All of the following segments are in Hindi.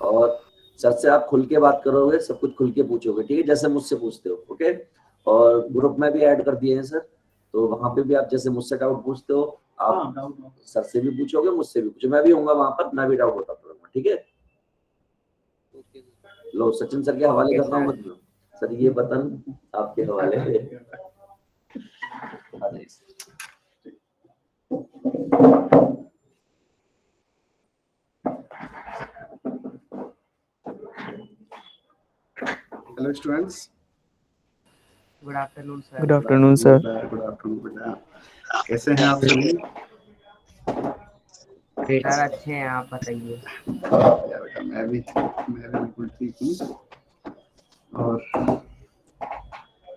और सर से आप खुल के बात करोगे, सब कुछ खुल के पूछोगे, ठीक है, जैसे मुझसे पूछते हो, ओके। और ग्रुप में भी ऐड कर दिए हैं सर, तो वहां पे भी आप जैसे मुझसे डाउट पूछते हो, आप सर से भी पूछोगे, मुझसे भी पूछो, मैं भी होऊंगा वहां पर, मैं भी डाउट बताता रहूंगा, ठीक है। लो सचिन सर के हवाले करता हूँ मतलब, सर ये बटन आपके हवाले है। Hello students, good afternoon sir. Good afternoon sir. Good afternoon बेटा, कैसे हैं आप सभी? सर अच्छे हैं, आप बताइए। या बेटा मैं भी बिल्कुल ठीक हूँ। और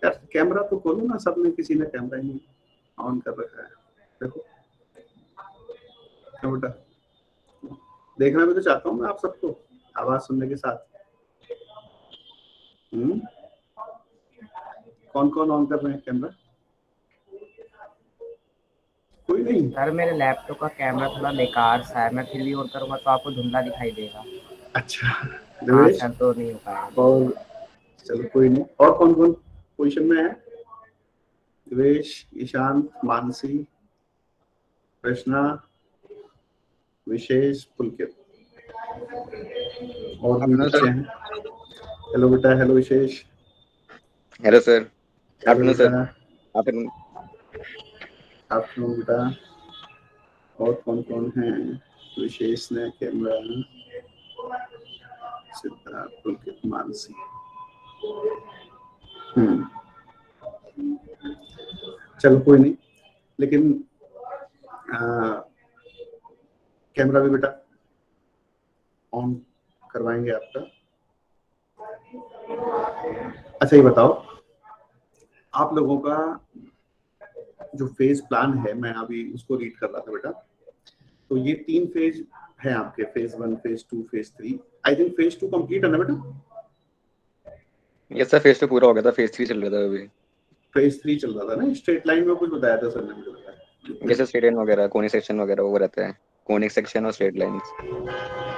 यार कैमरा तो खोलो ना, सबने, किसी ने कैमरा ही ऑन कर रखा है, देखो। क्या बेटा, देखना भी तो चाहता हूँ मैं आप सबको आवाज सुनने के साथ। कौन कौन ऑन कर रहे हैं कैमरा? कोई नहीं सर मेरे लैपटॉप का कैमरा थोड़ा बेकार सा है, मैं फिर भी ऑन करूंगा तो आपको धुंधला दिखाई देगा। अच्छा हाँ देवेश, सर, तो नहीं हो पाएगा। और चलो कोई नहीं, और कौन कौन पोजीशन में है? देवेश, ईशांत, मानसी, कृष्णा, विशेष, पुलकित, और भी बच्चे हैं। हेलो बेटा, hello Vishesh. Hello sir. Hello sir. बेटा, आफ्टरनून। आफ्टरनून बेटा। और कौन कौन है? विशेष ने कैमरा, सिद्धार्थ, पुलकित, मानसी। चलो कोई नहीं, लेकिन कैमरा भी बेटा ऑन करवाएंगे आपका। अच्छा ये बताओ, आप लोगों का जो फेज प्लान है, मैं अभी उसको रीड कर रहा था बेटा। तो ये 3 फेज है आपके, phase 1, phase 2, phase 3। I think phase 2 complete है ना बेटा? यस सर, फेज 2 पूरा हो गया था, फेज 3 चल रहा था अभी। फेज 3 चल रहा था ना, स्ट्रेट लाइन में कुछ बताया था सर ने मुझे बताया। जैसे स्ट्रेट लाइन वगैरह, कोनिक सेक्शन वगैरह वो रहता है, कोनिक सेक्शन और स्ट्रेट लाइंस।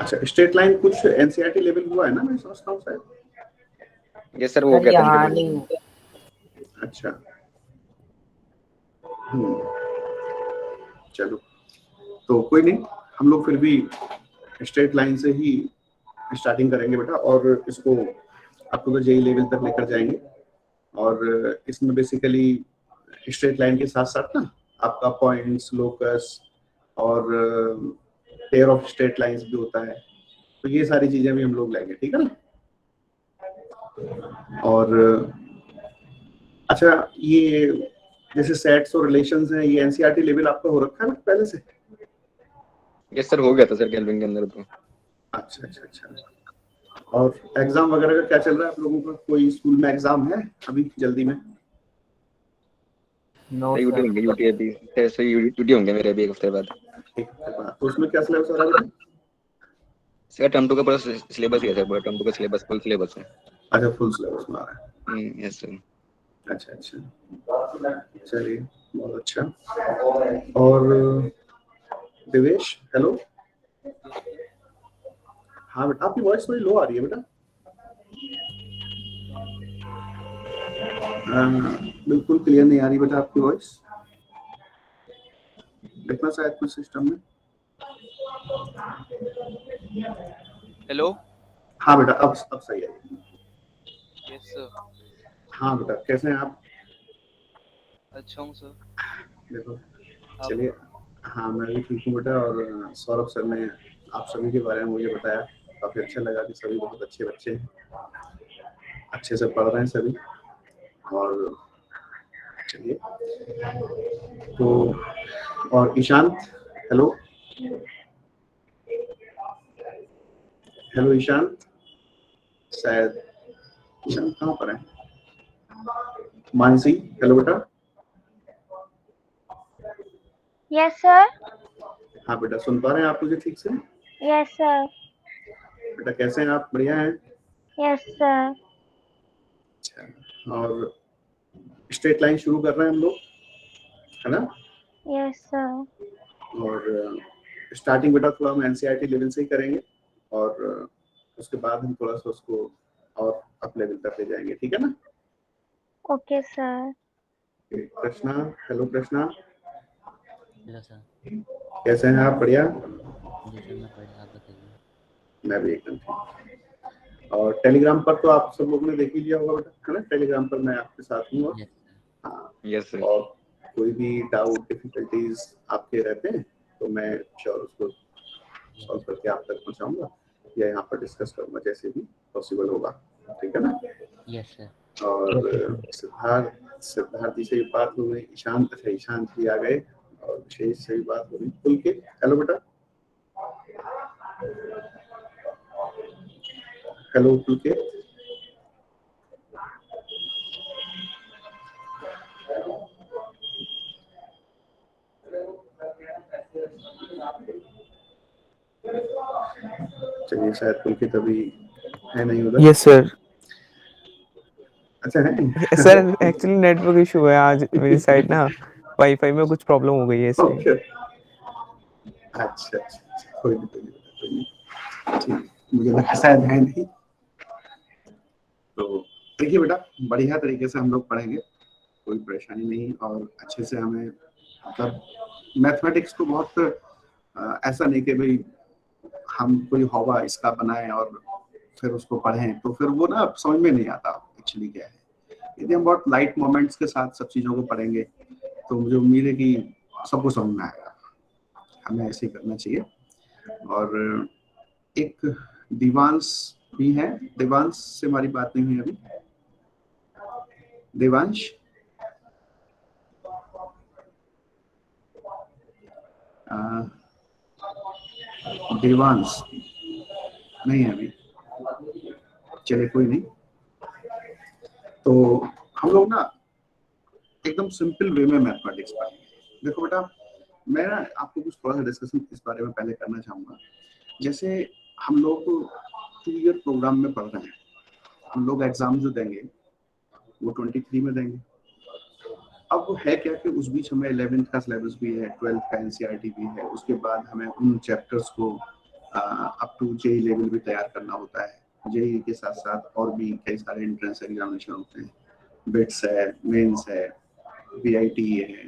अच्छा, स्ट्रेट लाइन कुछ एनसीईआरटी लेवल हुआ है ना, मैं समझता हूँ शायद। यस सर, वो हो सर गया था यहाँ लेवल। नहीं। अच्छा, चलो तो कोई नहीं, हम लोग फिर भी स्ट्रेट लाइन से ही स्टार्टिंग करेंगे बेटा, और इसको आपको तो जेई लेवल तक लेकर जाएंगे। और इसमें बेसिकली स्ट्रेट लाइन के साथ साथ ना आपका पॉइंट्स, लोकस और पेयर ऑफ स्ट्रेट लाइंस भी होता है, तो ये सारी चीजें भी हम लोग लेंगे, ठीक है ना। और अच्छा, ये जैसे सेट्स और रिलेशंस हैं, ये एनसीईआरटी लेवल आपका हो रखा है पहले से? यस सर, हो गया था सर केल्विन के अंदर तो। अच्छा अच्छा अच्छा। और एग्जाम वगैरह का क्या चल रहा है आप लोगों का? कोई स्कूल में एग्जाम है अभी जल्दी में? No UT sir. होंगे, यूटी अभी सर, यूटी होंगे मेरे अभी एक हफ्ते बाद। एक हफ्ते बाद? तो उसमें क्या सिलेबस हो रहा है बेटा? सर टर्म 2 का पूरा सिलेबस ही है सर, पूरा टर्म 2 का सिलेबस, फुल सिलेबस है। अच्छा, फुल सिलेबस में आ रहा है। Yes sir. अच्छा अच्छा, चलिए बहुत अच्छा। और देवेश, हेलो। हाँ बेटा, आपकी वॉइस थोड़ी लो आ रही है बेटा। बिल्कुल क्लियर नहीं आ रही बेटा आपकी वॉइस। देखना शायद कुछ सिस्टम में। हेलो। हाँ बेटा, अब सही है। Yes sir. हाँ बेटा, कैसे हैं आप? अच्छा हूँ सर। देखो, आप? चलिए। हाँ मैं भी ठीक हूँ बेटा, और सौरभ सर ने आप सभी के बारे में मुझे बताया, काफ़ी अच्छा लगा कि सभी बहुत अच्छे बच्चे हैं, अच्छे से पढ़ रहे हैं सभी। और चलिए, तो और ईशांत, हेलो। हेलो ईशांत, शायद ईशांत कहाँ पर है? मानसी, हेलो बेटा। Yes sir. हाँ बेटा, सुन पा रहे हैं आप मुझे ठीक से? Yes sir. बेटा कैसे हैं आप? बढ़िया हैं? Yes sir. अच्छा, और स्ट्रेट लाइन शुरू कर रहे हैं हम लोग, है ना? Yes sir. और स्टार्टिंग बेटा थोड़ा हम एनसीईआरटी लेवल से ही करेंगे, और उसके बाद हम थोड़ा सा उसको और अप लेवल तक ले जाएंगे, ठीक है ना? Okay, sir. Krishna, hello Krishna, hello sir. कैसे हैं आप? बढ़िया। जी सर मैं बढ़िया, आप बताइए। मैं भी एकदम ठीक। और टेलीग्राम पर तो आप सब लोगों ने देख ही लिया होगा बेटा, है ना? टेलीग्राम पर मैं आपके साथ हूँ। Yes sir. हाँ, यस सर। और कोई भी डाउट डिफिकल्टीज आपके रहते हैं तो मैं श्योर उसको सॉल्व करके आप तक पहुँचाऊंगा या यहाँ पर डिस्कस करूंगा जैसे भी पॉसिबल होगा, ठीक है ना? Yes sir. और सिद्धार्थ जी से भी बात हो गई, ईशांत जी आ गए और विशेष से भी बात हो गई। पुलकित, हेलो बेटा। हेलो पुलकित। चलिए, शायद पुलकित अभी है नहीं उधर। Yes sir. अच्छा है सर एक्चुअली नेटवर्क इशू है आज मेरी साइड ना, वाईफाई में कुछ प्रॉब्लम हो गई है इसलिए। ओके, अच्छा, कोई नहीं, ठीक, मुझे लगा शायद है नहीं। तो देखिए बेटा, बढ़िया तरीके से हम लोग पढ़ेंगे, कोई परेशानी नहीं, और अच्छे से हमें मतलब मैथमेटिक्स को बहुत ऐसा नहीं कि भाई हम कोई हवा इसका बनाएं और फिर उसको पढ़ें, तो फिर वो ना समझ में नहीं आता एक्चुअली क्या है। यदि हम बहुत लाइट मोमेंट्स के साथ सब चीज़ों को पढ़ेंगे तो मुझे उम्मीद है कि सबको समझ में आएगा। हमें ऐसे ही करना चाहिए। और एक दिवांश भी है, देवांश से हमारी बात नहीं हुई अभी। देवांश, देवांश नहीं है अभी, चलिए कोई नहीं। तो हम लोग ना एकदम सिंपल वे में मैथमेटिक्स पढ़ेंगे। देखो बेटा, मैं ना आपको कुछ थोड़ा सा डिस्कशन इस बारे में पहले करना चाहूँगा। जैसे हम लोग 2 ईयर प्रोग्राम में पढ़ रहे हैं, हम लोग एग्जाम जो देंगे वो 23 में देंगे। अब वो है क्या कि उस बीच हमें 11th का सिलेबस भी है, 12th का एनसीईआरटी भी है, उसके बाद हमें उन चैप्टर्स को अप टू जेई लेवल भी तैयार करना होता है। जेई के साथ साथ और भी कई सारे एंट्रेंस एग्जामिनेशन होते हैं, बिट्स है, मेंस है, वीआईटी है।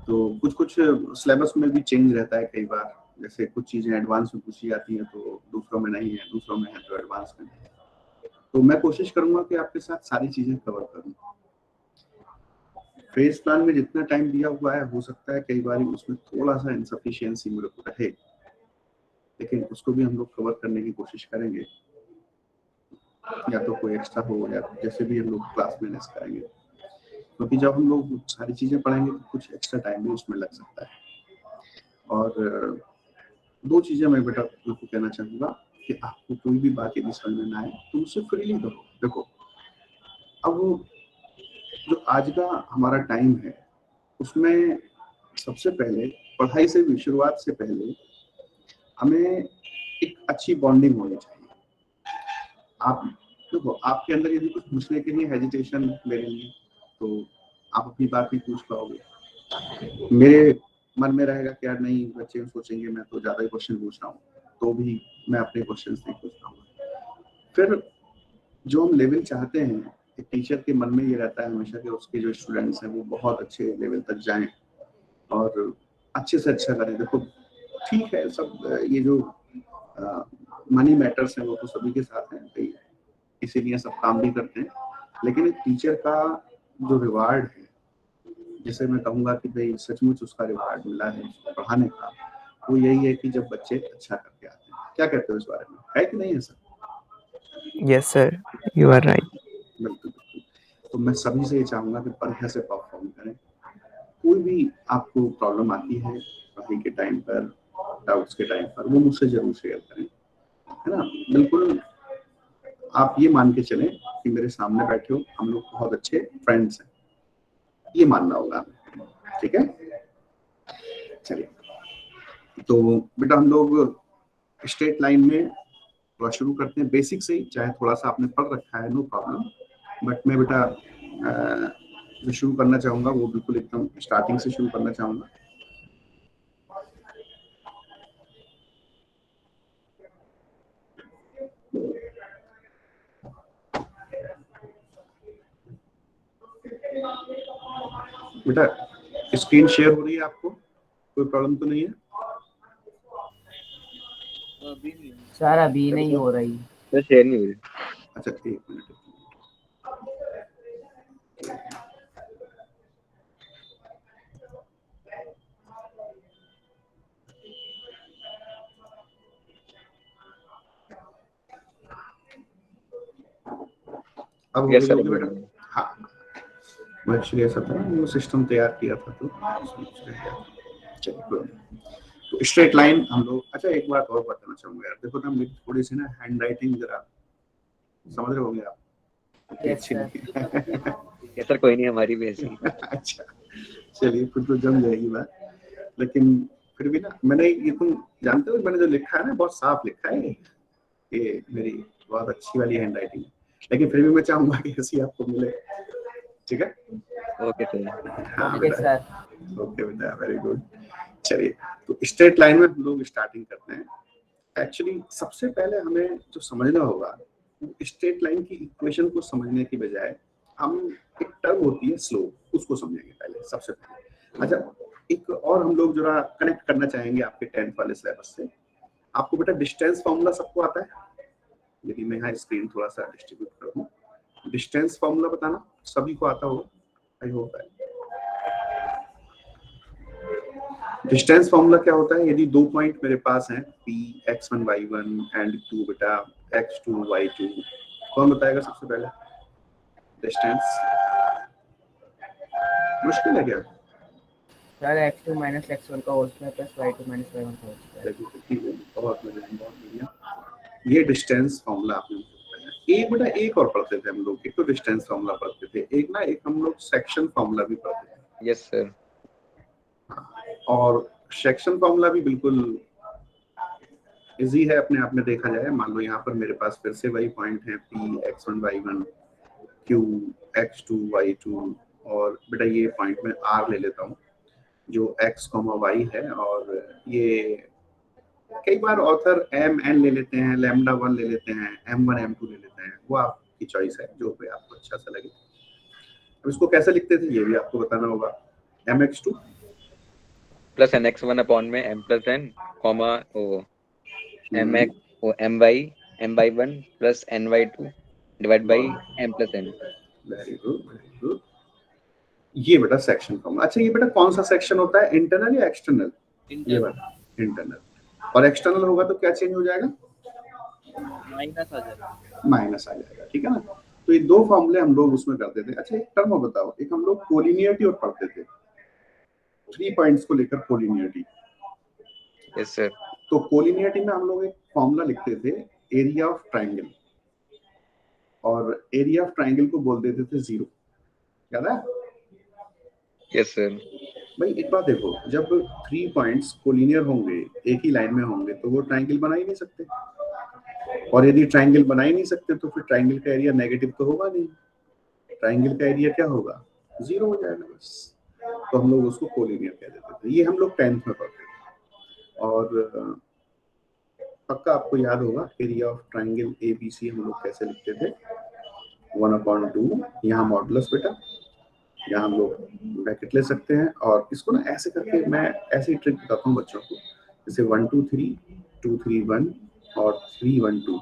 तो कुछ कुछ सिलेबस में भी चेंज रहता है कई बार, जैसे कुछ चीजें एडवांस में पूछी जाती हैं तो दूसरों में नहीं है, दूसरों में है तो एडवांस में नहीं है। तो मैं कोशिश करूंगा कि आपके साथ सारी चीजें कवर करूं। फेज प्लान में जितना टाइम दिया हुआ है, हो सकता है कई बार उसमें थोड़ा सा इनसफिशिएंसी मेरे को रहे, लेकिन उसको भी हम लोग कवर करने की कोशिश करेंगे, या तो कोई एक्स्ट्रा हो या जैसे भी हम लोग क्लास मैनेज करेंगे। क्योंकि जब हम लोग सारी चीजें पढ़ेंगे तो कुछ एक्स्ट्रा टाइम भी उसमें लग सकता है। और 2 चीजें मैं बेटा आपको कहना चाहूंगा कि आपको कोई भी बात यदि समझ में ना आए तो उससे फ्रीली करो। देखो, अब जो आज का हमारा टाइम है उसमें सबसे पहले पढ़ाई से भी शुरुआत से पहले हमें एक अच्छी बॉन्डिंग होनी चाहिए। आप देखो, आपके अंदर यदि कुछ पूछने के लिए हेजिटेशन मेरे लिए, तो आप अपनी बात भी पूछ पाओगे। मेरे मन में रहेगा कि यार नहीं, बच्चे सोचेंगे मैं तो ज्यादा ही क्वेश्चन पूछ रहा हूँ, तो भी मैं अपने क्वेश्चंस नहीं पूछ पाऊंगा। फिर जो हम लेवल चाहते हैं, एक टीचर के मन में ये रहता है हमेशा कि उसके जो स्टूडेंट्स हैं वो बहुत अच्छे लेवल तक जाएं और अच्छे से अच्छा करें। देखो ठीक है, सब ये जो मनी मैटर्स है वो तो सभी के साथ है, इसीलिए सब काम भी करते हैं, लेकिन एक टीचर का जो रिवार्ड है, जिसे मैं कहूँगा कि भाई सचमुच उसका रिवार्ड मिला है पढ़ाने का, वो यही है कि जब बच्चे अच्छा करके आते हैं। क्या कहते हो इस बारे में, है कि नहीं है sir? Yes sir, you are right. बिल्कुल। तो मैं सभी से ये चाहूंगा कि बढ़िया से परफॉर्म करें। कोई भी आपको प्रॉब्लम आती है पढ़ाई के टाइम पर, डाउट्स के टाइम पर, वो मुझसे जरूर शेयर करें, है ना? बिल्कुल आप ये मान के चलें कि मेरे सामने बैठे हो, हम लोग बहुत अच्छे फ्रेंड्स हैं, ये मानना होगा, ठीक है? चलिए, तो बेटा हम लोग स्ट्रेट लाइन में थोड़ा शुरू करते हैं, बेसिक से ही, चाहे थोड़ा सा आपने पढ़ रखा है नो प्रॉब्लम, बट मैं बेटा जो शुरू करना चाहूंगा वो बिल्कुल एकदम स्टार्टिंग से शुरू करना चाहूंगा। बेटा स्क्रीन शेयर हो रही है आपको, कोई प्रॉब्लम तो नहीं है? अभी नहीं हुई। सर अभी नहीं हो रही। सर शेयर नहीं हुई। अच्छा एक मिनट। अब हो यस गई सर होगी बेटा? हाँ, मैं एक्चुअली ऐसा था वो सिस्टम तैयार किया था तो चलिए कोई नहीं। तो स्ट्रेट लाइन हम लोग, अच्छा एक बात और बताना चाहूंगा यार, देखो ना मेरी थोड़ी सी ना हैंड राइटिंग जरा समझ रहे होंगे आप, इतनी यस अच्छी सर। नहीं है। यस सर, कोई नहीं, हमारी भी ऐसी। अच्छा चलिए फिर तो जम जाएगी बात, लेकिन फिर भी ना मैंने ये, तुम जानते हो मैंने जो लिखा है ना बहुत साफ लिखा है, ये मेरी बहुत अच्छी वाली हैंड राइटिंग, लेकिन फिर भी मैं चाहूंगा कि ऐसी आपको मिले, ठीक है? Okay sir. हाँ ओके बेटा, सर। ओके बेटा, वेरी गुड। चलिए तो स्ट्रेट लाइन में हम लोग स्टार्टिंग करते हैं। एक्चुअली सबसे पहले हमें जो समझना होगा, स्ट्रेट लाइन की इक्वेशन को समझने की बजाय हम एक टर्म होती है स्लोप, उसको समझेंगे पहले सबसे पहले। अच्छा एक और हम लोग जरा कनेक्ट करना चाहेंगे आपके 10th वाले सिलेबस से। आपको बेटा डिस्टेंस फॉर्मूला सबको आता है? यदि मैं यहाँ स्क्रीन थोड़ा सा डिस्ट्रीब्यूट कर दूं, डिस्टेंस फॉर्मूला बताना सभी को आता होगा, आई होप है। डिस्टेंस फॉर्मूला क्या होता है? यदि दो पॉइंट मेरे पास हैं P x1 y1 and Q बेटा x2 y2, कौन बताएगा सबसे पहले डिस्टेंस? मुश्किल है क्या? सर x2 माइनस x1 का whole square plus y2 minus y1 का होल स्क्वायर। बहुत बढ़िया। ये डिस्टेंस फॉर्मूला आपने बताया। एक बेटा एक और पढ़ते थे हम लोग, एक तो डिस्टेंस फॉर्मूला पढ़ते थे, एक ना एक हम लोग सेक्शन फॉर्मूला भी पढ़ते थे। Yes sir. और सेक्शन फॉर्मूला भी बिल्कुल इजी है अपने आप में देखा जाए। मान लो यहाँ पर मेरे पास फिर से वही पॉइंट है P x1 y1 Q x2 y2, और बेटा ये पॉइंट में R ले लेता हूँ जो x, y है, और ये कई बार ऑथर m n ले लेते हैं, लैम्डा 1 ले लेते हैं, m1 m2 ले लेते हैं, वो आपकी चॉइस है जो भी आपको अच्छा सा लगे। अब इसको कैसे लिखते थे ये भी आपको बताना होगा। mx2 प्लस nx1 अपॉन में m प्लस n कॉमा ओ mx ओ my1 plus ny2 divide by m plus n। Very good, very good. ये बेटा सेक्शन फॉर्मूला। अच्छा ये बेटा कौन सा सेक्शन होता है, इंटरनल या एक्सटर्नल? ये बेटा इंटरनल, और एक्सटर्नल होगा तो क्या चेंज हो जाएगा? माइनस आ जाएगा। माइनस आ जाएगा, ठीक है ना? तो ये दो फॉर्मूले हम लोग उसमें करते थे। अच्छा एक टर्म बताओ, एक हम लोग कोलिनियरिटी और पढ़ते थे, 3 पॉइंट्स को लेकर कोलिनियरिटी। Yes sir. तो कोलिनियरिटी में हम लोग एक फॉर्मूला लिखते थे एरिया ऑफ ट्राइंगल, और एरिया ऑफ ट्राइंगल को बोल देते थे 0, याद है? Yes sir. भाई एक बात देखो, जब 3 पॉइंट्स कोलिनियर होंगे, एक ही लाइन में होंगे, तो वो ट्राइंगल बना ही नहीं सकते, और यदि ट्राइंगल बना ही नहीं सकते तो फिर ट्राइंगल का एरिया नेगेटिव तो होगा नहीं, ट्राइंगल का एरिया क्या होगा? 0 हो जाएगा बस। तो हम लोग उसको कोलिनियर कह देते थे। ये हम लोग 10th में पढ़ते थे, और पक्का आपको याद होगा एरिया ऑफ ट्राइंगल ABC हम लोग कैसे लिखते थे, 1/2, यहाँ मॉडुलस बेटा, यहाँ हम लोग ब्रैकेट ले सकते हैं, और इसको ना ऐसे करके मैं ऐसे ही ट्रिक बताता हूँ बच्चों को, जैसे 1 2 3 2 3 1 और 3 1 2,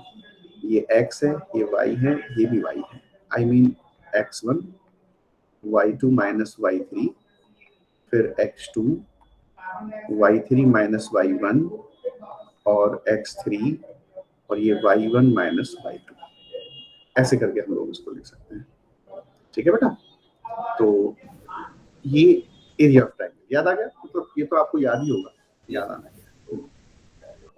ये x है, ये y है, ये भी y है, I mean x1 y2 minus y3, फिर x2 y3 माइनस y1 और x3, और ये y1 माइनस y2, ऐसे करके हम लोग इसको लिख सकते हैं, ठीक है बेटा? तो ये एरिया ऑफ ट्रायंगल याद आ गया, तो ये तो आपको याद ही होगा, याद आना है।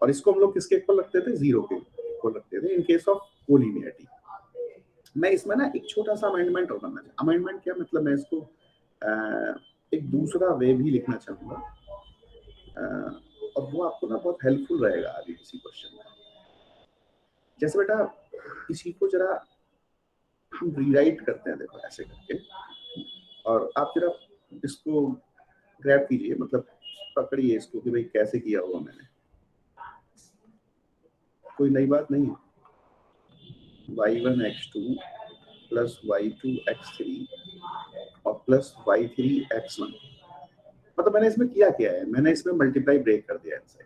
और इसको हम लोग किसके इक्वल रखते थे? 0 के इक्वल रखते थे इन केस ऑफ कोलिनियरिटी। मैं इसमें ना एक छोटा सा अमेंडमेंट और करना चाहूँ। अमेंडमेंट क्या मतलब, मैं इसको एक दूसरा वे भी लिखना चाहूँगा, और वो आपको ना बहुत हेल्पफुल रहेगा आगे किसी क्वेश्चन में। जैसे बेटा इसी को जरा हम रीराइट करते हैं, देखो ऐसे करके, और आप जरा इसको ग्रैब कीजिए, मतलब पकड़िए इसको कि भाई कैसे किया होगा मैंने, कोई नई बात नहीं है। y1 x2 plus y2 x3 और प्लस y3x1। मतलब मैंने इसमें किया क्या है, मैंने इसमें मल्टीप्लाई ब्रेक कर दिया इनसाइड।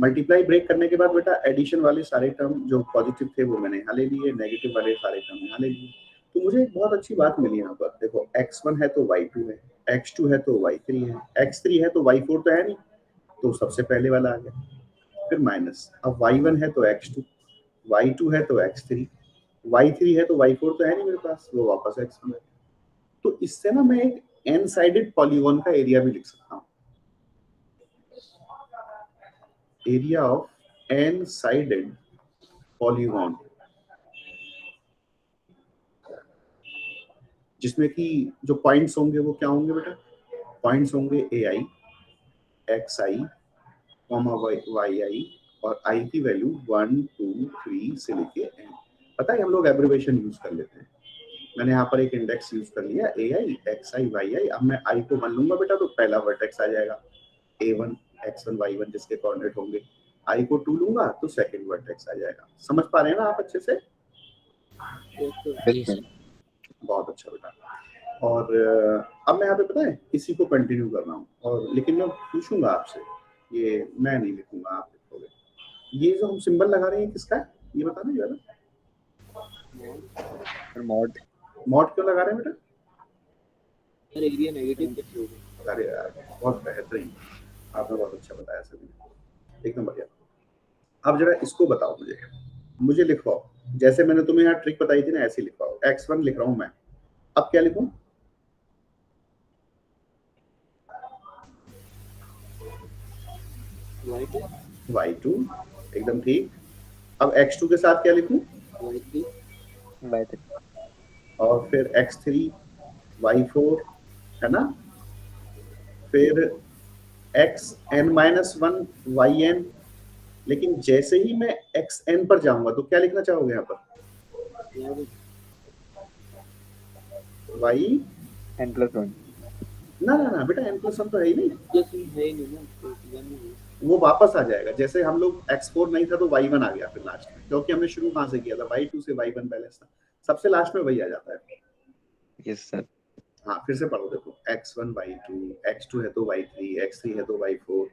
मल्टीप्लाई ब्रेक करने के बाद बेटा एडिशन वाले सारे टर्म जो पॉजिटिव थे वो मैंने यहाँ ले लिए, नेगेटिव वाले सारे टर्म यहाँ ले लिए। तो मुझे एक बहुत अच्छी बात मिली यहाँ पर, देखो x1 है तो y2 है, x2 है तो y3 है, x3 है तो y4 तो है नहीं, तो सबसे पहले वाला आ गया। फिर माइनस, अब y1 है तो x2, y2 है तो x3, y3 है तो y4 तो है नहीं मेरे पास, वो वापस x1 है। तो इससे ना मैं एक n साइडेड पॉलीगॉन का एरिया भी लिख सकता हूँ। Area of n sided polygon, जिसमें कि जो पॉइंट्स होंगे वो क्या होंगे बेटा, पॉइंट्स होंगे ai, xi, yi और i की वैल्यू 1 2 3 से लेके n। पता है हम लोग एब्रिविएशन यूज कर लेते हैं। मैंने यहाँ पर एक इंडेक्स यूज कर लिया ai, xi, yi। अब मैं i को 1 लूंगा बेटा तो पहला वर्टेक्स आ जाएगा a1, x1, y1 जिसके कोऑर्डिनेट होंगे। i को 2 लूंगा तो सेकंड वर्टेक्स आ जाएगा। समझ पा रहे हैं ना आप अच्छे से? जी सर। बहुत अच्छा बेटा। और अब मैं यहाँ पे पता है इसी को कंटिन्यू कर रहा हूँ, और लेकिन मैं पूछूंगा आपसे, ये मैं नहीं लिखूंगा, आप लिखोगे। ये जो हम सिंबल लगा रहे हैं किसका है ये बताना जरा। मॉड मॉड क्यों लगा रहे हैं बेटा? सर एरिया नेगेटिव कैसे होगा? अरे यार बहुत बेहतरीन, आपने बहुत अच्छा बताया सभी, एकदम बढ़िया। अब जरा इसको बताओ मुझे लिखवाओ, जैसे मैंने तुम्हें यहाँ ट्रिक बताई थी ना ऐसे लिखवाओ। x1 लिख रहा हूँ मैं, अब क्या लिखूं? y2 एकदम ठीक। अब x2 के साथ क्या लिखूं? y3 और फिर x3, y4 है ना, फिर xn-1 yn। लेकिन जैसे ही मैं xn पर जाऊंगा तो क्या लिखना चाहोगे यहाँ पर? y n+1। ना बेटा n+1 तो है ही नहीं, है नहीं ना, वो वापस आ जाएगा। जैसे हम लोग x4 नहीं था तो y1 आ गया फिर लास्ट में, क्योंकि हमने शुरू कहाँ से किया था, y2 से y1 बैलेंस था, सबसे लास्ट में वही आ जाता है। Yes sir. हाँ फिर से पढ़ो, देखो x1 y2, x2 है तो y3, x3 है तो y4,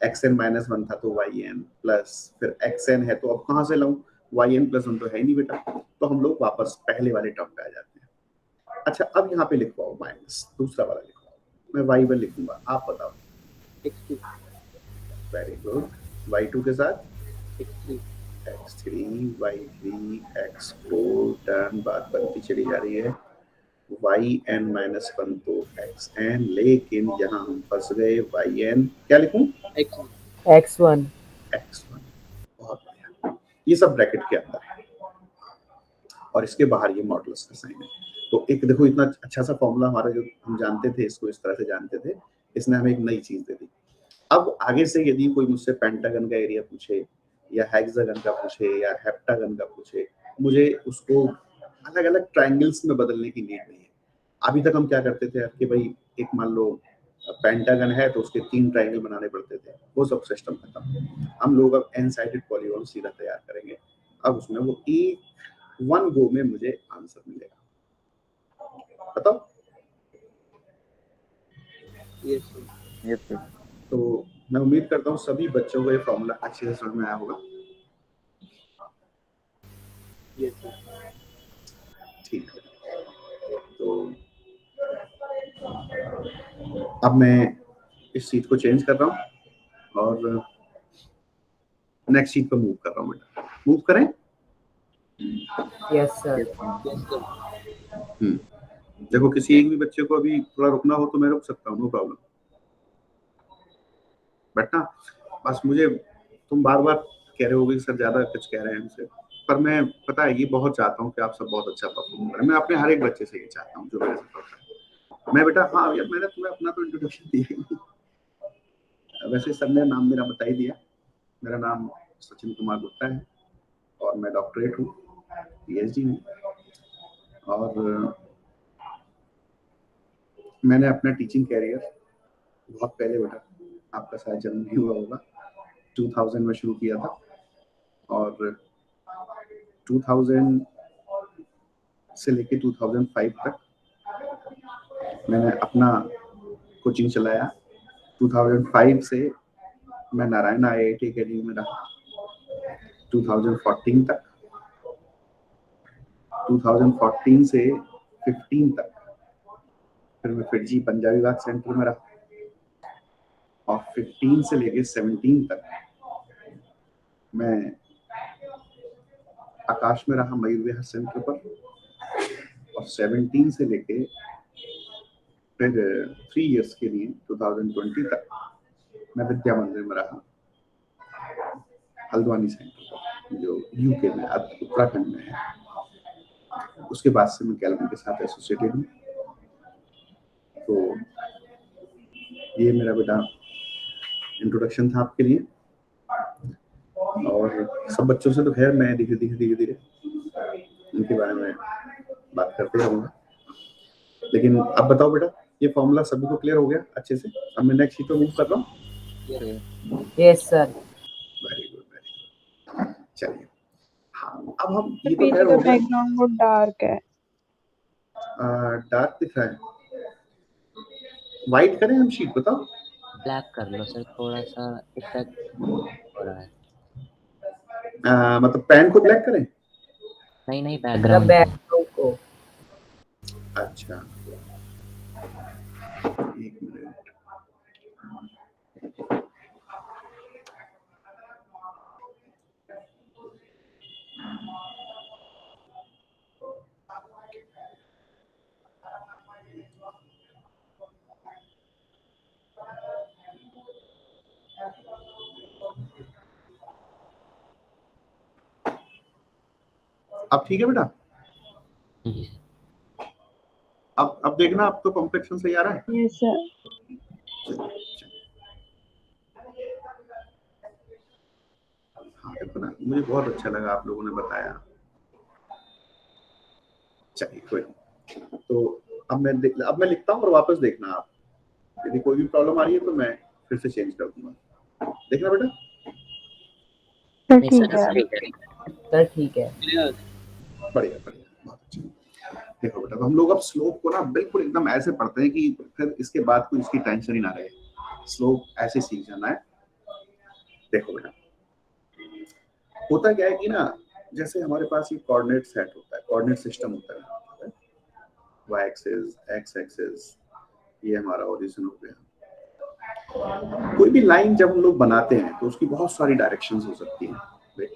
xn-1 था तो yn प्लस फिर xn है तो अब कहाँ से लाऊं, yn+1 तो है ही नहीं बेटा, तो हम लोग वापस पहले वाले टर्म पे आ जाते हैं। अच्छा अब यहाँ पे लिखवाओ माइनस, दूसरा वाला लिखवाओ, मैं y1 लिखूंगा, आप बताओ। x2 very good. y2 के साथ x3 x3, y3, x4, term बात बनती चली जा रही है। yn-1 तो xn, लेकिन यहाँ हम फंस गए, yn क्या लिखूं? x1 बहुत बढ़िया, ये सब ब्रैकेट के अंदर है और इसके बाहर ये मॉडुलस का साइन है। तो एक देखो इतना अच्छा सा फॉर्मूला हमारा जो हम जानते थे, इसको इस तरह से जानते थे, इसने हमें एक नई चीज दे दी। अब आगे से यदि कोई मुझसे पेंटागन का एरिया पूछे या हेक्सागन का पूछे या हेप्टागन का पूछे, मुझे उसको अलग अलग ट्रायंगल्स में बदलने की नीड नहीं है। अभी तक हम क्या करते थे कि भाई एक मान लो पेंटागन है तो उसके 3 ट्रायंगल बनाने पड़ते थे, वो सब सिस्टम खत्म। हम लोग अब एन साइडेड पॉलीगॉन सीधा तैयार करेंगे। अब उसमें वो एक 1 गो में मुझे आंसर मिलेगा। बताओ। Yes sir. तो मैं उम्मीद करता हूँ सभी बच्चों को ये फॉर्मूला अच्छे से समझ में आया होगा। ठीक है, तो अब मैं इस सीट को चेंज कर रहा हूँ और नेक्स्ट सीट पर मूव कर रहा हूँ बेटा। मूव करें? Yes sir. देखो किसी एक भी बच्चे को अभी थोड़ा रुकना हो तो मैं रुक सकता हूँ, नो प्रॉब्लम। बट ना बस मुझे तुम बार बार कह रहे होगे सर ज्यादा कुछ कह रहे हैं हमसे, पर मैं पता है ये बहुत चाहता हूँ कि आप सब बहुत अच्छा परफॉर्म करें। मैं अपने हर एक बच्चे से ये चाहता हूँ जो मेरे से पढ़ता है। मैं बेटा हाँ यार मैंने तुम्हें अपना तो इंट्रोडक्शन दिया ही, वैसे सर ने नाम मेरा बता ही दिया। मेरा नाम सचिन कुमार गुप्ता है और मैं डॉक्टरेट हूँ, PhD हूँ, और मैंने अपना टीचिंग कैरियर बहुत पहले बेटा, आपका शायद जन्म नहीं हुआ होगा, 2000 में शुरू किया था और 2000 से लेके 2005 तक मैंने अपना कोचिंग चलाया 2005 से। मैं नारायण IIT अकेडमी में रहा 2014 तक, 2014 से 15 तक फिर मैं फिरजी पंजाबी बाग सेंटर में रहा, और 15 से लेके 17 तक मैं आकाश में रहा मयूर विहार सेंटर पर, और 17 से लेके फिर 3 इयर्स के लिए 2020 तक मैं विद्या मंदिर में रहा हल्द्वानी सेंटर पर, जो यूके में उत्तराखंड में है। उसके बाद से मैं कैलविन के साथ एसोसिएटेड हूँ। तो ये मेरा बेटा इंट्रोडक्शन था आपके लिए, और सब बच्चों से तो खैर मैं धीरे धीरे इनके बारे में बात करते रहूँगा। लेकिन अब बताओ बेटा, ये फॉर्मूला सभी को क्लियर हो गया अच्छे से? अब मैं नेक्स्ट शीट पे मूव कर रहा हूँ। Yes sir. Very good. चलिए, हाँ अब हम ये तो खैर हो गया। बैकग्राउंड बहुत डार्क है। डार्क दिख रहा है, व्हाइट करें हम शीट? बताओ। ब्लैक कर लो सर, थोड़ा सा इफेक्ट हो रहा है। मतलब पेन को ब्लैक करें? नहीं बैकग्राउंड को। अच्छा, एक मिनट। अब ठीक है बेटा? अब देखना, अब तो कॉम्प्लेक्शन सही आ रहा है। Yes sir. हाँ देखो ना, मुझे बहुत अच्छा लगा आप लोगों ने बताया। चलिए कोई नहीं। तो अब मैं लिखता हूँ और वापस देखना आप, यदि कोई भी प्रॉब्लम आ रही है तो मैं फिर से चेंज कर दूंगा। देखना बेटा। सर ठीक है। सर ठीक है। बढ़िया, बहुत अच्छा। देखो बेटा, तो हम लोग अब स्लोप को ना बिल्कुल एकदम ऐसे पढ़ते हैं कि फिर इसके बाद कोई इसकी टेंशन ही ना रहे। स्लोप ऐसे सीख जाना है। देखो बेटा, होता क्या है कि ना, जैसे हमारे पास ये कोऑर्डिनेट सेट होता है, कोऑर्डिनेट सिस्टम होता है, y एक्सिस, x एक्सिस, ये हमारा ओरिजिन हो गया। कोई भी लाइन जब हम लोग बनाते हैं तो उसकी बहुत सारी डायरेक्शंस हो सकती हैं।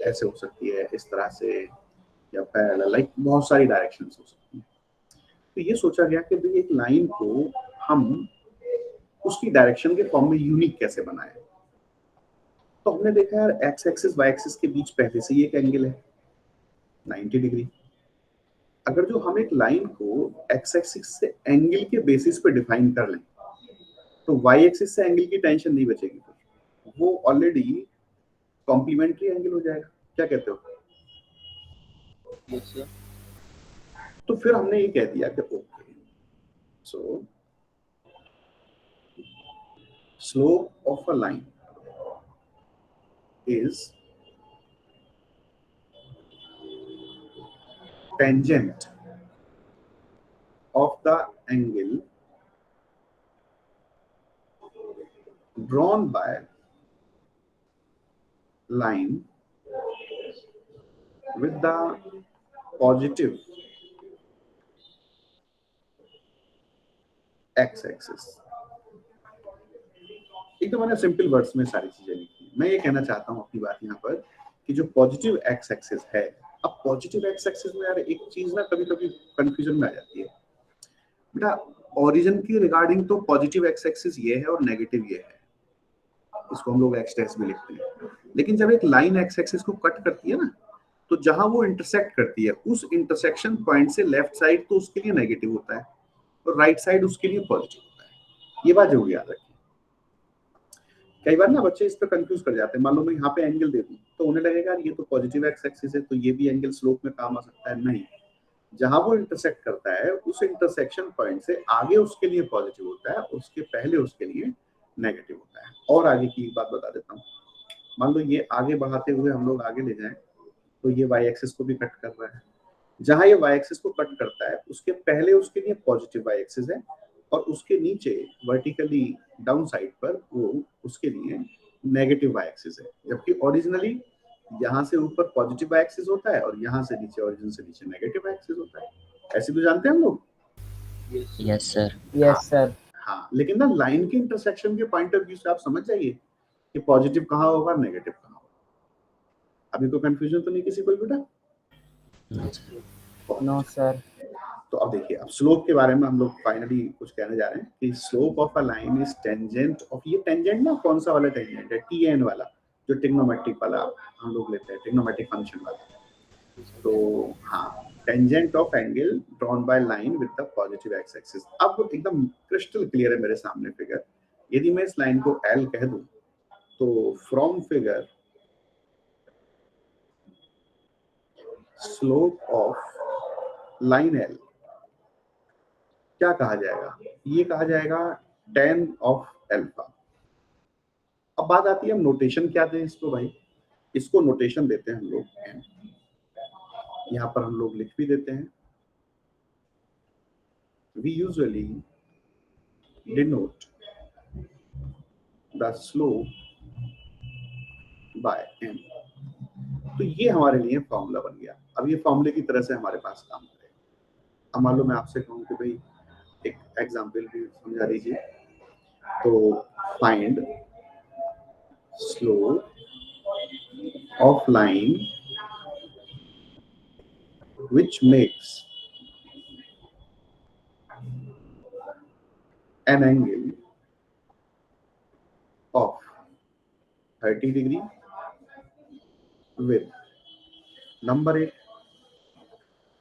ऐसे हो सकती है, इस तरह से, या पैरेलल, लाइक बहुत सारी डायरेक्शंस हो सकती हैं। तो ये सोचा गया कि भाई एक लाइन को हम उसकी डायरेक्शन के फॉर्म में यूनिक कैसे बनाएं। तो हमने देखा यार, x एक्सिस y एक्सिस के बीच पहले से ही एक एंगल है 90 डिग्री। अगर जो हम एक लाइन को x एक्सिस से एंगल के बेसिस पे डिफाइन कर लें तो y एक्सिस से एंगल की टेंशन नहीं बचेगी, वो ऑलरेडी कॉम्प्लीमेंट्री एंगल हो जाएगा। क्या कहते हो? Yes sir. तो फिर हमने ये कह दिया कि okay, so slope of a line is tangent of the angle drawn by line with the positive x axis। एकदम मैंने सिंपल वर्ड्स में सारी चीजें लिखी। मैं ये कहना चाहता हूँ अपनी बात यहाँ पर कि जो पॉजिटिव एक्स एक्सिस है, अब पॉजिटिव एक्स एक्सिस में यार एक चीज ना कभी कभी कंफ्यूजन में आ जाती है बेटा। ओरिजिन की रिगार्डिंग तो पॉजिटिव एक्स एक्सिस ये है और नेगेटिव ये है, इसको हम लोग एक्स डैश में लिखते हैं। लेकिन जब एक लाइन एक्स एक्सिस को कट करती है ना, तो जहां वो इंटरसेक्ट करती है उस इंटरसेक्शन पॉइंट से लेफ्ट साइड तो उसके लिए नेगेटिव होता है और राइट साइड उसके लिए पॉजिटिव होता है। ये बात जरूर याद रखिए। कई बार ना बच्चे इस पे कंफ्यूज कर जाते हैं। मान लो मैं यहाँ पे एंगल दे दूं तो उन्हें लगेगा ये तो पॉजिटिव एक्स एक्सिस है तो ये भी एंगल स्लोप में काम आ सकता है। नहीं, जहां वो इंटरसेक्ट करता है उस इंटरसेक्शन पॉइंट से आगे उसके लिए पॉजिटिव होता है, उसके पहले उसके लिए नेगेटिव होता है। और आगे की बात बता देता हूँ। मान लो ये आगे बढ़ाते हुए हम लोग आगे ले जाएं तो ये y एक्सिस को भी कट कर रहा है। जहां ये y एक्सिस को कट करता है उसके पहले उसके लिए पॉजिटिव y एक्सिस है और उसके नीचे वर्टिकली डाउन साइड पर वो उसके लिए नेगेटिव वाई एक्सिस है, जबकि ओरिजिनली यहाँ से ऊपर पॉजिटिव वाई एक्सिस होता है और यहाँ से नीचे ओरिजिन से नीचे नेगेटिव वाई एक्सिस होता है। ऐसे तो जानते हैं हम लोग। Yes sir. Yes sir. हाँ, लेकिन ना लाइन के इंटरसेक्शन के पॉइंट ऑफ व्यू से आप समझ जाइए कि पॉजिटिव कहाँ होगा, नेगेटिव कहाँ होगा। अभी तो कंफ्यूजन तो नहीं किसी को बेटा? No sir. तो अब देखिए, अब स्लोप के बारे में हम लोग फाइनली कुछ कहने जा रहे हैं कि slope of a line is tangent of, ये टेंजेंट ना कौन सा वाला टेंजेंट है, TN वाला, जो ट्रिग्नोमेट्रिक वाला हम लोग लेते हैं, ट्रिग्नोमेट्रिक फंक्शन वाला। तो हाँ, tangent of angle drawn by line with the positive x axis. अब एकदम क्रिस्टल क्लियर है मेरे सामने फिगर। यदि मैं इस लाइन को L कह दूं तो from figure slope of line L क्या कहा जाएगा? ये कहा जाएगा tan ऑफ अल्फा। अब बात आती है हम नोटेशन क्या दें इसको भाई? इसको नोटेशन देते हैं हम लोग n, यहाँ पर हम लोग लिख भी देते हैं, we usually denote the slope by n। तो ये हमारे लिए फॉर्मूला बन गया। अब ये फॉर्मूले की तरह से हमारे पास काम करेगा। अब मान लो मैं आपसे कहूँ कि भाई एक एग्जाम्पल भी समझा दीजिए, तो find slope of line which makes an angle of 30 degree with number 8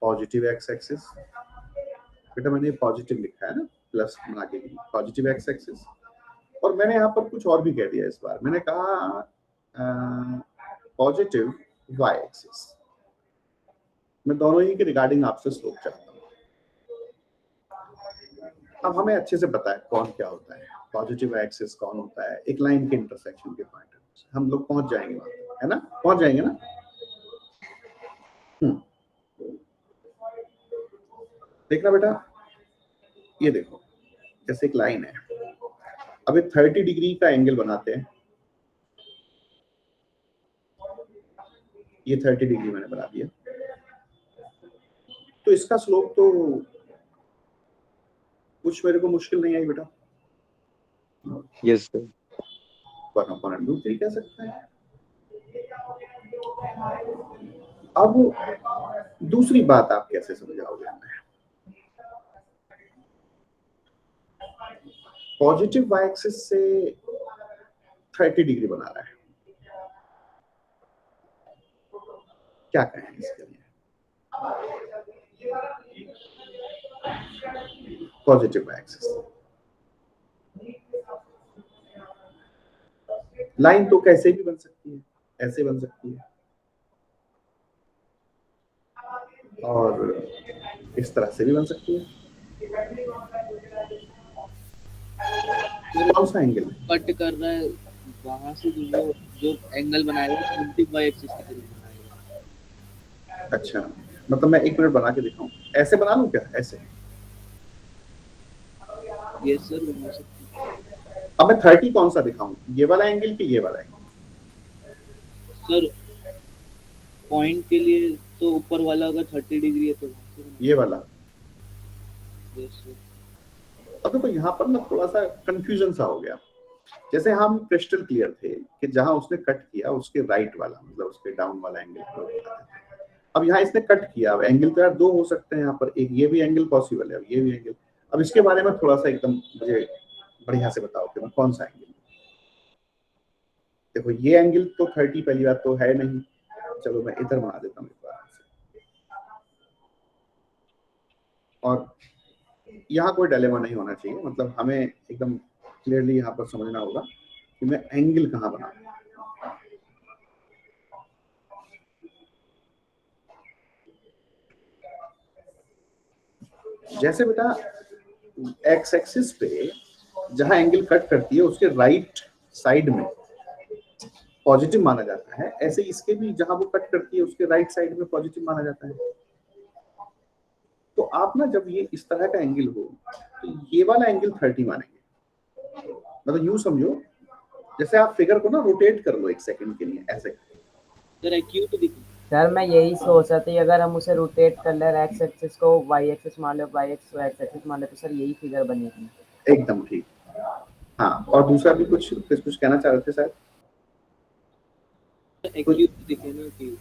positive x axis. बेटा मैंने पॉजिटिव लिखा है ना, प्लस बना के पॉजिटिव एक्स एक्सिस, और मैंने यहाँ पर कुछ और भी कह दिया। इस बार मैंने कहा पॉजिटिव वाई एक्सिस। मैं दोनों ही के रिगार्डिंग आपसे स्लोप चाहता हूँ। अब हमें अच्छे से पता है कौन क्या होता है, पॉजिटिव एक्सिस कौन होता है, एक लाइन के इंटरसेक्शन के पॉइंट हम लोग पहुंच जाएंगे वहां, है ना? पहुंच जाएंगे ना? देखना बेटा, ये देखो जैसे एक लाइन है, अब 30 डिग्री का एंगल बनाते हैं। ये 30 डिग्री मैंने बना दिया, तो इसका स्लोप तो कुछ मेरे को मुश्किल नहीं आई बेटा। Yes sir. 1/√3 कह सकते हैं। अब दूसरी बात आप कैसे समझाओगे हमें? पॉजिटिव वाई एक्सिस से 30 डिग्री बना रहा है, क्या कहें इसके लिए? पॉजिटिव वाई एक्सिस लाइन तो कैसे भी बन सकती है, ऐसे बन सकती है और इस तरह से भी बन सकती है। कौन सा एंगल कट कर रहा है वहां से, जो एंगल बनाएगा पॉजिटिव वाई एक्सिस की तरफ बनाएगा। अच्छा, मतलब मैं 1 मिनट बना के दिखाऊं, ऐसे बना लूं क्या? ऐसे? यस सर, बना सकते हैं। अब मैं 30 कौन सा दिखाऊं, ये वाला एंगल कि ये वाला एंगल? सर पॉइंट के लिए तो ऊपर वाला अगर 30 डिग्री है तो ये वाला। Yes sir. अब देखो यहाँ पर ना थोड़ा सा कंफ्यूजन सा हो गया। जैसे हम क्रिस्टल क्लियर थे कि जहां उसने कट किया उसके राइट वाला, मतलब उसके डाउन वाला एंगल। अब यहाँ इसने कट किया, अब एंगल तो यार 2 हो सकते हैं यहाँ पर, एक ये भी एंगल पॉसिबल है, अब ये भी एंगल। अब इसके बारे में थोड़ा सा एकदम मुझे बढ़िया से बताओ कि मैं कौन सा एंगल? देखो ये एंगल तो 30 पहली बात तो है नहीं, चलो मैं इधर बना देता हूँ एक बार। और यहाँ कोई डिलेमा नहीं होना चाहिए, मतलब हमें एकदम क्लियरली यहाँ पर समझना होगा कि मैं एंगल कहाँ बना। जैसे बेटा एक्स एक्सिस पे जहां एंगल कट करती है उसके राइट साइड में पॉजिटिव माना जाता है, ऐसे इसके भी जहां वो कट करती है उसके राइट साइड में पॉजिटिव माना जाता है। तो आप ना जब ये इस तरह का एंगल हो तो ये वाला एंगल 30 मानेंगे। मतलब यूं समझो जैसे आप फिगर को ना रोटेट कर लो 1 सेकंड के लिए ऐसे। सर एक्यूट दिखे। सर मैं यही सोच रहा था अगर हम उसे रोटेट कर ले एक्स एक्सिस को वाई एक्सिस मान लो, वाई एक्स एक्सिस मान ले, तो सर यही फिगर बनेगी। एकदम ठीक। हाँ, और दूसरा भी कुछ कहना चाह रहे थे सर? एक्यूट दिखे ना कि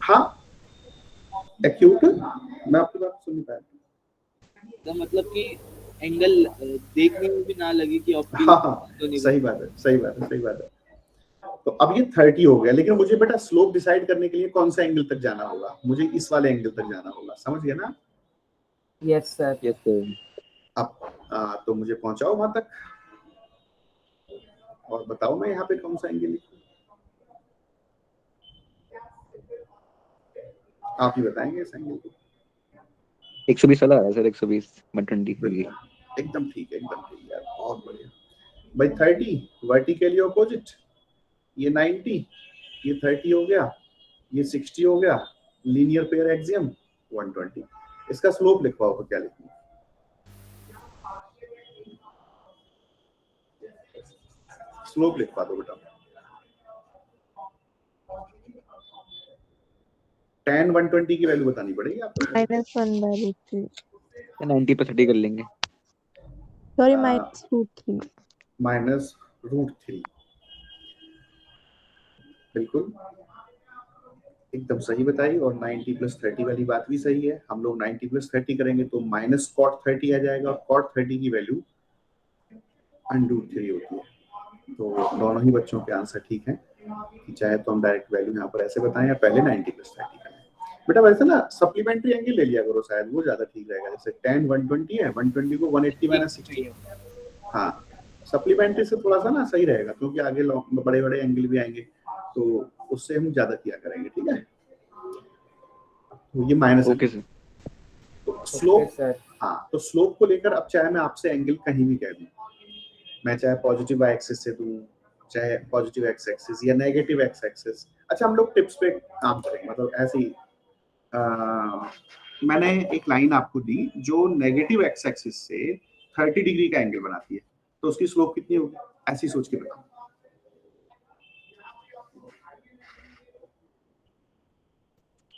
हाँ, एक्यूट, मैं आपकी बात सुन नहीं पाया। तो मतलब कि एंगल देखने में भी ना लगे कि ऑप्टिक। हाँ, सही बात है, सही बात है, सही बात है। तो अब ये 30 हो गया, लेकिन मुझे बेटा स्लोप डिसाइड करने के लिए कौन सा एंगल तक जाना होगा? मुझे इस वाले एंगल तक जाना होगा, समझ गए ना? Yes sir. Yes sir. अब तो मुझे पहुंचाओ वहां तक और बताओ मैं यहाँ पे कौन सा एंगल लिखूं? आप ही बताएंगे इस एंगल को। 120 वाला है सर, 120 120। एकदम ठीक, एकदम ठीक यार, बहुत बढ़िया भाई। 30 वर्टिकली ऑपोजिट, ये 90, ये 30 हो गया, ये 60 हो गया, लीनियर पेयर एक्सियम 120। इसका स्लोप लिखवाओ तो क्या लिखूं? स्लोप लिखवा दो बेटा। tan 120 की वैल्यू बतानी पड़ेगी आपको। -1/√3। 90 पे 30 कर लेंगे। सॉरी, -√3। -√3 बिल्कुल एकदम सही बताई। और 90 + 30 वाली बात भी सही है। हम लोग 90 + 30 करेंगे तो -cot 30 आ जाएगा, और cot 30 की वैल्यू √3 होती है। तो दोनों ही बच्चों के आंसर ठीक हैं। चाहे तो हम डायरेक्ट वैल्यू यहाँ पर ऐसे बताएं या पहले 90 + 30 करें। बेटा वैसे ना सप्लीमेंट्री एंगल ले लिया करो, शायद वो ज्यादा ठीक रहेगा। जैसे tan 120 है, 120 को 180 - 60। हाँ, सप्लीमेंट्री से थोड़ा सा ना सही रहेगा, क्योंकि आगे बड़े बड़े एंगल भी आएंगे, तो उससे हम ज्यादा किया करेंगे। ठीक है, तो ये माइनस ओके सर। तो स्लोप। सर हाँ, तो स्लोप को लेकर अब चाहे मैं आपसे एंगल कहीं भी कह दूं, मैं चाहे पॉजिटिव वाई एक्सिस से दूं, चाहे पॉजिटिव एक्स एक्सिस या नेगेटिव एक्स एक्सिस। अच्छा, हम लोग टिप्स पे काम करेंगे। मतलब ऐसी मैंने एक लाइन आपको दी जो नेगेटिव एक्स एक्सिस से 30 डिग्री का एंगल बनाती है, तो उसकी स्लोप कितनी होगी? ऐसी सोच के बताओ।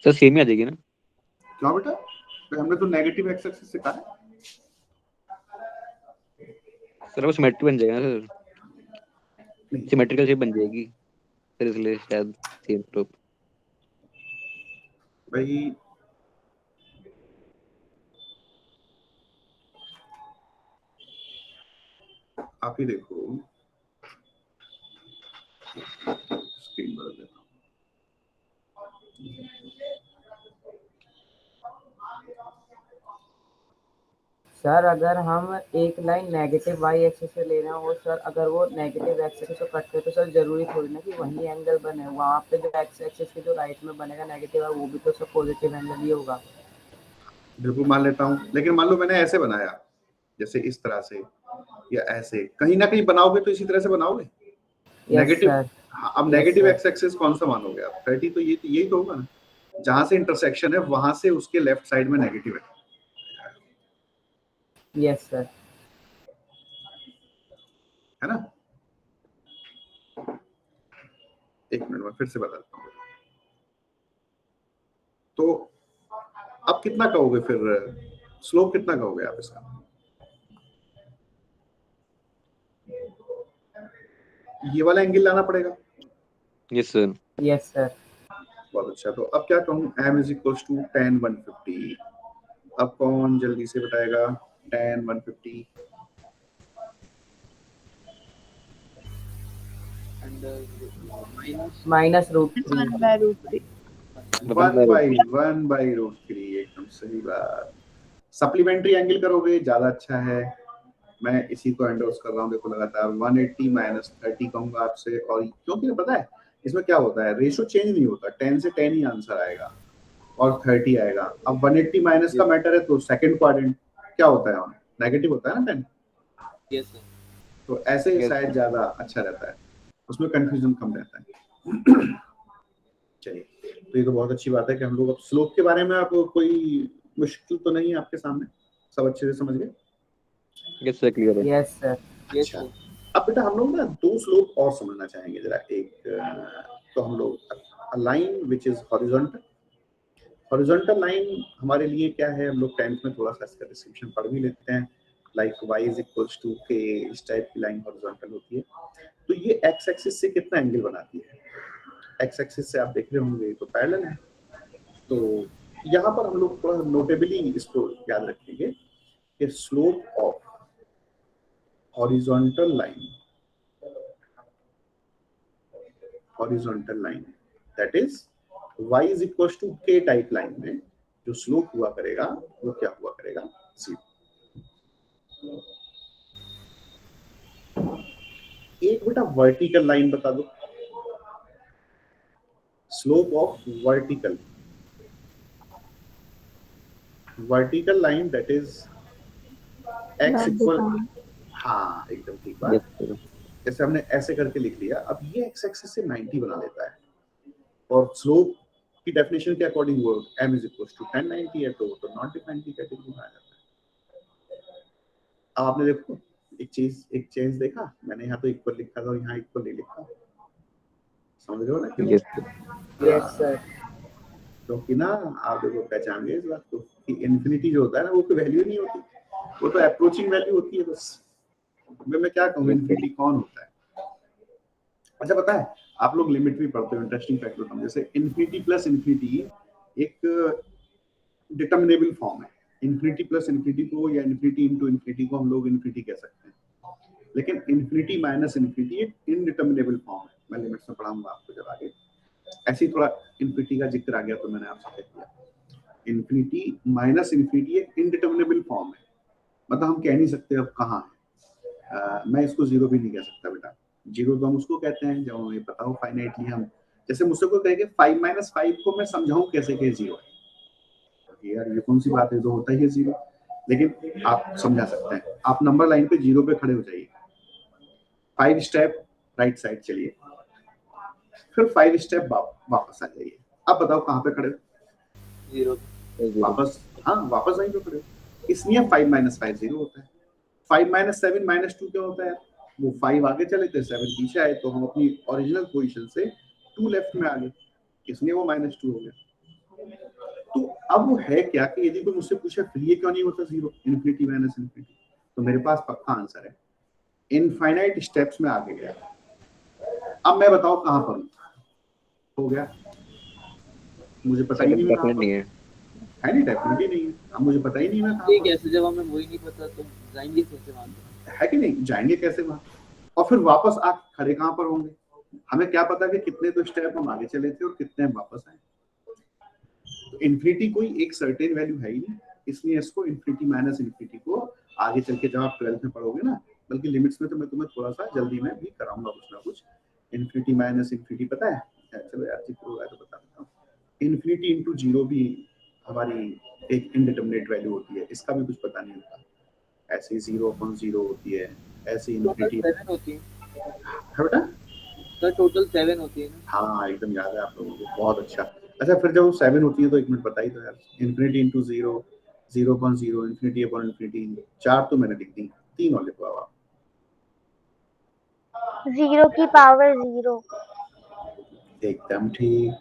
सर सेम ही आ जाएगी ना? क्यों बेटा? तो हमने तो नेगेटिव एक्स एक्सिस से कहा है। सर वो सिमेट्री बन जाएगा ना सर, सिमेट्रिकल शेप बन जाएगी सर, इसलिए शायद सेम स्लोप। भाई आप ही देखो, स्क्रीन बदल देता हूं। सर अगर हम एक लाइन नेगेटिव वाई एक्सिस से ले रहे हैं और सर अगर वो नेगेटिव एक्स एक्सिस से कटते हैं, तो सर जरूरी थोड़ी ना कि वही एंगल बने। वहाँ पे जो एक्स एक्सिस के जो राइट में बनेगा नेगेटिव है, वो भी तो सब पॉजिटिव एंगल ही होगा। बिल्कुल मान लेता हूँ, लेकिन मान लो मैंने ऐसे बनाया, जैसे इस तरह से या ऐसे, कहीं ना कहीं बनाओगे तो इसी तरह से बनाओगे। नेगेटिव, हाँ, अब नेगेटिव एक्स एक्सिस कौन सा मानोगे आप? 30 तो यही तो होगा ना, जहां से इंटरसेक्शन है वहां से उसके लेफ्ट साइड में नेगेटिव है। Yes sir. है ना? एक मिनट में फिर से बताता हूँ। तो अब कितना कहोगे फिर, स्लोप कितना कहोगे आप इसका? ये वाला एंगल लाना पड़ेगा। Yes sir. Yes sir. बहुत अच्छा, तो अब क्या कहूँ? m = tan 150। अब कौन जल्दी से बताएगा tan 150? -√3। 1/√3। 1/√3 एकदम सही बात। सप्लीमेंट्री एंगल करोगे ज्यादा अच्छा है। मैं इसी को एंडोर्स कर रहा हूँ। देखो लगातार 180 - 30 कहूंगा आपसे, और क्योंकि पता है इसमें क्या होता है, रेशो चेंज नहीं होता, 10 से 10 ही आंसर आएगा और 30 आएगा। अब 180 माइनस का मैटर है, तो सेकंड क्वाड्रेंट क्या होता है, नेगेटिव होता है ना 10। Yes sir. तो ऐसे शायद ज्यादा अच्छा रहता है, उसमें कंफ्यूजन कम रहता है। चलिए, तो ये तो बहुत अच्छी बात है कि हम लोग अब स्लोप के बारे में आप कोई मुश्किल तो नहीं है आपके सामने, सब अच्छे से समझ गए? यस सर, क्लियर है। Yes sir. यस अच्छा, सर। अब बेटा हम लोग ना दो स्लोप और समझना चाहेंगे जरा। एक तो हम लोग line which is horizontal. Horizontal line हमारे लिए क्या है, हम लोग 10th में थोड़ा सा इसका डिस्क्रिप्शन पढ़ भी लेते हैं। Like y is equals to k, इस टाइप की लाइन हॉरिजॉन्टल होती है। तो ये x एक्सिस से कितना एंगल बनाती है? x एक्सिस से आप देख रहे होंगे तो पैरेलल है। तो यहाँ पर हम लोग थोड़ा नोटेबली इसको याद रखेंगे कि slope of horizontal line that is y is equals to k type line में जो स्लोप हुआ करेगा वो क्या हुआ करेगा? 0। एक बेटा वर्टिकल लाइन बता दो, slope of vertical line that is x equal, हाँ एकदम ठीक बात। Yes sir. जैसे हमने ऐसे करके लिख लिया, अब ये x एक्सिस से 90 बना लेता है और स्लोप की डेफिनेशन के अकॉर्डिंग वो m इज इक्वल टू 1090 है, तो नॉट डिफाइंड की कैटेगरी में आ जाता है। अब आपने देखो एक चेंज देखा, मैंने यहाँ तो इक्वल लिखा था और यहाँ इक्वल नहीं लिखा, समझ रहे हो ना क्यों? Yes sir. Yes sir. क्योंकि ना आप देखो पहचान गए इस बात को कि इन्फिनिटी जो होता है ना वो कोई वैल्यू नहीं होती, वो तो अप्रोचिंग वैल्यू होती है बस। मैं क्या कहूँ, इन्फिनिटी कौन होता है? अच्छा पता है, आप लोग लिमिट भी पढ़ते हो, इंटरेस्टिंग फैक्ट बताऊं, जैसे इन्फिनिटी प्लस इन्फिनिटी एक डिटर्मिनेबल फॉर्म है। इन्फिनिटी प्लस इन्फिनिटी को या इन्फिनिटी इनटू इन्फिनिटी को हम लोग इन्फिनिटी कह सकते हैं, लेकिन इन्फिनिटी माइनस इन्फिनिटी एक इनडिटर्मिनेबल फॉर्म है। मैं लिमिट्स में पढ़ाऊंगा आपको जब आगे। ऐसे ही थोड़ा इन्फिनिटी का जिक्र आ गया तो मैंने आपसे कह दिया, इन्फिनिटी माइनस इन्फिनिटी एक इनडिटर्मिनेबल फॉर्म है, मतलब हम कह नहीं सकते अब कहाँ है। मैं इसको जीरो भी नहीं कह सकता बेटा, जीरो तो हम उसको कहते हैं जब हमें पता हो फाइनाइटली। हम जैसे मुझसे कोई कहेगा 5 - 5 को मैं समझाऊं कैसे कि जीरो है, यार ये कौन सी बात है, तो होता ही है जीरो, लेकिन आप समझा सकते हैं। आप नंबर लाइन पे जीरो पे खड़े हो जाइए, 5 स्टेप राइट साइड चलिए, फिर 5 स्टेप वापस आ जाइए। अब बताओ कहाँ पे खड़े हो? जीरो। वापस, हाँ वापस वहीं पे खड़े हो, इसलिए 5 - 5 जीरो होता है। 5 - 7 - 2 क्या होता है? वो 5 आगे चले थे 7 पीछे आए, तो हम अपनी ओरिजिनल पोजीशन से 2 लेफ्ट में आ गए, इसलिए वो -2 हो गया। तो अब वो है क्या कि यदि कोई मुझसे पूछे फिर ये क्यों नहीं होता जीरो, इन्फिनिटी माइनस इन्फिनिटी, तो मेरे पास पक्का आंसर है, इनफाइनाइट स्टेप्स में आगे गया। अब मैं बताओ कहाँ पर हो गया, मुझे पता ही नहीं मैं कहाँ पर नहीं है। है नहीं, डेफिनेटली नहीं है। अब मुझे पता ही नहीं मैं कहाँ ठीक पर, है, जब हमें वही नहीं पता तो जाएंगे कैसे वहां पे? है कि नहीं, जाएंगे कैसे वहां? और फिर वापस आ खड़े कहाँ पर होंगे? हमें क्या पता कि कितने तो स्टेप हम आगे चले थे और कितने हम वापस आए। तो इन्फिनिटी कोई एक सर्टेन वैल्यू है ही नहीं, इसलिए इसको इन्फिनिटी माइनस इन्फिनिटी को आगे चल के जब आप 12th में पढ़ोगे ना, बल्कि लिमिट्स में तो मैं तुम्हें थोड़ा सा जल्दी में भी कराऊंगा कुछ ना कुछ। इन्फिनिटी माइनस इन्फिनिटी पता है? चलो यार जिक्र हुआ है तो बता देता हूँ। इन्फिनिटी इंटू जीरो भी हमारी एक इनडिटर्मिनेट वैल्यू होती है, इसका भी कुछ पता नहीं होता। ऐसे 0/0 होती है, ऐसे इन्फिनिटी 7 होती है है बेटा। सर, टोटल 7 होती है ना? हाँ एकदम याद है आप लोगों को, बहुत अच्छा। अच्छा फिर जब वो 7 होती है तो एक मिनट बता ही दो यार, infinity into 0, 0/0, infinity upon infinity, 4 तो मैंने लिख दी, 3 और लिखवाओ आप। 0 की पावर 0। एकदम ठीक।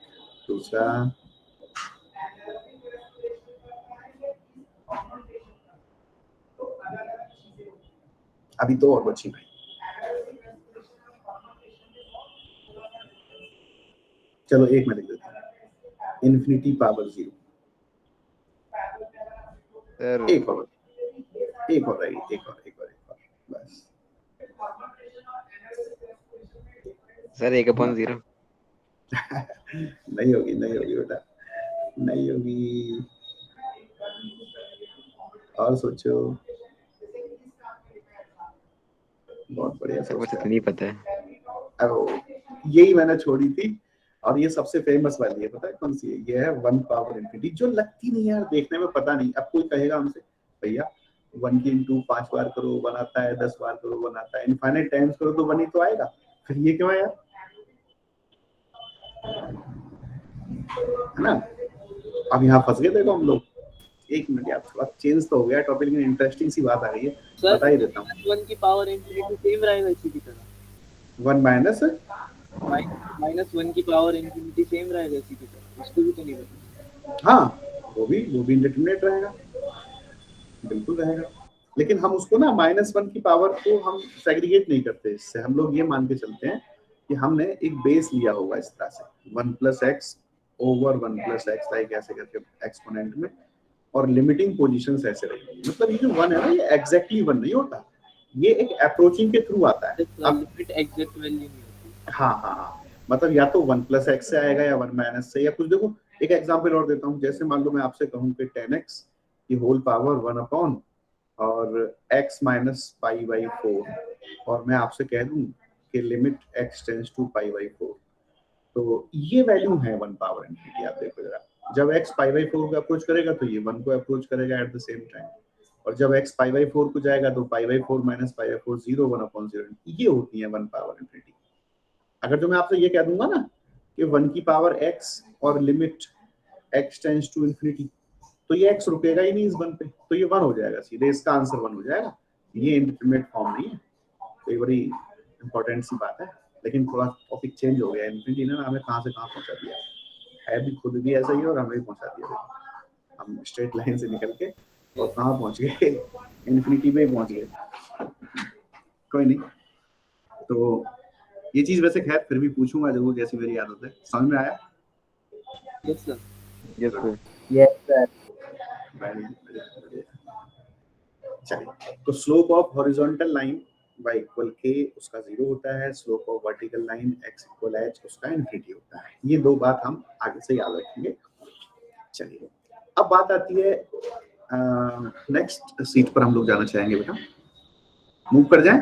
दूसरा, अभी तो और बची भाई, चलो एक मैं लिख देता हूँ, इन्फिनिटी पावर 0। सर एक और रहेगी, एक और बस। सर 1/0। नहीं होगी बेटा, नहीं होगी, और सोचो। बहुत बढ़िया सर मुझे सोचते तो नहीं पता है। अब यही मैंने छोड़ी थी, और ये सबसे फेमस वाली है, पता है कौन सी है? ये है 1 पावर इन्फिनिटी, जो लगती नहीं यार, देखने में पता नहीं। अब कोई कहेगा हमसे भैया 1 की इंटू 5 बार करो 1 आता है, 10 बार करो 1 आता है, इनफाइनाइट टाइम्स करो तो 1 ही तो आएगा, फिर ये क्यों है यार, है ना? अब यहाँ फंस गए देखो हम लोग, एक मिनट यार, थोड़ा चेंज तो हो गया टॉपिक, लेकिन इंटरेस्टिंग सी बात आ गई है, सर बता ही देता हूँ। 1 की पावर इंफिनिटी सेम रहेगा इसी की तरह। 1 माइनस -1 की पावर इंफिनिटी सेम रहेगा इसी की तरह, उसको भी तो नहीं बता। हाँ, वो भी इंडिटरमिनेट रहेगा, बिल्कुल रहेगा, लेकिन हम उसको ना -1 की पावर को हम सेग्रीगेट नहीं करते। इससे हम लोग ये मान के चलते हैं कि हमने एक बेस लिया होगा इस तरह से 1 + x ओवर 1 + x, लाइक ऐसे करके एक्सपोनेंट में, और लिमिटिंग पोजीशंस ऐसे रहेंगी। मतलब ये जो 1 है ना, ये एग्जैक्टली 1 नहीं होता, ये एक अप्रोचिंग के थ्रू आता है। अब लिमिट एग्जैक्ट वैल्यू नहीं होती। हाँ, मतलब या तो 1 + x से आएगा या 1 माइनस से, या कुछ। देखो एक एग्जांपल और देता हूँ, जैसे मान लो मैं आपसे कहूँ कि 10x की होल पावर 1 और x - π/4, और मैं आपसे कह दूं कि लिमिट x टेंड्स टू π/4, तो ये वैल्यू है 1 पावर इंफिनिटी। आप देखो जरा, जब x π/4 को अप्रोच करेगा तो ये 1 को अप्रोच करेगा एट द सेम टाइम, और जब x π/4 को जाएगा तो π/4 - π/4 0, 1/0, ये होती है 1 पावर इंफिनिटी। अगर जो मैं आपसे ये कह दूंगा ना कि 1 की पावर x और limit x tends to infinity, तो ये x रुकेगा ही नहीं इस 1 पे, तो ये 1 हो जाएगा सीधे, इसका आंसर 1 हो जाएगा। ये इंडिटरमिनेट फॉर्म नहीं है, तो ये बड़ी इंपॉर्टेंट सी बात है। लेकिन थोड़ा टॉपिक चेंज हो गया, इंफिनिटी ने हमें कहाँ से कहाँ पहुंचा दिया है, भी खुद भी ऐसा ही है और हमें भी पहुंचा दिया। हम स्ट्रेट लाइन से निकल के और कहाँ पहुंच गए, इंफिनिटी पे ही पहुंच गए। कोई नहीं, तो ये चीज वैसे खैर फिर भी पूछूंगा जरूर, जैसी मेरी आदत है। समझ में आया? Yes sir. Yes sir. Yes sir. चलिए, तो slope of horizontal line y equal k उसका 0 होता है, slope of vertical line x equal h उसका इन्फिनिटी होता है। ये दो बात हम आगे से याद रखेंगे। चलिए, अब बात आती है नेक्स्ट सीट पर हम लोग जाना चाहेंगे। बेटा मूव कर जाएं?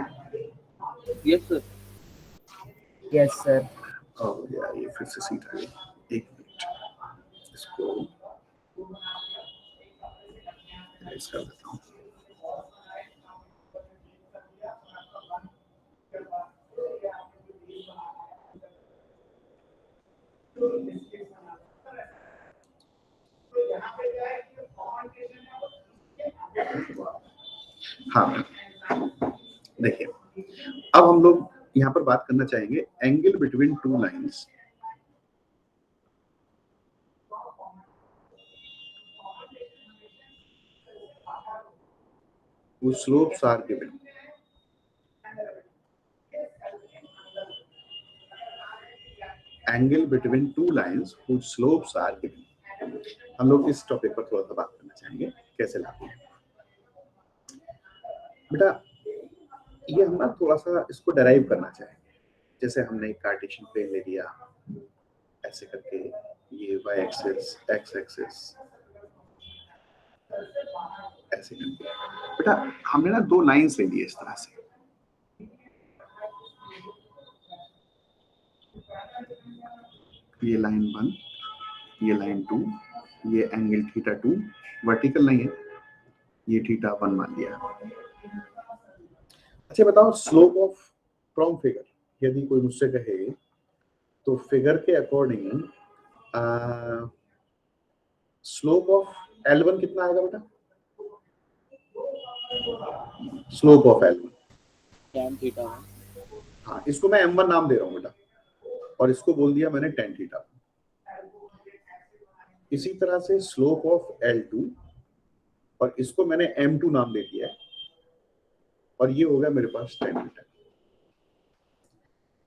Yes sir. Yes sir. Oh यार, ये फिर से सीट आ गई, एक मिनट, इसको erase कर देता हूँ। हाँ, देखिए, अब हम लोग यहाँ पर बात करना चाहेंगे angle between two lines. whose slopes are given. Angle between two lines whose slopes are given. हम लोग इस टॉपिक पर थोड़ा सा बात करना चाहेंगे, कैसे लाते हैं। बेटा ये हम ना थोड़ा सा इसको डराइव करना चाहेंगे। जैसे हमने एक कार्टेशियन प्लेन ले लिया ऐसे करके, ये y एक्सिस, x एक्सिस ऐसे करके। बेटा हमने ना दो लाइंस ले ली इस तरह से, ये लाइन 1, ये लाइन 2, ये एंगल θ2 वर्टिकल नहीं है, ये θ1 मान लिया। अच्छा बताओ, स्लोप ऑफ फ्रॉम फिगर, यदि कोई मुझसे कहे तो फिगर के अकॉर्डिंग स्लोप ऑफ L1 कितना आएगा बेटा? Slope of L1 tan θ1। हाँ, इसको मैं M1 नाम दे रहा हूँ बेटा, और इसको बोल दिया मैंने tan θ1। इसी तरह से स्लोप ऑफ L2, और इसको मैंने M2 नाम दे दिया है, और ये हो गया मेरे पास tan θ।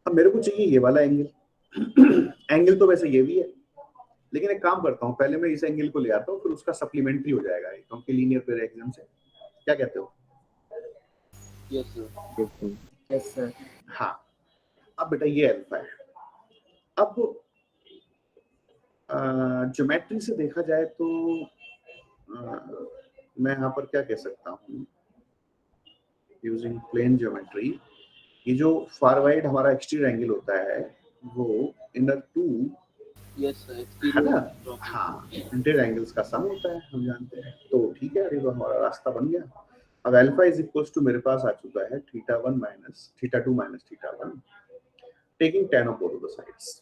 अब मेरे को चाहिए ये वाला एंगल। एंगल तो वैसे ये भी है, लेकिन एक काम करता हूँ, पहले मैं इस एंगल को ले आता हूँ, फिर उसका सप्लीमेंट्री हो जाएगा, क्योंकि लीनियर पेयर एग्जाम से। क्या कहते हो? Yes sir. Yes sir. हाँ, अब बेटा ये अल्फा है। अब ज्योमेट्री से देखा जाए तो मैं यहाँ पर क्या कह सकता हूँ, यूजिंग प्लेन ज्योमेट्री, ये जो फार वाइड हमारा एक्सटीरियर एंगल होता है वो इनर टू, यस सर, है ना? हाँ, इंटीरियर एंगल्स का सम होता है, हम जानते हैं। तो ठीक है, अरे वो हमारा रास्ता बन गया। अब अल्फा इज इक्वल्स टू मेरे पास आ चुका है θ1 minus θ2 minus θ1, taking tan of both the sides,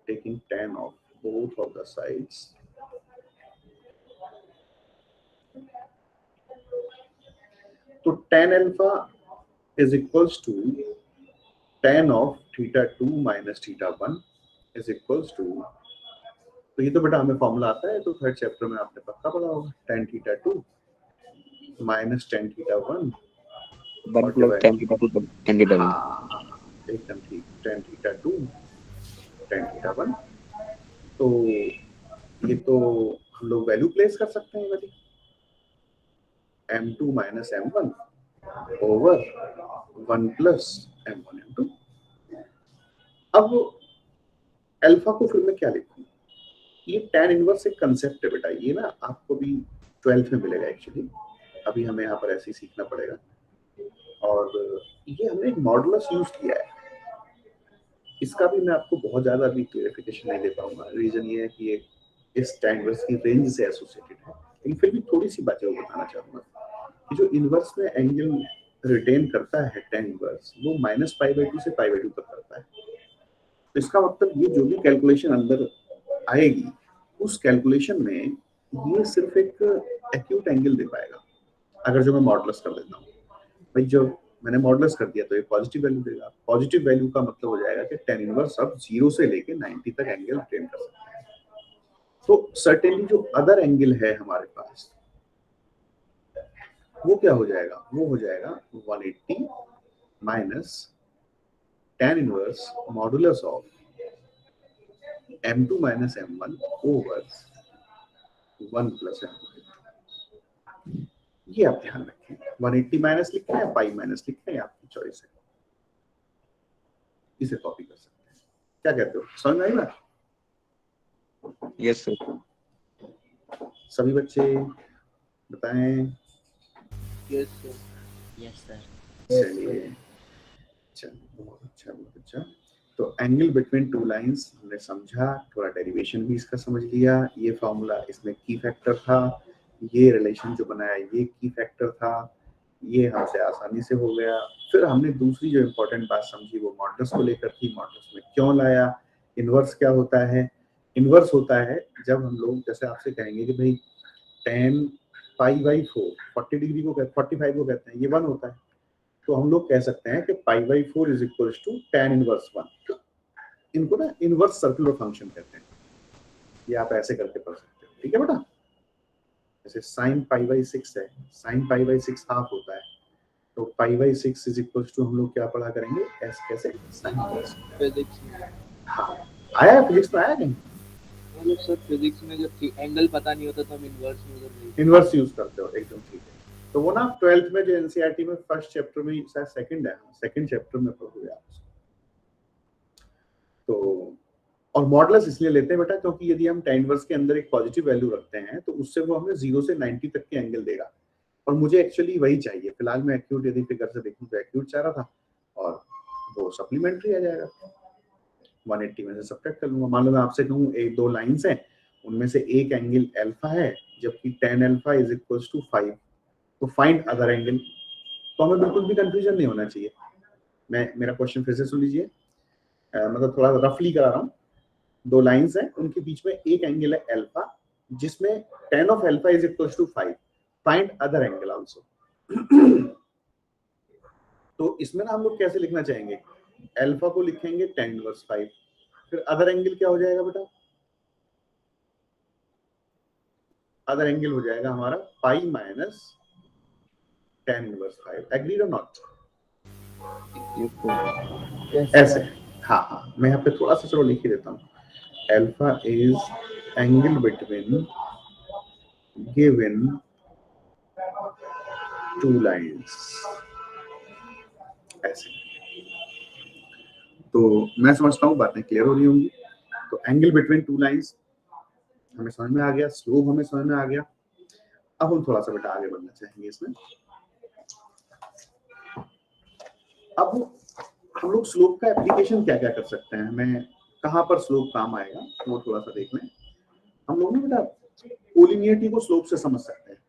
taking tan of both of the sides. तो tan alpha is equals to tan of theta 2 minus theta 1 is equals to, तो ये तो बेटा हमें फॉर्मूला आता है, तो थर्ड चैप्टर में आपने पक्का पढ़ा होगा, tan theta 2 minus tan theta 1 1 plus tan theta 2 tan theta 1. हाँ, एकदम ठीक, tan theta 2 tan theta 1। तो ये तो हम लोग वैल्यू प्लेस कर सकते हैं वाली m2 minus m1 over 1 plus m1 m2। अब अल्फा को फिर मैं क्या लिखूं? ये tan इनवर्स एक कंसेप्ट है बेटा, ये ना आपको भी 12th में मिलेगा एक्चुअली, अभी हमें यहाँ पर ऐसे ही सीखना पड़ेगा। और ये हमने एक मॉडुलस यूज किया है, इसका भी मैं आपको बहुत ज्यादा अभी क्लियरिफिकेशन नहीं दे पाऊंगा। रीजन ये है कि ये इस tan इनवर्स की रेंज से एसोसिएटेड है, लेकिन फिर भी थोड़ी सी बातें बताना चाहूंगा कि जो इनवर्स में एंगल रिटेन करता है tan इनवर्स, वो -π/2 से π/2 तक करता है। तो इसका मतलब ये जो भी कैलकुलेशन अंदर आएगी, उस कैलकुलेशन में ये सिर्फ एक एक्यूट एंगल दे पाएगा। अगर जो मैं मॉडुलस कर देता हूँ भाई, जो मैंने मॉडुलस कर दिया तो ये पॉजिटिव वैल्यू देगा। पॉजिटिव वैल्यू का मतलब हो जाएगा कि tan इनवर्स अब 0 से लेके 90 तक एंगल रिटेन कर सकता है। तो सर्टेनली जो अदर एंगल है हमारे पास, वो क्या हो जाएगा? वो हो जाएगा 180 minus tan inverse modulus of m2 minus m1 over 1 plus m1। ये आप ध्यान रखें, 180 माइनस लिखना है, पाई माइनस लिखना है, आपकी चॉइस है, इसे कॉपी कर सकते हैं। क्या कहते हो, समझ में आई बात? Yes sir. सभी बच्चे बताएं। Yes sir. Yes sir. चलिए, चलो बहुत अच्छा। तो एंगल बिटवीन टू लाइंस हमने समझा, थोड़ा डेरिवेशन भी इसका समझ लिया। ये फॉर्मूला इसमें की फैक्टर था, ये रिलेशन जो बनाया ये की फैक्टर था, ये हमसे आसानी से हो गया। फिर हमने दूसरी जो इम्पोर्टेंट बात समझी वो मॉडुलस को लेकर थी। मॉडुलस में क्यों लाया? इनवर्स क्या होता है? इनवर्स होता है जब हम लोग जैसे आपसे कहेंगे कि भाई tan π/4 40 डिग्री को 45 को कहते हैं, ये 1 होता है, तो हम लोग कह सकते हैं कि π/4 is equals to tan inverse 1। इनको ना इनवर्स सर्कुलर फंक्शन कहते हैं, ये आप ऐसे करके पढ़ सकते हो, ठीक है बेटा? जैसे sin π/6 है, sin π/6 हाफ होता है, तो π/6 इज इक्वल्स टू हम लोग क्या पढ़ा करेंगे? s कैसे? sin inverse. फिजिक्स में हाँ, आया फिजिक्स में आया नहीं? मतलब सर फिजिक्स में जब एंगल पता नहीं होता तो हम इनवर्स यूज करते हो, एकदम ठीक है। तो वो ना 12th में जो एनसीईआरटी में फर्स्ट चैप्टर में शायद सेकंड चैप्टर में पढ़ोगे आप। तो और मॉडुलस इसलिए लेते हैं बेटा क्योंकि यदि हम tan इनवर्स के अंदर एक पॉजिटिव वैल्यू रखते हैं तो उससे वो हमें 0 से 90 तक के एंगल देगा, और मुझे एक्चुअली वही चाहिए। फिलहाल मैं एक्यूट यदि फिगर से देखूं तो एक्यूट चाह रहा था, और वो सप्लीमेंट्री आ जाएगा, 180 में से सब्ट्रैक्ट कर लूंगा। मान लो मैं आपसे कहूं एक दो लाइंस हैं, उनमें से एक एंगल अल्फा है जबकि tan alpha is equals to 5, तो फाइंड अदर एंगल। तो हमें बिल्कुल भी कंफ्यूजन नहीं होना चाहिए। मेरा क्वेश्चन फिर से सुन लीजिए, मतलब थोड़ा रफली करा रहा हूँ। दो लाइंस हैं, उनके बीच में एक एंगल है अल्फा जिसमें tan of alpha is equals to 5, find other angle also. तो इसमें ना हम लोग कैसे लिखना चाहेंगे? अल्फा को लिखेंगे tan इनवर्स 5, फिर अदर एंगल क्या हो जाएगा बेटा? अदर एंगल हो जाएगा हमारा pi minus tan inverse 5। Agreed और नॉट? ऐसे, हाँ, मैं यहाँ पे थोड़ा सा चलो लिख ही देता हूँ। Alpha is angle between given two lines, ऐसे। तो मैं समझता हूँ बातें क्लियर हो रही होंगी। तो एंगल बिटवीन टू लाइंस हमें समझ में आ गया, स्लोप हमें समझ में आ गया। अब हम थोड़ा सा बेटा आगे बढ़ना चाहेंगे इसमें। अब हम लोग स्लोप का एप्लीकेशन क्या क्या कर सकते हैं, हमें कहाँ पर स्लोप काम आएगा वो थोड़ा सा देख लें। हम लोग ना बेटा कोलिनियरिटी को स्लोप से समझ सकते हैं।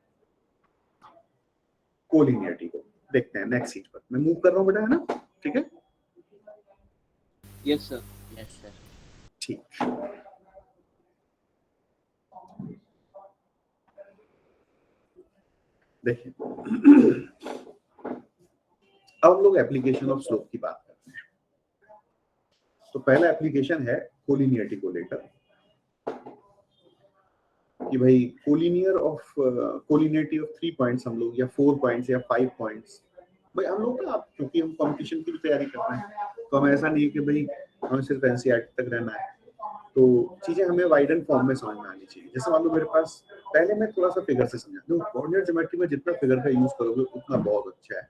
कोलिनियरिटी को देखते हैं नेक्स्ट सीट पर। मैं मूव कर रहा हूँ बेटा, है ना? ठीक है, यस सर। Yes sir. ठीक। देखिए अब हम लोग एप्लीकेशन ऑफ स्लोप की बात करते हैं। तो पहला एप्लीकेशन है कोलिनियरिटी को लेकर कि भाई कोलिनियरिटी ऑफ 3 पॉइंट्स हम लोग या 4 पॉइंट्स या 5 पॉइंट्स, भाई हम लोग ना क्योंकि हम कंपटीशन की भी तैयारी कर रहे हैं तो हमें ऐसा नहीं है कि भाई हमें सिर्फ एनसीईआरटी तक रहना है, तो चीजें हमें वाइडन फॉर्म में समझ में आनी चाहिए। जैसे मान लो मेरे पास, पहले मैं थोड़ा सा फिगर से समझा दूं, कोऑर्डिनेट ज्योमेट्री में जितना फिगर का यूज करोगे उतना बहुत अच्छा है।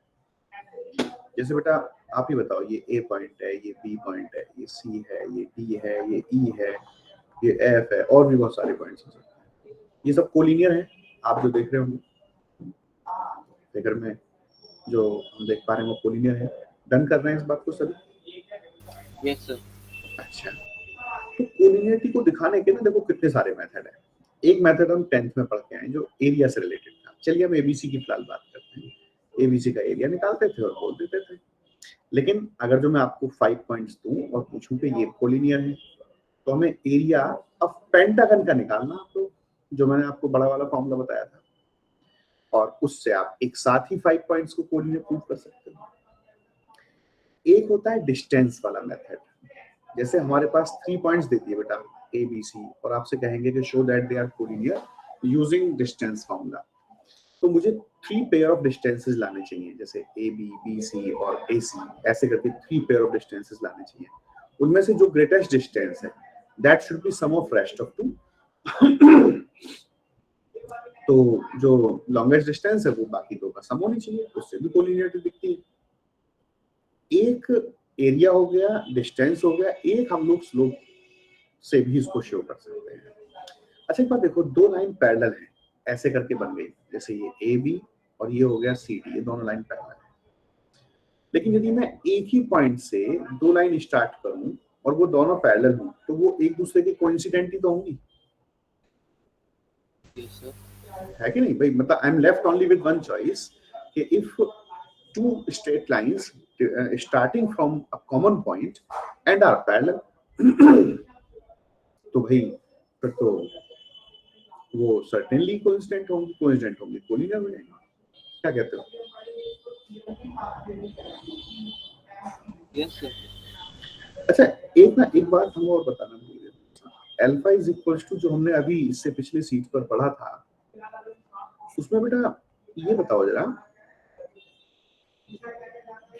जैसे बेटा आप ही बताओ, ये ए पॉइंट है, ये बी पॉइंट है, ये सी है, ये डी है, ये ई है, ये एफ है, और भी बहुत सारे पॉइंट्स हो सकते हैं। ये सब कोलिनियर है, आप जो देख रहे होंगे फिगर में जो हम देख पा रहे हैं वो कोलिनियर है। डन कर रहे हैं इस बात को सभी? Yes sir. अच्छा, तो कोलिनियरिटी को दिखाने के ना देखो कितने सारे मेथड है। एक मेथड हम 10th में पढ़ के आए जो एरिया से रिलेटेड था। चलिए हम एबीसी की फिलहाल बात करते हैं। एबीसी का एरिया निकालते थे और बोल देते थे। लेकिन अगर जो मैं आपको 5 पॉइंट्स दूं और पूछूं कि ये कोलिनियर है तो हमें एरिया ऑफ पेंटागन का निकालना, तो जो मैंने आपको बड़ा वाला फॉर्मूला बताया था, और उससे आप एक साथ ही 5 पॉइंट्स को कोलिनियर प्रूव कर सकते हो। एक होता है डिस्टेंस वाला मेथड। जैसे हमारे पास 3 पॉइंट्स देती है बेटा ए बी सी और आपसे कहेंगे कि show that they are collinear using distance formula, तो मुझे 3 पेयर ऑफ डिस्टेंसेस लाने चाहिए। जैसे ए बी, बी सी और ए सी, ऐसे करके 3 पेयर ऑफ डिस्टेंसेस लाने चाहिए। उनमें से जो ग्रेटेस्ट डिस्टेंस है that should be sum of rest of 2। तो जो लॉन्गेस्ट डिस्टेंस है वो बाकी दो का सम होनी चाहिए, उससे भी कोलिनियरिटी दिखती है। एक एरिया हो गया, डिस्टेंस हो गया, एक हम लोग स्लोप से भी इसको शो कर सकते हैं। अच्छा एक बात देखो, 2 लाइन पैरेलल हैं, ऐसे करके बन गई। जैसे ये ए बी और ये हो गया सी डी, ये दोनों लाइन पैरेलल है। लेकिन यदि मैं एक ही पॉइंट से 2 लाइन स्टार्ट करूं और वो दोनों पैरेलल हों तो वो एक दूसरे के कोइंसिडेंट ही तो होंगी, है कि नहीं भाई? मतलब I am left only with one choice कि if 2 straight lines starting from a common point and are parallel तो भाई फिर तो वो certainly coincident होंगी, कोलिनियर हो जाएंगे। क्या कहते हो? Yes sir. अच्छा एक बात हम और बताना भूल गए। अल्फा इज इक्वल्स टू जो हमने अभी इससे पिछले सीट पर पढ़ा था, उसमें बेटा ये बताओ जरा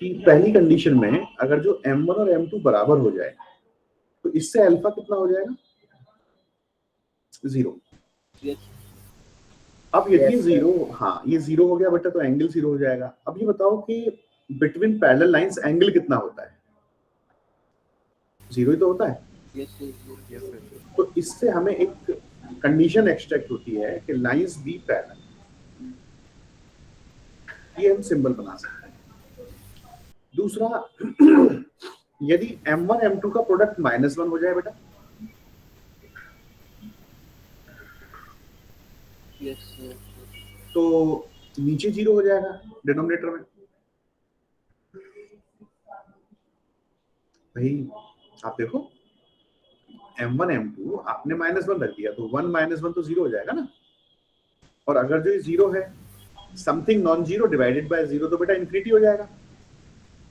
कि पहली कंडीशन में अगर जो m1 और m2 बराबर हो जाए तो इससे अल्फा कितना हो जाएगा? 0। अब यदि 0, हाँ ये 0 हो गया बेटा तो एंगल 0 हो जाएगा। अब ये बताओ कि बिटवीन पैरेलल लाइंस एंगल कितना होता है? 0 ही तो होता है। तो इससे हमें एक कंडीशन एक्सट्रैक्ट होती है कि लाइंस बी पैरेलल, ये हम सिंबल बना सकते हैं। दूसरा, यदि m1 m2 का प्रोडक्ट -1 हो जाए बेटा, तो नीचे 0 हो जाएगा डिनोमिनेटर में। भाई आप देखो m1 m2 आपने -1 रख दिया तो 1 - 1 तो 0 हो जाएगा ना। और अगर जो 0 है something non zero divided by 0 तो बेटा इन्फिनिटी हो जाएगा।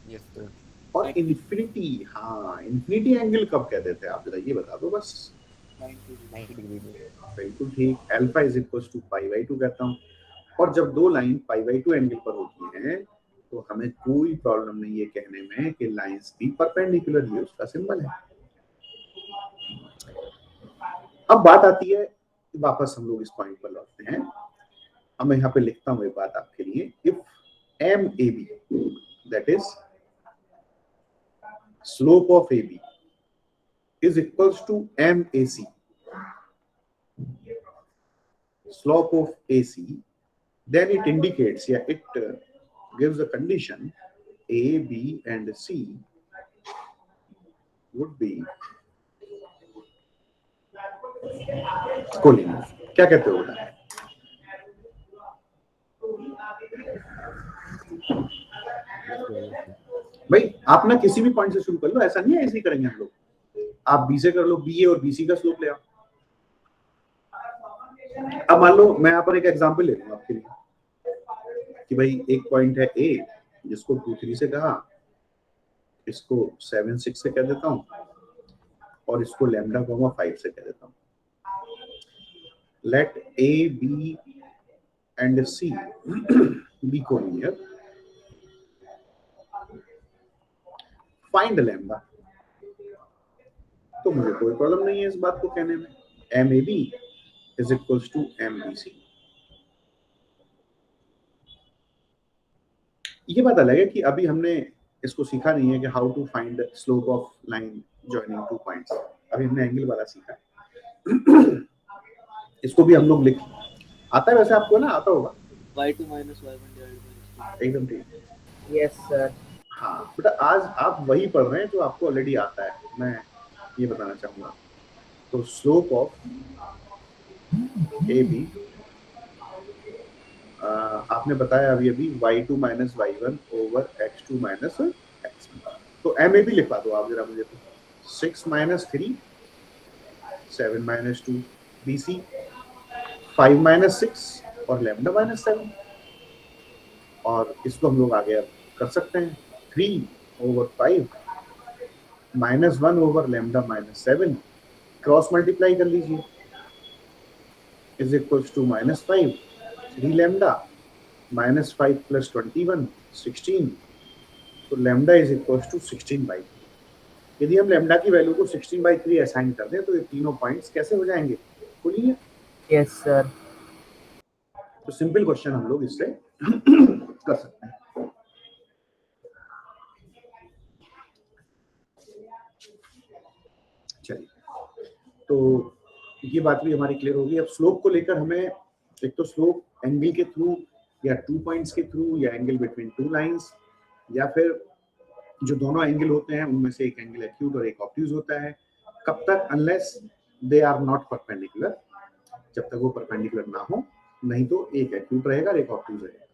Yes sir. और इन्फिनिटी, हाँ इन्फिनिटी एंगल कब कहते थे आप जरा ये बता दो बस। 90 डिग्री में। बिल्कुल ठीक, अल्फा इज इक्वल्स टू π/2 कहता हूँ। और जब 2 लाइन π/2 एंगल पर होती हैं तो हमें कोई प्रॉब्लम नहीं है कहने में कि लाइंस भी परपेंडिकुलर ही उसका सिंबल है। अब बात आती है, वापस हम लोग इस पॉइंट पर लौटते हैं। अब मैं यहाँ पे लिखता हूँ एक बात आपके लिए, if MAB that is slope of AB is equals to MAC, slope of AC, then it indicates, yeah, it gives a condition A, B and C would be collinear। क्या कहते हो बेटा? भाई आप ना किसी भी पॉइंट से शुरू कर लो, ऐसा नहीं है ऐसे ही करेंगे हम लोग। आप बी से कर लो, बी ए और बी सी का स्लोप ले आओ। अब मान लो मैं यहाँ पर एक एग्जांपल ले लूंगा आपके लिए। कि भाई एक पॉइंट है ए जिसको 2 3 से कहा, इसको 7 6 से कह देता हूँ और इसको लैम्डा 5 से कह देता हूँ। Let A B and C be collinear, find lambda. तो मुझे कोई प्रॉब्लम नहीं है इस बात को कहने में, M A B is equals to M B C. ये बात अलग है कि अभी हमने इसको सीखा नहीं है कि how to find slope of line joining two points. अभी हमने एंगल वाला सीखा है। इसको भी हम लोग लिख, आता है वैसे आपको ना, आता होगा y2 minus y1 divided by एकदम ठीक। Yes sir. हाँ बेटा, आज आप वही पढ़ रहे हैं जो आपको ऑलरेडी आता है, मैं ये बताना चाहूंगा। तो स्लोप ऑफ ए बी आपने बताया अभी अभी y2 minus y1 over x2 minus x1। तो एम ए बी लिखवा दो आप जरा मुझे। तो 6 minus 3 7 minus 2 B C 5 minus 6 और लैम्डा माइनस 7। और इसको हम लोग आगे अब कर सकते हैं 3 over 5 minus 1 over lambda minus 7, cross multiply कर लीजिए, is equals to minus 5 3 lambda minus 5 plus 21 16। तो लैम्डा इज इक्वल्स टू 16/3। यदि हम लैम्डा की वैल्यू को 16/3 असाइन कर दें तो ये तीनों पॉइंट्स कैसे हो जाएंगे? बोलिए। Yes sir. तो सिंपल क्वेश्चन हम लोग इससे कर सकते हैं। चलिए, तो ये बात भी हमारी क्लियर होगी। अब स्लोप को लेकर हमें एक तो स्लोप एंगल के थ्रू या 2 पॉइंट्स के थ्रू या एंगल बिटवीन 2 लाइंस या फिर जो दोनों एंगल होते हैं उनमें से एक एंगल एक्यूट और एक ऑब्ट्यूज होता है। कब तक? Unless they are not perpendicular, जब तक वो परपेंडिकुलर ना हो, नहीं तो एक एक्यूट रहेगा और एक ऑब्ट्यूज रहेगा।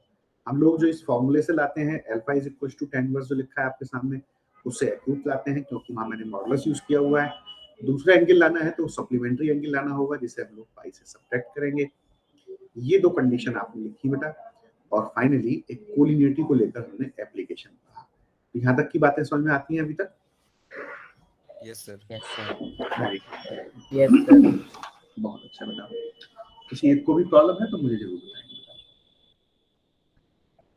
हम लोग जो इस फॉर्मूले से लाते हैं alpha is equal to tan inverse जो लिखा है आपके सामने, उससे एक्यूट लाते हैं क्योंकि वहां मैंने मॉडुलस यूज किया हुआ है। दूसरा एंगल लाना है तो सप्लीमेंट्री एंगल लाना होगा जिसे हम लोग पाई से सब्ट्रैक्ट करेंगे। ये 2 कंडीशन आपने लिखी बेटा। और फाइनली एक कोलिनियरिटी को लेकर हमने एप्लीकेशन पढ़ा। यहाँ तक की बातें समझ में आती हैं अभी तक? Yes sir. Yes sir. Yes sir. बहुत अच्छा बेटा। किसी एक को भी प्रॉब्लम है तो मुझे जरूर बताएंगे।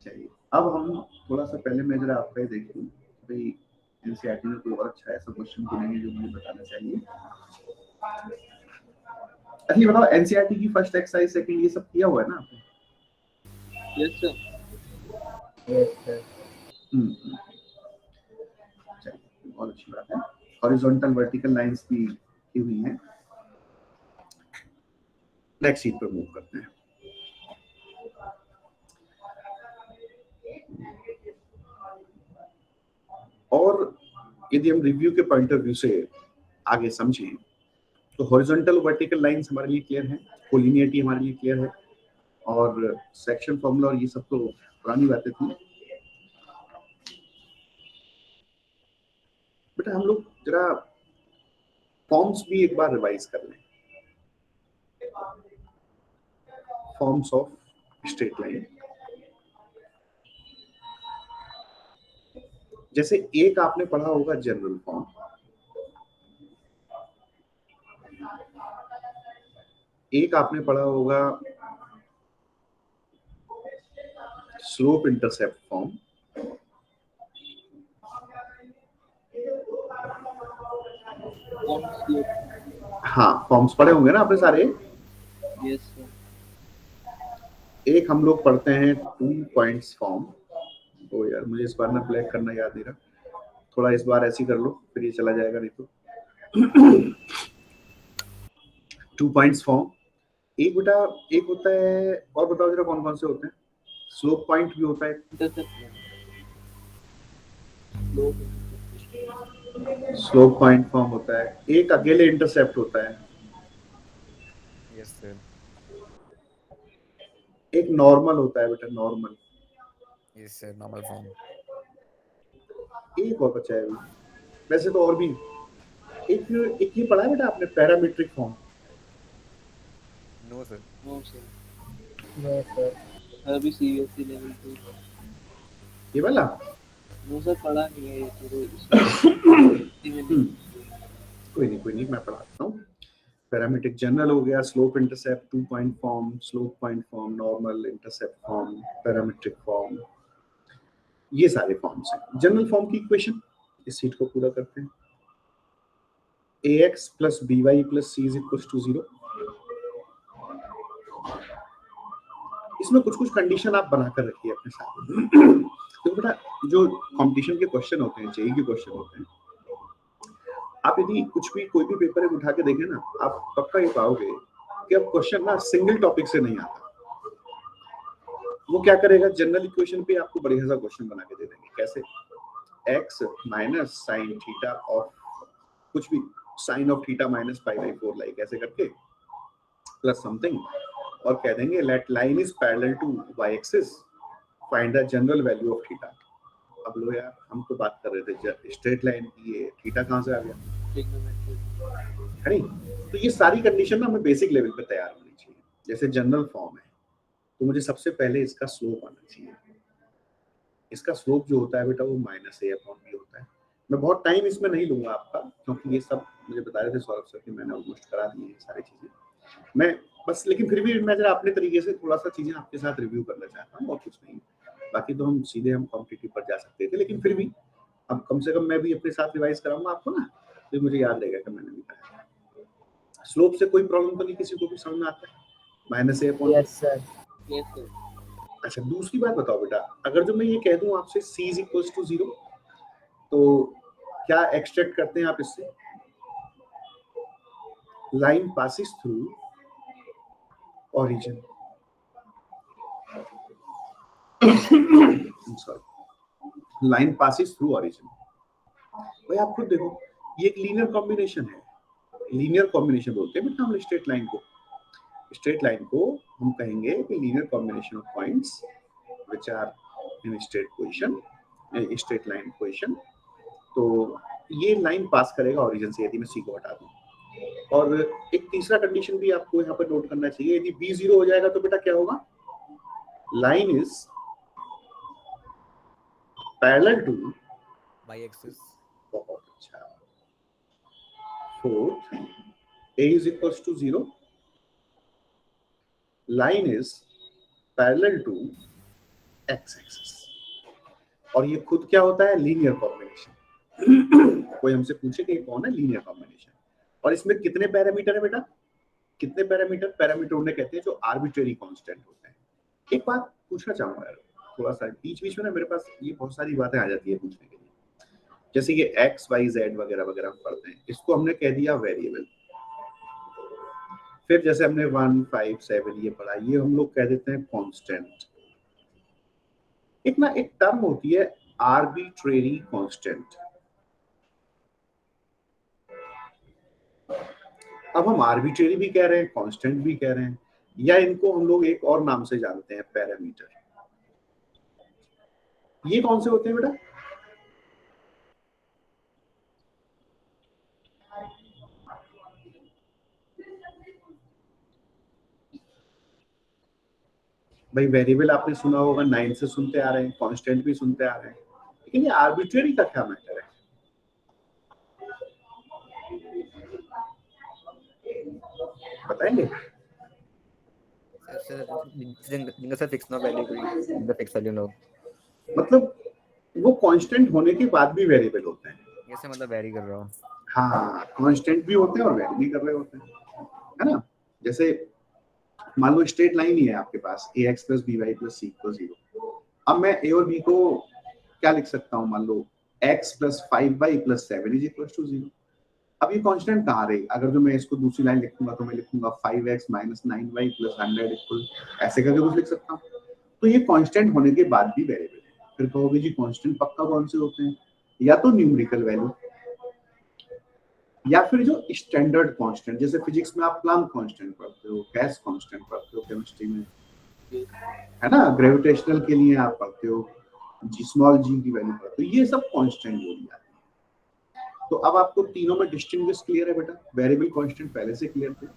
चलिए, अब हम थोड़ा सा पहले मैं जरा आपका ये देखूं भाई एनसीईआरटी में कोई और अच्छा ऐसा क्वेश्चन तो नहीं है जो मुझे बताना चाहिए। अच्छा ये बताओ, एनसीईआरटी की फर्स्ट एक्सरसाइज सेकंड ये सब किया हुआ है ना आपने? Yes sir. Yes sir. चलिए, बहुत अच्छी बात है। हॉरिजॉन्टल वर्टिकल लाइंस भी की हुई हैं। नेक्स्ट शीट पर मूव करते हैं। और यदि हम रिव्यू के पॉइंट ऑफ व्यू से आगे समझें तो हॉरिजॉन्टल वर्टिकल लाइंस हमारे लिए क्लियर है, कोलिनियरिटी हमारे लिए क्लियर है, और सेक्शन फॉर्मूला और ये सब तो पुरानी बातें थी। बेटा हम लोग जरा फॉर्म्स भी एक बार रिवाइज कर लें। फॉर्म्स ऑफ स्ट्रेट लाइन, जैसे एक आपने पढ़ा होगा जनरल फॉर्म, एक आपने पढ़ा होगा स्लोप इंटरसेप्ट फॉर्म, हाँ फॉर्म्स पढ़े होंगे ना आपने सारे? Yes sir. एक हम लोग पढ़ते हैं 2 पॉइंट्स फॉर्म। ओ यार मुझे इस बार ना ब्लैक करना याद नहीं रहा, थोड़ा इस बार ऐसे कर लो फिर ये चला जाएगा नहीं तो। 2 पॉइंट्स फॉर्म। एक बेटा एक होता है, और बताओ जरा कौन कौन से होते हैं? स्लोप पॉइंट भी होता है, स्लोप पॉइंट फॉर्म होता है, एक अकेले इंटरसेप्ट होता है, यस सर। एक नॉर्मल होता है बेटा, normal. Yes sir, normal form. एक और बचा है अभी, वैसे तो और भी एक ये पढ़ा है बेटा आपने parametric form? No sir. No sir. No sir. अभी सीबीएसई लेवल 2 ये वाला वो सर पढ़ा नहीं है ये तो इसमें कोई नहीं मैं पढ़ाता हूँ। पैरामीट्रिक जनरल हो गया, slope intercept, 2 point form, slope point form, normal, intercept form, parametric form, ये सारे फॉर्म्स हैं। जनरल फॉर्म की इक्वेशन इस सीट को पूरा करते हैं। ax plus by plus c is equals to 0। इसमें कुछ कुछ कंडीशन आप बनाकर रखिए अपने साथ। तो बेटा जो कंपटीशन के क्वेश्चन होते हैं, जेईई के क्वेश्चन होते हैं, आप यदि कुछ भी कोई भी पेपर में उठा के देखें ना, आप पक्का ये पाओगे कि अब क्वेश्चन ना सिंगल टॉपिक से नहीं आता। वो क्या करेगा, जनरल इक्वेशन पे आपको बढ़िया सा क्वेश्चन बना के दे देंगे। कैसे? x minus sine theta of कुछ भी, sine of theta minus pi by 4 like ऐसे करके प्लस समथिंग, और कह देंगे let line is parallel to y axis, find the general value of theta. अब लो यार, हम तो बात कर रहे थे स्ट्रेट लाइन की, ये थीटा कहाँ से आ गया, है नहीं? तो ये सारी कंडीशन ना हमें बेसिक लेवल पे तैयार होनी चाहिए। जैसे जनरल फॉर्म है तो मुझे सबसे पहले इसका स्लोप आना चाहिए। इसका स्लोप जो होता है बेटा वो माइनस a अपॉन b होता है। मैं बहुत टाइम इसमें नहीं लूंगा आपका, क्योंकि ये सब मुझे बता रहे थे सौरभ सर कि मैंने ऑलमोस्ट करा दी है सारी चीजें। मैं बस, लेकिन फिर भी मैं जरा अपने तरीके से थोड़ा सा चीजें आपके साथ रिव्यू करना चाहता हूँ और कुछ नहीं। बाकी तो हम सीधे कॉम्पिटिटिव पर जा सकते थे, लेकिन फिर भी अब कम से कम मैं भी अपने साथ रिवाइज कराऊंगा आपको ना, तो मुझे याद रहेगा कि मैंने भी कराया। स्लोप से कोई प्रॉब्लम तो नहीं, किसी को भी समझ में आता है? Minus a upon. Yes sir. अच्छा, दूसरी बात बताओ बेटा, अगर जो मैं ये कह दूं आपसे c is equals to 0, तो क्या एक्सट्रैक्ट करते हैं आप इससे? Line passes through origin। Sorry, line passes through origin। भाई आप खुद देखो, ये एक लीनियर कॉम्बिनेशन है। लीनियर कॉम्बिनेशन बोलते हैं बेटा हम स्ट्रेट लाइन को। स्ट्रेट लाइन को हम कहेंगे कि linear combination of points which are in straight position, straight line position. तो ये लाइन पास करेगा ओरिजिन से, यदि मैं सी को हटा दूं। और एक तीसरा कंडीशन भी आपको यहाँ पर नोट करना चाहिए, यदि b 0 हो जाएगा तो बेटा क्या होगा, line is parallel to y axis. बहुत अच्छा। Fourth, a is equals to 0, line is parallel to x axis। और ये खुद क्या होता है, लीनियर कॉम्बिनेशन। कोई हमसे पूछे कि कौन है लीनियर कॉम्बिनेशन, और इसमें कितने पैरामीटर है बेटा, कितने पैरामीटर? पैरामीटर उन्हें कहते हैं जो आर्बिट्रेरी कांस्टेंट होते हैं। एक बात पूछना चाहूंगा यार, थोड़ा सा बीच बीच में ना मेरे पास ये बहुत सारी बातें आ जाती है पूछने के लिए। जैसे ये x y z वगैरह वगैरह हम पढ़ते हैं, इसको हमने कह दिया वेरिएबल। फिर जैसे हमने 1 5 7 ये पढ़ा, ये हम लोग कह देते हैं कांस्टेंट। एक टर्म होती है आर्बिट्रेरी कांस्टेंट। अब हम आर्बिट्रेरी भी कह रहे हैं, कांस्टेंट भी कह रहे हैं, या इनको हम लोग एक और नाम से जानते हैं, पैरामीटर। ये कौन से होते हैं बेटा? भाई वेरिएबल आपने सुना होगा, 9 से सुनते आ रहे हैं, कांस्टेंट भी सुनते आ रहे हैं, लेकिन ये आर्बिट्रेरी का क्या मैटर है? बताएंगे? जिनका सर फिक्स नो वैल्यू, जिनका फिक्स वैल्यू नो, मतलब वो कांस्टेंट होने के बाद भी वेरिएबल होते हैं। जैसे मतलब वेरी कर रहा हूँ। हाँ, कांस्टेंट भी होते हैं और वेरी भी कर रहे होते हैं, है ना? जैसे मान लो स्ट्रेट लाइन ही है आपके पास, ax plus by plus c equals 0। अब मैं a और b को क्या लिख सकता हूँ? मान लो x plus 5y plus 7 is equals to 0। अब ये कांस्टेंट कहाँ रही? अगर जो मैं इसको दूसरी लाइन लिखूंगा तो मैं लिखूंगा 5x minus 9y plus 100 equal, ऐसे करके कुछ लिख सकता हूँ। तो ये कांस्टेंट होने के बाद भी वेरिएबल है। फिर कहोगे जी कांस्टेंट पक्का कौन से होते हैं? या तो न्यूमेरिकल वैल्यू, या फिर जो स्टैंडर्ड कांस्टेंट, जैसे फिजिक्स में आप प्लांक कांस्टेंट पढ़ते हो, गैस कांस्टेंट पढ़ते हो, केमिस्ट्री में, है ना, ग्रेविटेशनल के लिए आप पढ़ते हो जी, स्मॉल जी की वैल्यू पढ़ते हो, ये सब कांस्टेंट बोली जाती है। तो अब आपको तीनों में डिस्टिंग्विश क्लियर है बेटा? वेरिएबल कांस्टेंट पहले से क्लियर थे,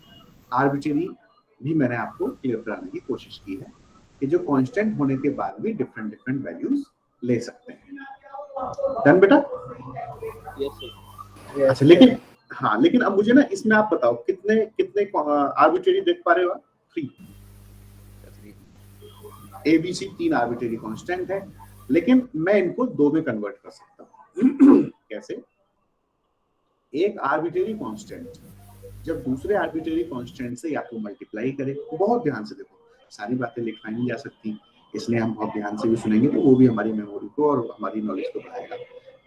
आर्बिट्रेरी भी मैंने आपको क्लियर कराने की कोशिश की है। कि जो कांस्टेंट होने के बाद भी डिफरेंट डिफरेंट वैल्यूज ले सकते हैं। डन बेटा? Yes sir. अच्छा लेकिन हाँ, लेकिन अब मुझे ना इसमें आप बताओ कितने कितने आर्बिट्रेरी देख पा रहे हो आप? 3 A B C 3 arbitrary constant है, लेकिन मैं इनको 2 में कन्वर्ट कर सकता हूँ। कैसे? एक आर्बिट्रेरी कांस्टेंट जब दूसरे आर्बिट्रेरी कांस्टेंट से या तो मल्टीप्लाई करे, बहुत ध्यान से देखो, सारी बातें लिखाई नहीं जा सकती, इसलिए हम बहुत ध्यान से भी सुनेंगे, तो वो भी हमारी मेमोरी को और हमारी नॉलेज को बढ़ाएगा।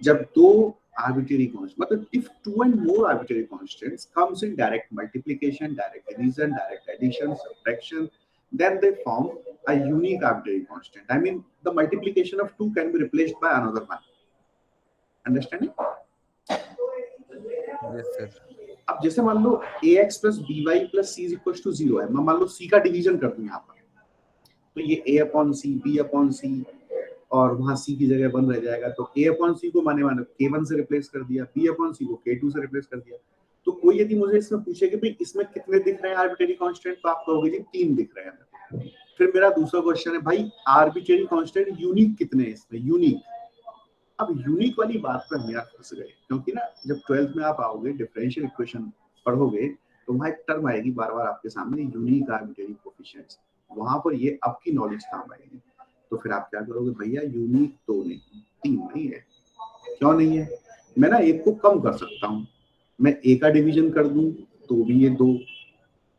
जब 2 arbitrary constants, मतलब if 2 and more arbitrary constants comes in direct multiplication, direct division, direct addition, subtraction, then they form a unique arbitrary constant. I mean, the multiplication of 2 can be replaced by another one. Understanding? Yes sir. अब जैसे मान लो ax plus by plus c is equals to 0 है, मैं मान लो c का डिवीजन कर दूं यहाँ पर, तो ये a upon c, b upon c और वहां c की जगह 1 रह जाएगा, तो a upon c को माने k1 से रिप्लेस कर दिया, b upon c को k2 से रिप्लेस कर दिया। तो कोई यदि मुझे इसमें पूछे कि भाई इसमें कितने दिख रहे हैं आर्बिट्रेरी कांस्टेंट, तो आप कहोगे जी 3 दिख रहे हैं। फिर मेरा दूसरा क्वेश्चन है, भाई आर्बिट्रेरी कांस्टेंट यूनिक कितने हैं इसमें? यूनिक, अब यूनिक वाली बात पर हम यार फंस गए, क्योंकि ना जब 12th में आप आओगे डिफरेंशियल इक्वेशन पढ़ोगे तो वहां एक टर्म आएगी बार बार आपके सामने, यूनिक आर्बिट्रेरी कोएफिशिएंट्स, वहां पर ये आपकी नॉलेज काम आएगी। तो फिर आप क्या करोगे, भैया यूनिक 2 नहीं 3 नहीं है। क्यों नहीं है? मैं ना एक को कम कर सकता हूँ, मैं ए का डिवीजन कर दूं तो भी ये 2,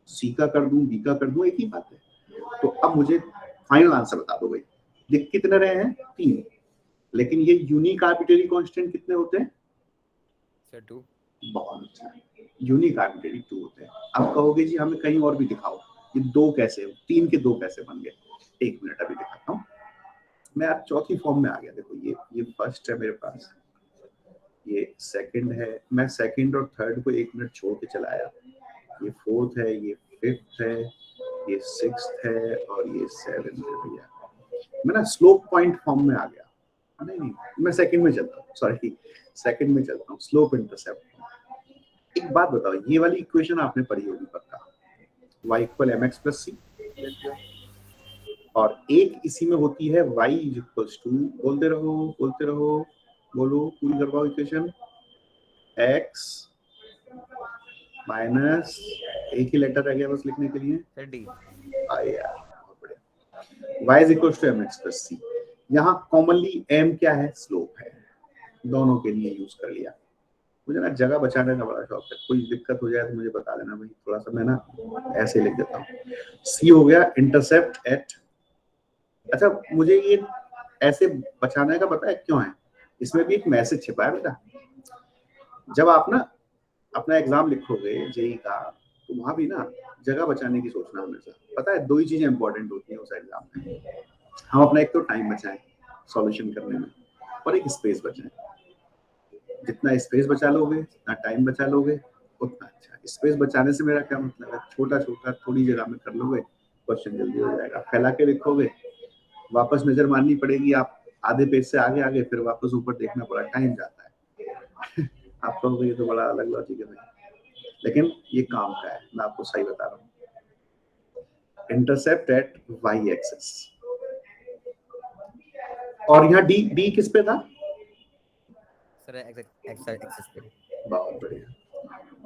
सी का कर दूं, बी का कर दूं, एक ही बात है। तो अब मुझे फाइनल आंसर बता दो भाई, दिख कितने रहे हैं? 3, लेकिन ये यूनिक आर्बिट्रेरी कांस्टेंट कितने होते हैं? सर 2। बहुत अच्छा, यूनिक आर्बिट्रेरी 2 होते हैं। अब कहोगे जी हमें कहीं और भी दिखाओ, ये 2 कैसे, 3 के 2 कैसे बन गए? 1 मिनट अभी दिखाता हूँ। मैं अब चौथी फॉर्म में आ गया। देखो ये फर्स्ट है मेरे पास, ये सेकंड है, मैं सेकंड और थर्ड को 1 मिनट छोड़ के चलाया, ये फोर्थ है, ये फिफ्थ है, ये सिक्स्थ है और ये सेवेंथ है। भैया मैं ना स्लोप पॉइंट फॉर्म में आ गया। नहीं मैं सेकंड में चलता हूँ, सॉरी सेकंड में चलता हूँ, स्लोप इंटरसेप्ट। एक बात बताओ, ये वाली इक्वेशन आपने पढ़ी होगी पक्का, y equal mx plus c, और एक इसी में होती है y इक्वल्स टू, बोलते रहो बोलो, पूरी करवाओ इक्वेशन, x माइनस एक ही लेटर रह गया बस लिखने के लिए, sir d। y is equals to mx plus c। यहाँ कॉमनली m क्या है? स्लोप है, दोनों के लिए यूज कर लिया। मुझे ना जगह बचाने का बड़ा शौक है, कोई दिक्कत हो जाए तो मुझे बता देना भाई, थोड़ा सा मैं ना ऐसे लिख देता हूँ। c हो गया इंटरसेप्ट एट, अच्छा मुझे ये ऐसे बचाने का पता है क्यों है? इसमें भी एक मैसेज छिपा है बेटा। जब आप ना अपना एग्जाम लिखोगे जेई का, तो वहां भी ना जगह बचाने की सोचना हमेशा। पता है 2 ही चीजें इंपॉर्टेंट होती हैं उस एग्जाम में, हम अपना एक तो टाइम बचाएं सॉल्यूशन करने में, और एक स्पेस बचाएं। जितना स्पेस बचा लोगे, जितना टाइम बचा लोगे, उतना अच्छा। स्पेस बचाने से मेरा क्या मतलब है? छोटा छोटा थोड़ी जगह में कर लोगे, क्वेश्चन जल्दी हो जाएगा। फैला के लिखोगे, वापस नजर मारनी पड़ेगी, आप आधे पेज से आगे फिर वापस ऊपर देखना पड़ा, टाइम जाता है। आप कहोगे ये तो बड़ा अलग लॉजिक है भाई, लेकिन ये काम का है, मैं आपको सही बता रहा हूँ। इंटरसेप्ट एट वाई एक्सिस, और यहाँ डी किस पे था? सर एक्स एक्सिस पे। बहुत बढ़िया,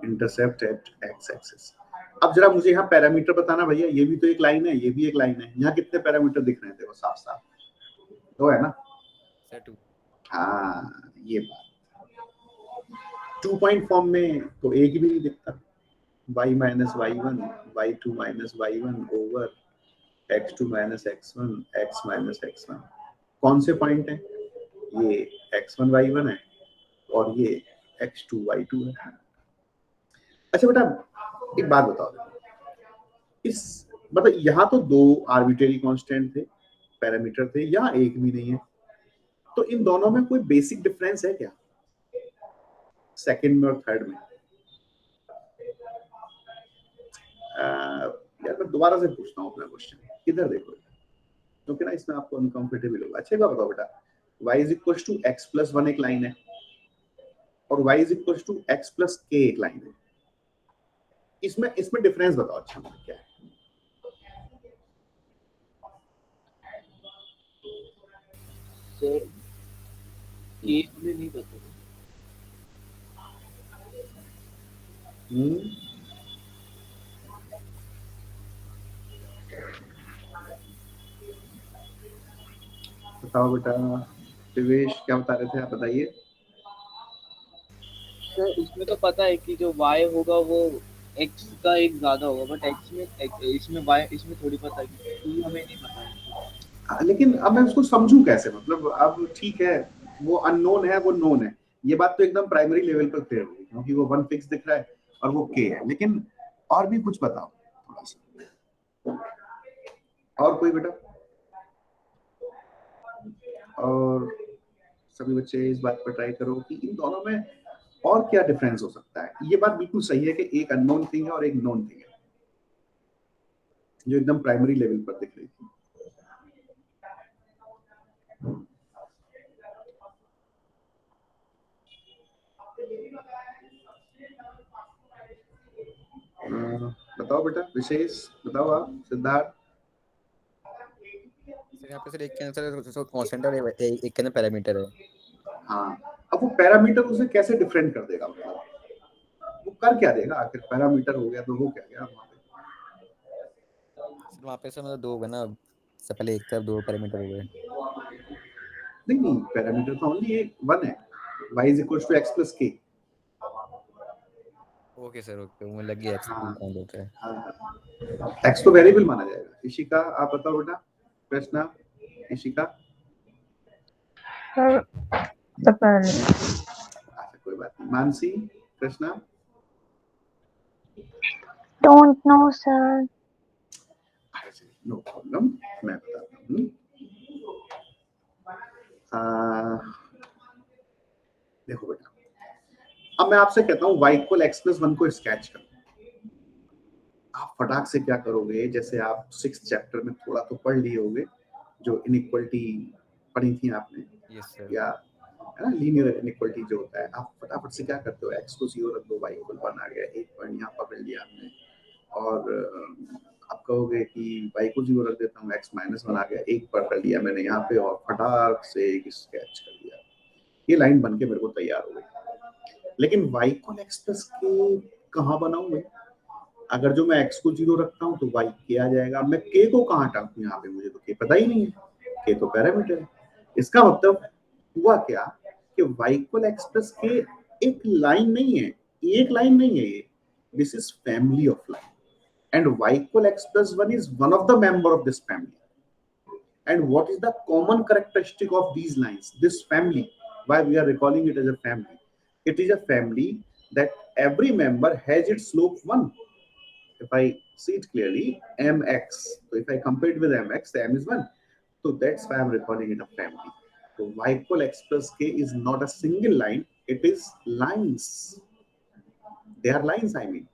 इंटरसेप्ट एट एक्स एक्सिस। अब जरा मुझे यहाँ पैरामीटर बताना भैया, ये भी तो एक लाइन है, ये भी एक लाइन है, यहाँ कितने पैरामीटर दिख रहे हैं? देखो साफ साफ 2 है ना सर 2। हाँ ये बात 2 पॉइंट फॉर्म में तो एक भी नहीं दिखता, y minus y1, y2 minus y1 over x2 minus x1, x minus x1। कौन से पॉइंट है? ये x1 y1 है और ये x2 y2 है। अच्छा बेटा एक बात बताओ, इस मतलब यहाँ तो 2 आर्बिट्रेरी कांस्टेंट थे, पैरामीटर थे, यहाँ एक भी नहीं है, तो इन दोनों में कोई बेसिक डिफरेंस है क्या सेकंड में और थर्ड में? यार मैं दोबारा से पूछता हूँ अपना क्वेश्चन, इधर देखो, क्योंकि ना इसमें आपको अनकंफर्टेबल होगा। अच्छा बात बताओ बेटा, y is equal to x plus 1 एक लाइन है और y is equal to x plus k एक लाइन है, इसमें डिफरेंस बताओ। अच्छा क्या है? सर ये हमें नहीं पता। बताओ बेटा, दिवेश क्या बता रहे थे आप, बताइए। सर इसमें तो पता है कि जो y होगा वो x का एक ज्यादा होगा, बट x में इसमें y इसमें थोड़ी पता है क्योंकि हमें नहीं पता है। लेकिन अब मैं उसको समझूं कैसे, मतलब अब ठीक है वो अननोन है वो नोन है, ये बात तो एकदम प्राइमरी लेवल पर क्लियर होगी क्योंकि वो वन फिक्स दिख रहा है और वो k है, लेकिन और भी कुछ बताओ थोड़ा सा, और कोई बेटा, और सभी बच्चे इस बात पर ट्राई करो कि इन दोनों में और क्या डिफरेंस हो सकता है। ये बात बिल्कुल सही है कि एक अननोन थिंग है और एक नोन थिंग है जो एकदम प्राइमरी लेवल पर दिख रही थी। बताओ बेटा, विशेष बताओ, आप सिद्धार्थ। सर यहाँ पे सर एक के आंसर कांस्टेंट है और एक के अंदर पैरामीटर है। हाँ, अब वो पैरामीटर उसे कैसे डिफरेंट कर देगा, मतलब वो कर क्या देगा आखिर, पैरामीटर हो गया तो वो क्या गया वहाँ पे। वहाँ पे सर मतलब दो होगा ना, सबसे पहले एक तरफ दो पैरामीटर हो गए। नहीं, पैरामीटर तो ओनली एक वन है, y is equals to x plus k। Okay sir, okay, मुझे लग गया x काउंट होता है। x तो वेरिएबल माना जाएगा। इशिका आप बताओ बेटा, कृष्णा, इशिका। पता नहीं। अच्छा कोई बात नहीं। Mansi, Krishna. Don't know sir. No problem, मैं बताता हूँ। देखो बेटा, अब मैं आपसे कहता हूँ y इक्वल x प्लस 1 को स्केच करो। आप फटाक से क्या करोगे, जैसे आप 6th चैप्टर में थोड़ा तो पढ़ लिए होगे, जो इनइक्वालिटी पढ़ी थी आपने, यस सर। या है ना लीनियर इनइक्वालिटी जो होता है, आप फटाफट से क्या करते हो, x को 0 रख दो, y इक्वल 1 आ गया, एक पॉइंट यहाँ पकड़ लिया आपने, और आप कहोगे कि y को 0 रख देता हूँ, x माइनस 1 आ गया, एक पकड़ लिया मैंने यहाँ पे और फटाक से एक स्केच कर दिया, ये लाइन बन के मेरे को तैयार हो गई। लेकिन y को x प्लस के कहाँ बनाऊंगे, अगर जो मैं x को 0 रखता हूँ तो y k आ जाएगा, मैं k को कहाँ टांगूं, यहाँ पे मुझे तो k पता ही नहीं है, k तो पैरामीटर है। इसका मतलब हुआ क्या कि y इक्वल x प्लस के एक लाइन नहीं है, एक लाइन नहीं है ये, this is family of line and y equal x plus 1 is one of the member of this family. And what is the common characteristic of these lines, this family, why we are recalling it as a family, it is a family that every member has its slope 1. If I see it clearly, mx, so if I compare it with mx, the m is 1, so that's why I'm recalling it a family. So y equal x plus k is not a single line, it is lines, they are lines, I mean.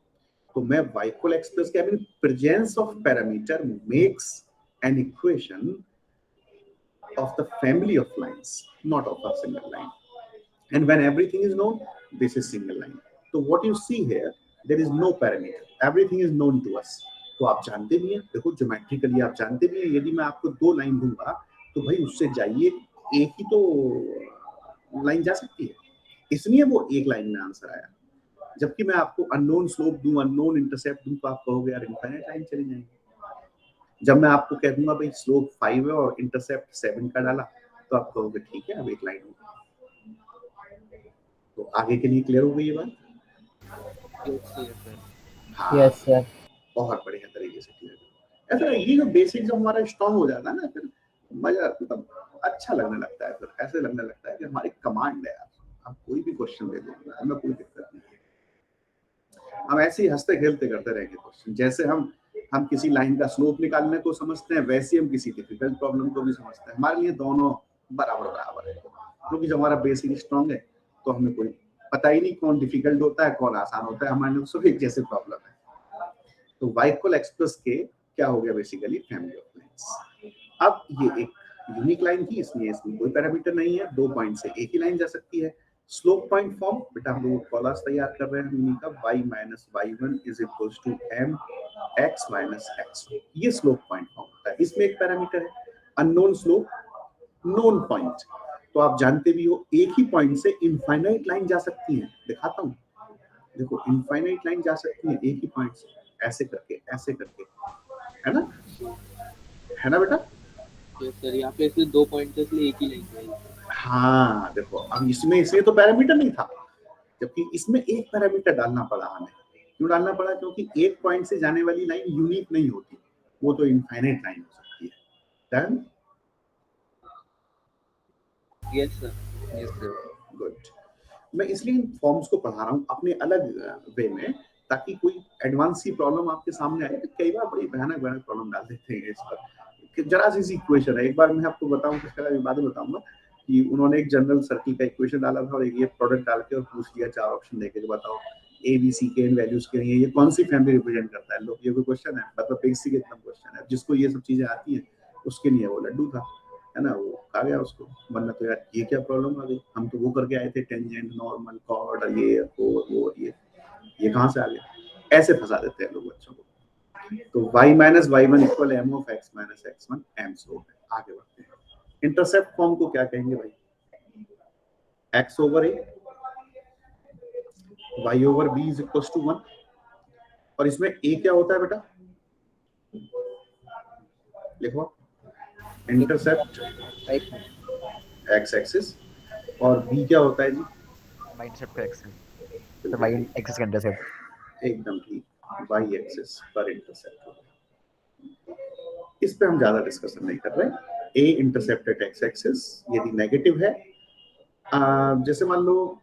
So मैं y equal x plus k, I mean presence of parameter makes an equation of the family of lines, not of a single line. And when everything is known, this is single line. So what you see here, there is no parameter, everything is known to us. तो आप जानते भी हैं, देखो ज्योमेट्रिकली आप जानते भी हैं, यदि मैं आपको दो लाइन दूंगा तो भाई उससे जाइए एक ही तो लाइन जा सकती है, इसलिए वो एक लाइन में आंसर आया। जबकि मैं आपको अननोन स्लोप दूं, अननोन इंटरसेप्ट दूं, तो आप कहोगे यार इनफाइनाइट लाइन चली जाएंगी। जब मैं आपको कह दूंगा भाई स्लोप 5 है और इंटरसेप्ट 7 का डाला, तो आप कहोगे ठीक है अब एक लाइन होगी। तो आगे के लिए क्लियर हो गई ये बात? Yes sir. बहुत बढ़िया तरीके से क्लियर। ऐसा ये जो बेसिक जब हमारा स्ट्रांग हो जाता है ना, फिर मजा मतलब अच्छा लगने लगता है, फिर ऐसे लगने लगता है कि हमारी कमांड है यार, आप कोई भी क्वेश्चन दे दो, हमें कोई दिक्कत नहीं है, हम ऐसे ही हंसते खेलते करते रहेंगे क्वेश्चन। जैसे हम किसी लाइन का स्लोप निकालने को समझते हैं, वैसे हम किसी डिफिकल्ट प्रॉब्लम को भी समझते हैं। हमारे लिए दोनों बराबर बराबर है, क्योंकि जब हमारा बेसिक स्ट्रांग है तो हमें कोई पता ही नहीं कौन डिफिकल्ट होता है कौन आसान होता है, हमारे लिए सब एक जैसे प्रॉब्लम है। तो y equal x plus k क्या हो गया, बेसिकली फैमिली ऑफ लाइंस। अब ये एक यूनिक लाइन थी, इसलिए इसमें कोई पैरामीटर नहीं है, दो पॉइंट से एक ही लाइन जा सकती है। स्लोप पॉइंट फॉर्म, बेटा हम लोग कॉलर्स तैयार कर रहे हैं यूनिक का, y minus y1 is equals to m x minus x, ये स्लोप पॉइंट फॉर्म होता है। इसमें एक पैरामीटर है अननोन स्लोप, नोन पॉइंट। तो आप जानते भी हो एक ही पॉइंट से इनफाइनाइट लाइन जा सकती है। दिखाता हूँ, देखो इनफाइनाइट लाइन जा सकती है एक ही पॉइंट से, ऐसे करके, है ना बेटा? तो सर यहाँ पे इसलिए 2 पॉइंट इसलिए एक ही लाइन है। हाँ देखो, अब इसमें इसलिए तो पैरामीटर नहीं था, जबकि इसमें एक पैरामीटर डालना पड़ा हमें। क्यों डालना पड़ा? क्योंकि एक पॉइंट से जाने वाली लाइन यूनिक नहीं होती, वो तो इनफाइनाइट लाइन हो सकती है। Done? Yes sir. Yes, sir. Good. मैं इसलिए इन फॉर्म्स को पढ़ा रहा हूँ अपने अलग वे में, ताकि कोई एडवांस सी प्रॉब्लम आपके सामने आए। कई बार बड़ी भयानक प्रॉब्लम डाल देते हैं इस पर। जरा सी इक्वेशन है, एक बार मैं आपको बताऊं, फिर बाद में बताऊंगा कि उन्होंने एक जनरल सर्किल का इक्वेशन डाला था और ये प्रोडक्ट डाल के और पूछ लिया 4 ऑप्शन देके, जो बताओ ए बी सी के इन वैल्यूज के लिए ये कौन सी फैमिली रिप्रेजेंट करता है। लोग, ये कोई क्वेश्चन है? मतलब बेसिक एकदम क्वेश्चन है, जिसको ये सब चीजें आती हैं उसके लिए वो लड्डू था, है ना? वो खा गया उसको, वरना तो यार ये क्या प्रॉब्लम आ गई, हम तो वो करके आए थे टेंजेंट, नॉर्मल, कॉर्ड और ये वो ये कहाँ से आ गया? ऐसे फंसा देते हैं लोग बच्चों को। तो y minus y1 equal m of x minus x1 m सो है। आगे बढ़ते हैं। इंटरसेप्ट फॉर्म को क्या कहेंगे भाई? x over a, y over b is equal to 1। और इसमें a क्या होता है बेटा? लिखो, इंटरसेप्ट x एक्सिस, और b क्या होता है जी? Y intercept to X. The Y axis का intercept. एकदम ठीक, y एक्सिस पर इंटरसेप्ट। इस पे हम ज्यादा डिस्कशन नहीं कर रहे। a intercept at x axis यदि नेगेटिव है, जैसे मान लो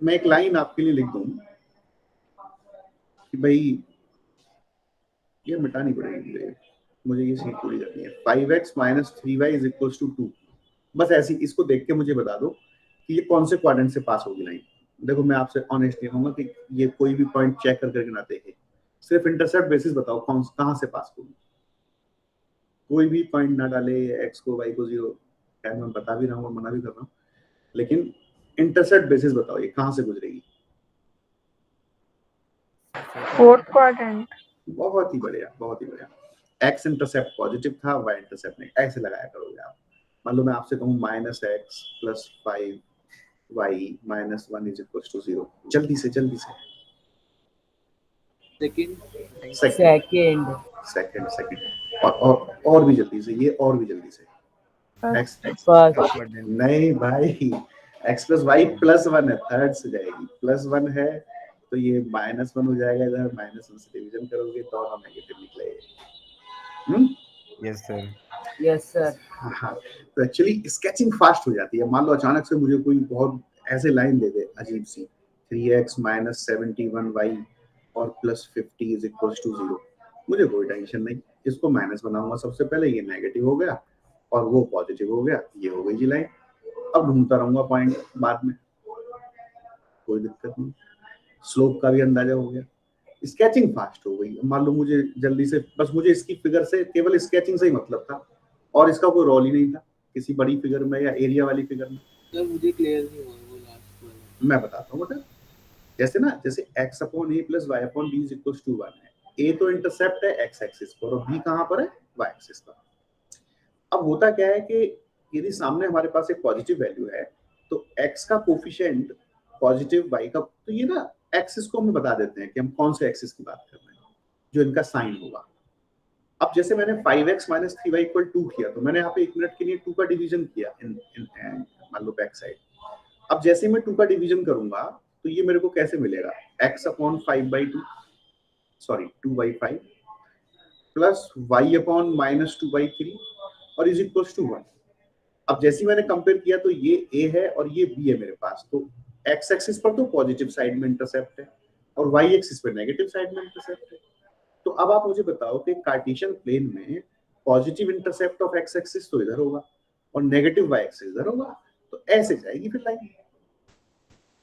मैं एक लाइन आपके लिए लिख दूं कि भाई ये मिटानी पड़ेगी मुझे ये सीट पूरी करनी है। 5x minus 3y is equal to 2। बस ऐसी इसको देख के मुझे बता दो कि ये कौन से क्वाड्रेंट से पास होगी लाइन। देखो मैं आपसे ऑनेस्टली कहूंगा कि ये कोई भी पॉइंट चेक करके ना देखे, सिर्फ इंटरसेप्ट बेसिस बताओ कहां से पास होगी। कोई भी पॉइंट ना डाले, x को y को 0, मैं बता भी रहा हूँ और मना भी कर रहा हूँ, लेकिन इंटरसेप्ट बेसिस बताओ ये कहां से गुजरेगी। Fourth quadrant. बहुत ही बढ़िया, बहुत ही बढ़िया। x इंटरसेप्ट पॉजिटिव था, y इंटरसेप्ट नहीं, ऐसे लगाया करोगे आप। मान लो मैं आपसे कहूँ minus x plus 5y minus 1 is equal to 0। जल्दी से सेकंड और भी जल्दी से, ये और भी जल्दी से। x नहीं भाई, x प्लस वाई प्लस 1 है, थर्ड से जाएगी, प्लस 1 है तो ये माइनस 1 हो जाएगा, इधर माइनस 1 से डिवीजन करोगे तो और नेगेटिव निकलेगा। Yes sir. Yes sir. हाँ, तो एक्चुअली स्केचिंग फास्ट हो जाती है। मान लो अचानक से मुझे कोई बहुत ऐसे लाइन दे दे अजीब सी, 3x माइनस 71y और प्लस 50 इज इक्वल टू 0, मुझे कोई टेंशन नहीं, इसको माइनस बनाऊंगा सबसे पहले, ये नेगेटिव हो गया और वो पॉजिटिव हो गया, ये हो गई जी लाइन। अब ढूंढता रहूंगा पॉइंट बाद में, कोई दिक्कत नहीं, स्लोप का भी अंदाजा हो गया, स्केचिंग फास्ट हो गई। मान लो मुझे जल्दी से, बस मुझे इसकी फिगर से केवल स्केचिंग से ही मतलब था और इसका कोई रोल ही नहीं था किसी बड़ी फिगर में या एरिया वाली फिगर में। सर मुझे क्लियर नहीं हुआ वो लास्ट वाला। मैं बताता हूँ बेटा, जैसे x upon a plus y upon b is equal to 1 है। a तो इंटरसेप्ट है x एक्सिस पर और b कहाँ पर है? y एक्सिस पर। अब होता क्या है कि यदि सामने हमारे पास एक पॉजिटिव वैल्यू है तो x का कोफिशिएंट पॉजिटिव, y का, तो ये ना एक्सिस को हम बता देते हैं कि हम कौन से एक्सिस की बात कर रहे हैं, जो इनका साइन होगा। अब जैसे मैंने 5x माइनस 3y इक्वल 2 किया तो मैंने यहाँ पे 1 मिनट के लिए 2 का डिवीजन किया इन मान लो बैक साइड। अब जैसे मैं 2 का डिवीजन करूंगा तो ये मेरे को कैसे मिलेगा? x upon 5/2 sorry 2/5 plus y upon minus 2/3 और इज इक्वल टू 1। अब जैसे मैंने कंपेयर किया तो ये a है और ये b है मेरे पास, तो x एक्सिस पर तो पॉजिटिव साइड में इंटरसेप्ट है और y एक्सिस पर नेगेटिव साइड में इंटरसेप्ट है। तो अब आप मुझे बताओ कि कार्टेशियन प्लेन में positive intercept of x axis तो इधर होगा और नेगेटिव y एक्सिस इधर होगा, तो ऐसे जाएगी फिर लाइन।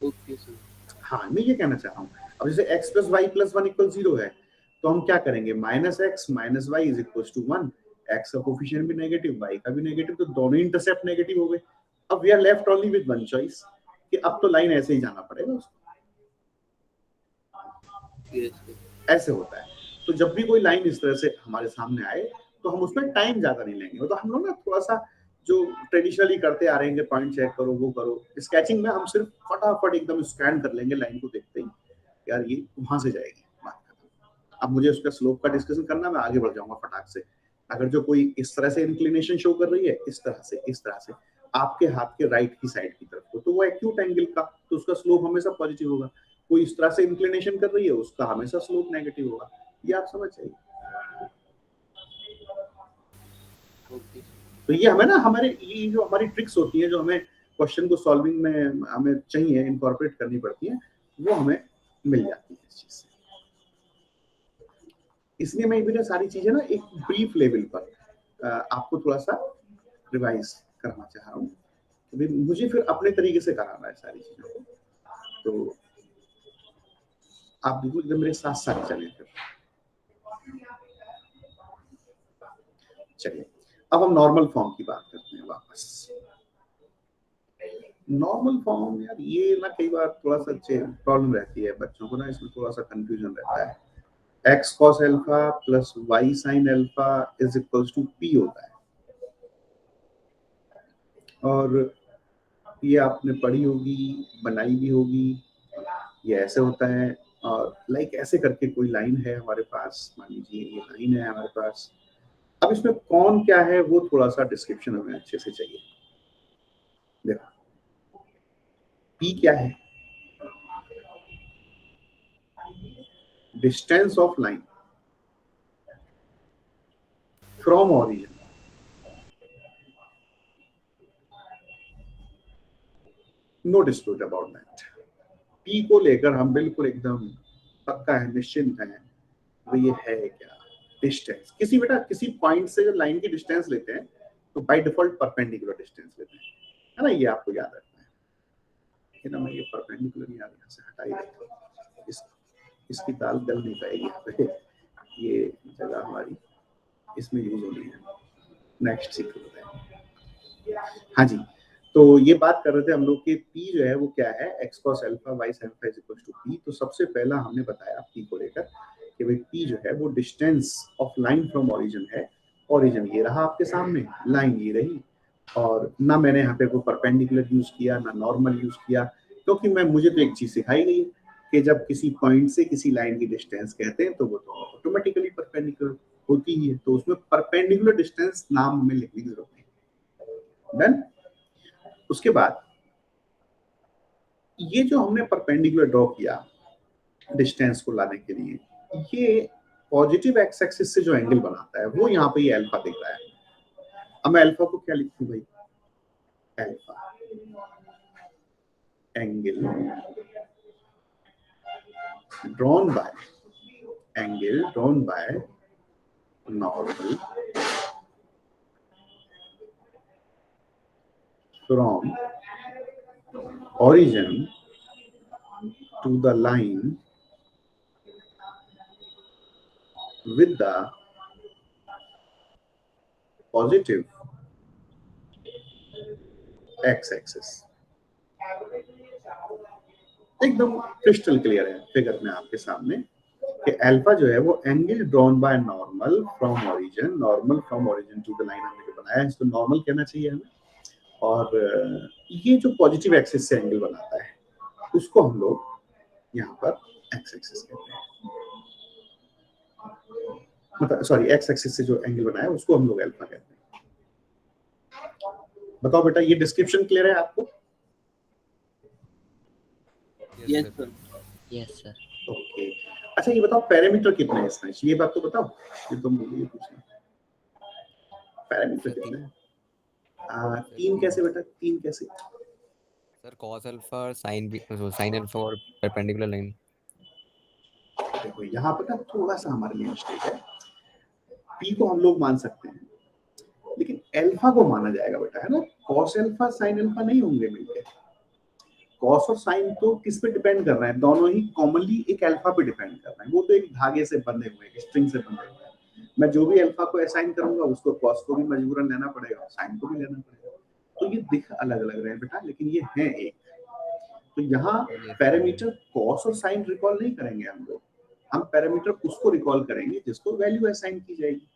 Okay sir. हाँ, मैं ये कहना चाह रहा हूँ। अब जैसे x plus y plus 1 equal 0 है तो हम क्या करेंगे? Minus x minus y is equal to 1। x का कोफिशिएंट भी नेगेटिव, y का भी नेगेटिव, तो दोनों इंटरसेप्ट नेगेटिव हो गए। अब we are left only with one choice कि अब तो लाइन ऐसे ही जाना पड़ेगा उसको। Yes sir. ऐसे होता है। तो जब भी कोई लाइन इस तरह से हमारे सामने आए तो हम उसमें टाइम ज्यादा नहीं लेंगे। तो हम लोग ना थोड़ा सा जो ट्रेडिशनली करते आ रहे हैं, पॉइंट चेक करो, वो करो, स्केचिंग में हम सिर्फ फटाफट एकदम स्कैन कर लेंगे लाइन को देखते ही, यार ये वहां से जाएगी, बात खत्म। अब मुझे उसका स्लोप का डिस्कशन करना, मैं आगे बढ़ जाऊंगा फटाक से। अगर जो कोई इस तरह से इंक्लिनेशन शो कर रही है, इस तरह से आपके हाथ के राइट की साइड की तरफ को, तो वो एक्यूट एंगल का, तो उसका स्लोप हमेशा पॉजिटिव होगा। कोई इस तरह से इंक्लिनेशन कर रही है, उसका हमेशा स्लोप नेगेटिव होगा। ये आप समझ जाइए। तो ये हमें ना, ये जो हमारी ट्रिक्स होती है, जो हमें क्वेश्चन को सॉल्विंग में हमें चाहिए इनकॉर्पोरेट करनी पड़ती है, वो हमें मिल जाती है इस चीज से। इसलिए मैं ये सारी चीजें ना एक ब्रीफ लेवल पर आपको थोड़ा सा रिवाइज करना चाह रहा हूँ, तो मुझे फिर अपने तरीके से कराना है सारी चीजों को। तो आप बिल्कुल एकदम मेरे साथ साथ चलें। फिर चलिए, अब हम नॉर्मल फॉर्म की बात करते हैं वापस। नॉर्मल फॉर्म, यार ये ना कई बार थोड़ा सा प्रॉब्लम रहती है बच्चों को ना, इसमें थोड़ा सा कंफ्यूजन रहता है। x cos alpha plus y sin alpha is equals to p होता है, और ये आपने पढ़ी होगी, बनाई भी होगी। ये ऐसे होता है, और लाइक ऐसे करके कोई लाइन है हमारे पास, मान लीजिए ये लाइन है हमारे पास। अब इसमें कौन क्या है वो थोड़ा सा डिस्क्रिप्शन हमें अच्छे से चाहिए। देखो p क्या है, distance of line from origin. No dispute about that. p को लेकर हम बिल्कुल एकदम पक्का है, निश्चिंत है, वो ये है क्या, डिस्टेंस। किसी पॉइंट से जब लाइन की डिस्टेंस लेते हैं तो बाय डिफॉल्ट परपेंडिकुलर डिस्टेंस लेते हैं, है ना, ये आपको याद रखना है। लेकिन मैं ये परपेंडिकुलर यहाँ से हटा ही देता हूँ, इसकी दाल गल नहीं पाएगी, ये जगह हमारी इसमें यूज होनी है। नेक्स्ट सीख लेते हैं। हाँ जी, तो ये बात कर रहे थे हम लोग कि p जो है वो क्या है, x cos alpha y sin alpha is equal to p। तो सबसे पहला हमने बताया p को लेकर कि भाई p जो है वो distance of line from origin है। ओरिजिन ये रहा आपके सामने, लाइन ये रही, और ना मैंने यहाँ पे कोई परपेंडिकुलर यूज किया, ना नॉर्मल यूज किया, क्योंकि मुझे तो एक चीज सिखाई गई है कि जब किसी पॉइंट से किसी लाइन की डिस्टेंस कहते हैं तो वो तो ऑटोमेटिकली परपेंडिकुलर होती ही है, तो उसमें परपेंडिकुलर डिस्टेंस नाम हमें लिखने की जरूरत नहीं। डन। उसके बाद ये जो हमने परपेंडिकुलर ड्रॉ किया डिस्टेंस को लाने के लिए, ये पॉजिटिव एक्स एक्सिस से जो एंगल बनाता है वो यहाँ पे ये अल्फा दिख रहा है। अब मैं अल्फा को क्या लिखूं भाई, alpha angle drawn by normal from origin to the line with the positive x-axis। एकदम क्रिस्टल क्लियर है फिगर में आपके सामने कि अल्फा जो है वो angle drawn by normal from origin to the line हमने जो बनाया है, इसको नॉर्मल कहना चाहिए हमें। और ये जो पॉजिटिव एक्सिस से एंगल बनाता है उसको हम लोग यहाँ पर एक्स एक्सिस कहते हैं, मतलब सॉरी एक्स एक्सिस से जो एंगल बनाया है उसको हम लोग अल्फा कहते हैं। बताओ बेटा, ये डिस्क्रिप्शन क्लियर है आपको? Yes sir. Yes sir. Okay, अच्छा ये बताओ पैरामीटर कितने हैं इसमें, ये बात तो बताओ, ये तो मुझे ये पूछना पैरामीटर कितने हैं? 3 कैसे बेटा, 3 कैसे? सर cos अल्फा और sin अल्फा और परपेंडिकुलर लाइन। देखो यहाँ पर ना थोड़ा सा हमारे लिए मिस्टेक है। p को हम लोग मान सकते हैं लेकिन अल्फा को माना जाएगा बेटा, है ना। cos अल्फा sin अल्फा नहीं होंगे मिलके। cos और sin तो किस पे डिपेंड कर रहे हैं, दोनों ही कॉमनली एक अल्फा पे डिपेंड कर रहे हैं, वो तो एक धागे से बंधे हुए हैं, स्ट्रिंग से बंधे हुए हैं। मैं जो भी अल्फा को असाइन करूंगा उसको cos को भी मजबूरन लेना पड़ेगा, sin को भी लेना पड़ेगा। तो ये दिख अलग अलग रहे हैं बेटा, लेकिन ये है एक। तो यहाँ पैरामीटर cos और sin रिकॉल नहीं करेंगे हम लोग, हम पैरामीटर उसको रिकॉल करेंगे जिसको वैल्यू असाइन की जाएगी।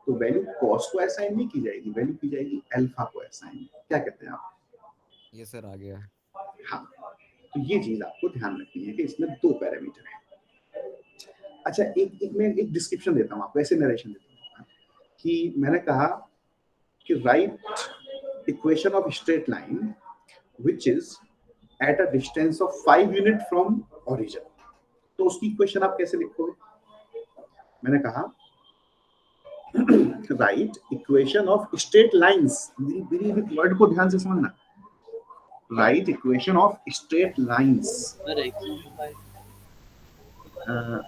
तो वैल्यू कॉस को असाइन नहीं की जाएगी, वैल्यू की जाएगी अल्फा को असाइन। क्या कहते हैं आप? ये सर आ गया। हाँ, तो ये चीज आपको ध्यान रखनी है कि इसमें दो पैरामीटर हैं। अच्छा, एक मैं एक डिस्क्रिप्शन देता हूँ आपको, ऐसे नरेशन देता हूँ कि मैंने कहा कि write equation of straight line which is eight a distance of 5 unit from origin. तो उसकी इक्वेशन आप कैसे लिखोगे? मैंने कहा right equation of straight lines, मेरी वर्ड को ध्यान से समझना, right equation of straight lines. Sir x में 5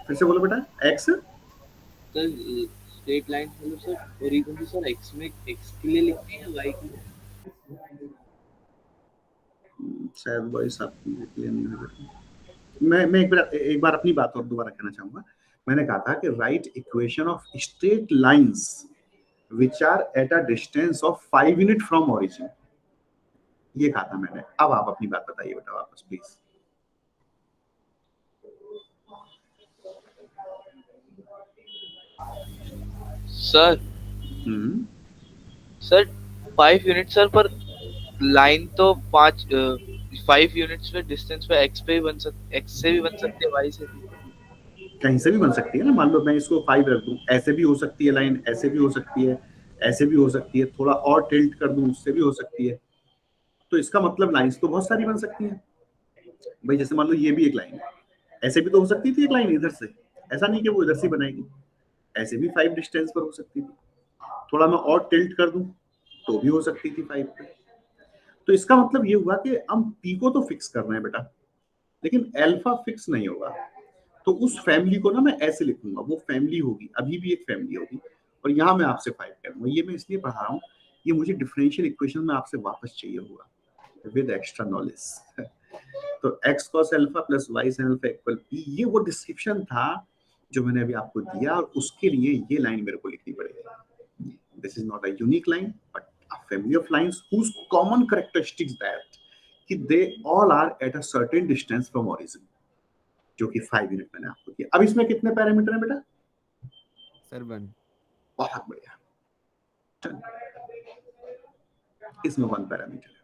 फिर से बोलो बेटा, एक्स सर स्ट्रेट लाइन मतलब सर ओरिजिन से सर x में x के लिए लिखते हैं या y के लिए? शायद वॉइस आपकी क्लियर नहीं हो रही। मैं एक बार अपनी बात और दोबारा कहना चाहूंगा। मैंने कहा था कि write equation of straight lines which are at a distance of 5 unit from origin, ये कहा था मैंने। अब आप अपनी बात बताइए बेटा वापस please. Sir sir 5 unit sir, पर लाइन तो 5 यूनिट्स पे डिस्टेंस पे x पे भी बन सकती, x से भी बन सकती है, y से भी। कहीं से भी बन सकती है ना। मान लो मैं इसको 5 रख दूं, ऐसे भी हो सकती है लाइन, ऐसे भी हो सकती है, ऐसे भी हो सकती है, थोड़ा और टिल्ट कर दूं उससे भी हो सकती है। तो इसका मतलब लाइंस तो बहुत सारी बन सकती हैं भाई। जैसे मान लो ये भी एक लाइन है, ऐसे भी तो हो सकती थी एक लाइन इधर से, ऐसा नहीं कि वो इधर से बनाएगी, ऐसे भी 5 डिस्टेंस पर हो सकती थी। थोड़ा मैं और टिल्ट कर दूं तो भी हो सकती थी 5 पे। तो इसका मतलब ये हुआ कि हम पी को तो फिक्स कर रहे हैं बेटा, लेकिन अल्फा फिक्स नहीं होगा। तो उस फैमिली को ना मैं ऐसे लिखूंगा, वो फैमिली होगी, अभी भी एक फैमिली होगी, और यहाँ मैं आपसे 5 करूंगा। ये मैं इसलिए पढ़ा रहा हूँ, ये मुझे डिफरेंशियल इक्वेशन में आपसे वापस चाहिए होगा विद एक्स्ट्रा नॉलेज। तो x cos alpha plus y sin alpha equal p, ये वो डिस्क्रिप्शन था जो मैंने अभी आपको दिया, और उसके लिए ये लाइन मेरे को लिखनी पड़ेगी। This is not a unique line but a family of lines whose common characteristics that कि they all are at a certain distance from origin, जो कि 5 यूनिट मैंने आपको दिया। अब इसमें कितने पैरामीटर हैं बेटा? सर 1। बहुत बढ़िया, इसमें 1 पैरामीटर है।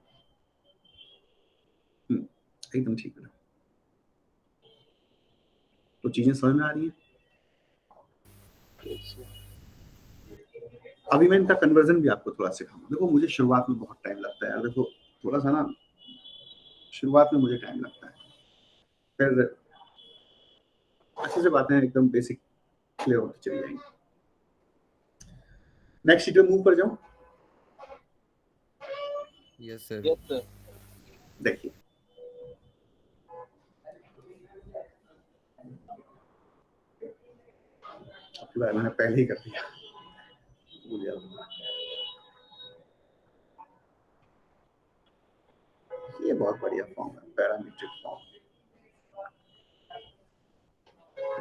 एकदम ठीक है। तो चीजें समझ में आ रही है? अभी मैं इनका कन्वर्जन भी आपको थोड़ा सिखाऊंगा। देखो मुझे शुरुआत में बहुत टाइम लगता है, देखो थोड़ा सा ना शुरुआत में मुझे टाइम लगता है, फिर अच्छे से बातें एकदम बेसिक क्लियर होती चली जाएंगी। नेक्स्ट शीट पे मूव कर जाऊं। Yes sir. Yes sir. देखिए आपकी बात मैंने पहले ही कर दिया, ये बहुत बढ़िया फॉर्म है, पैरामीट्रिक फॉर्म।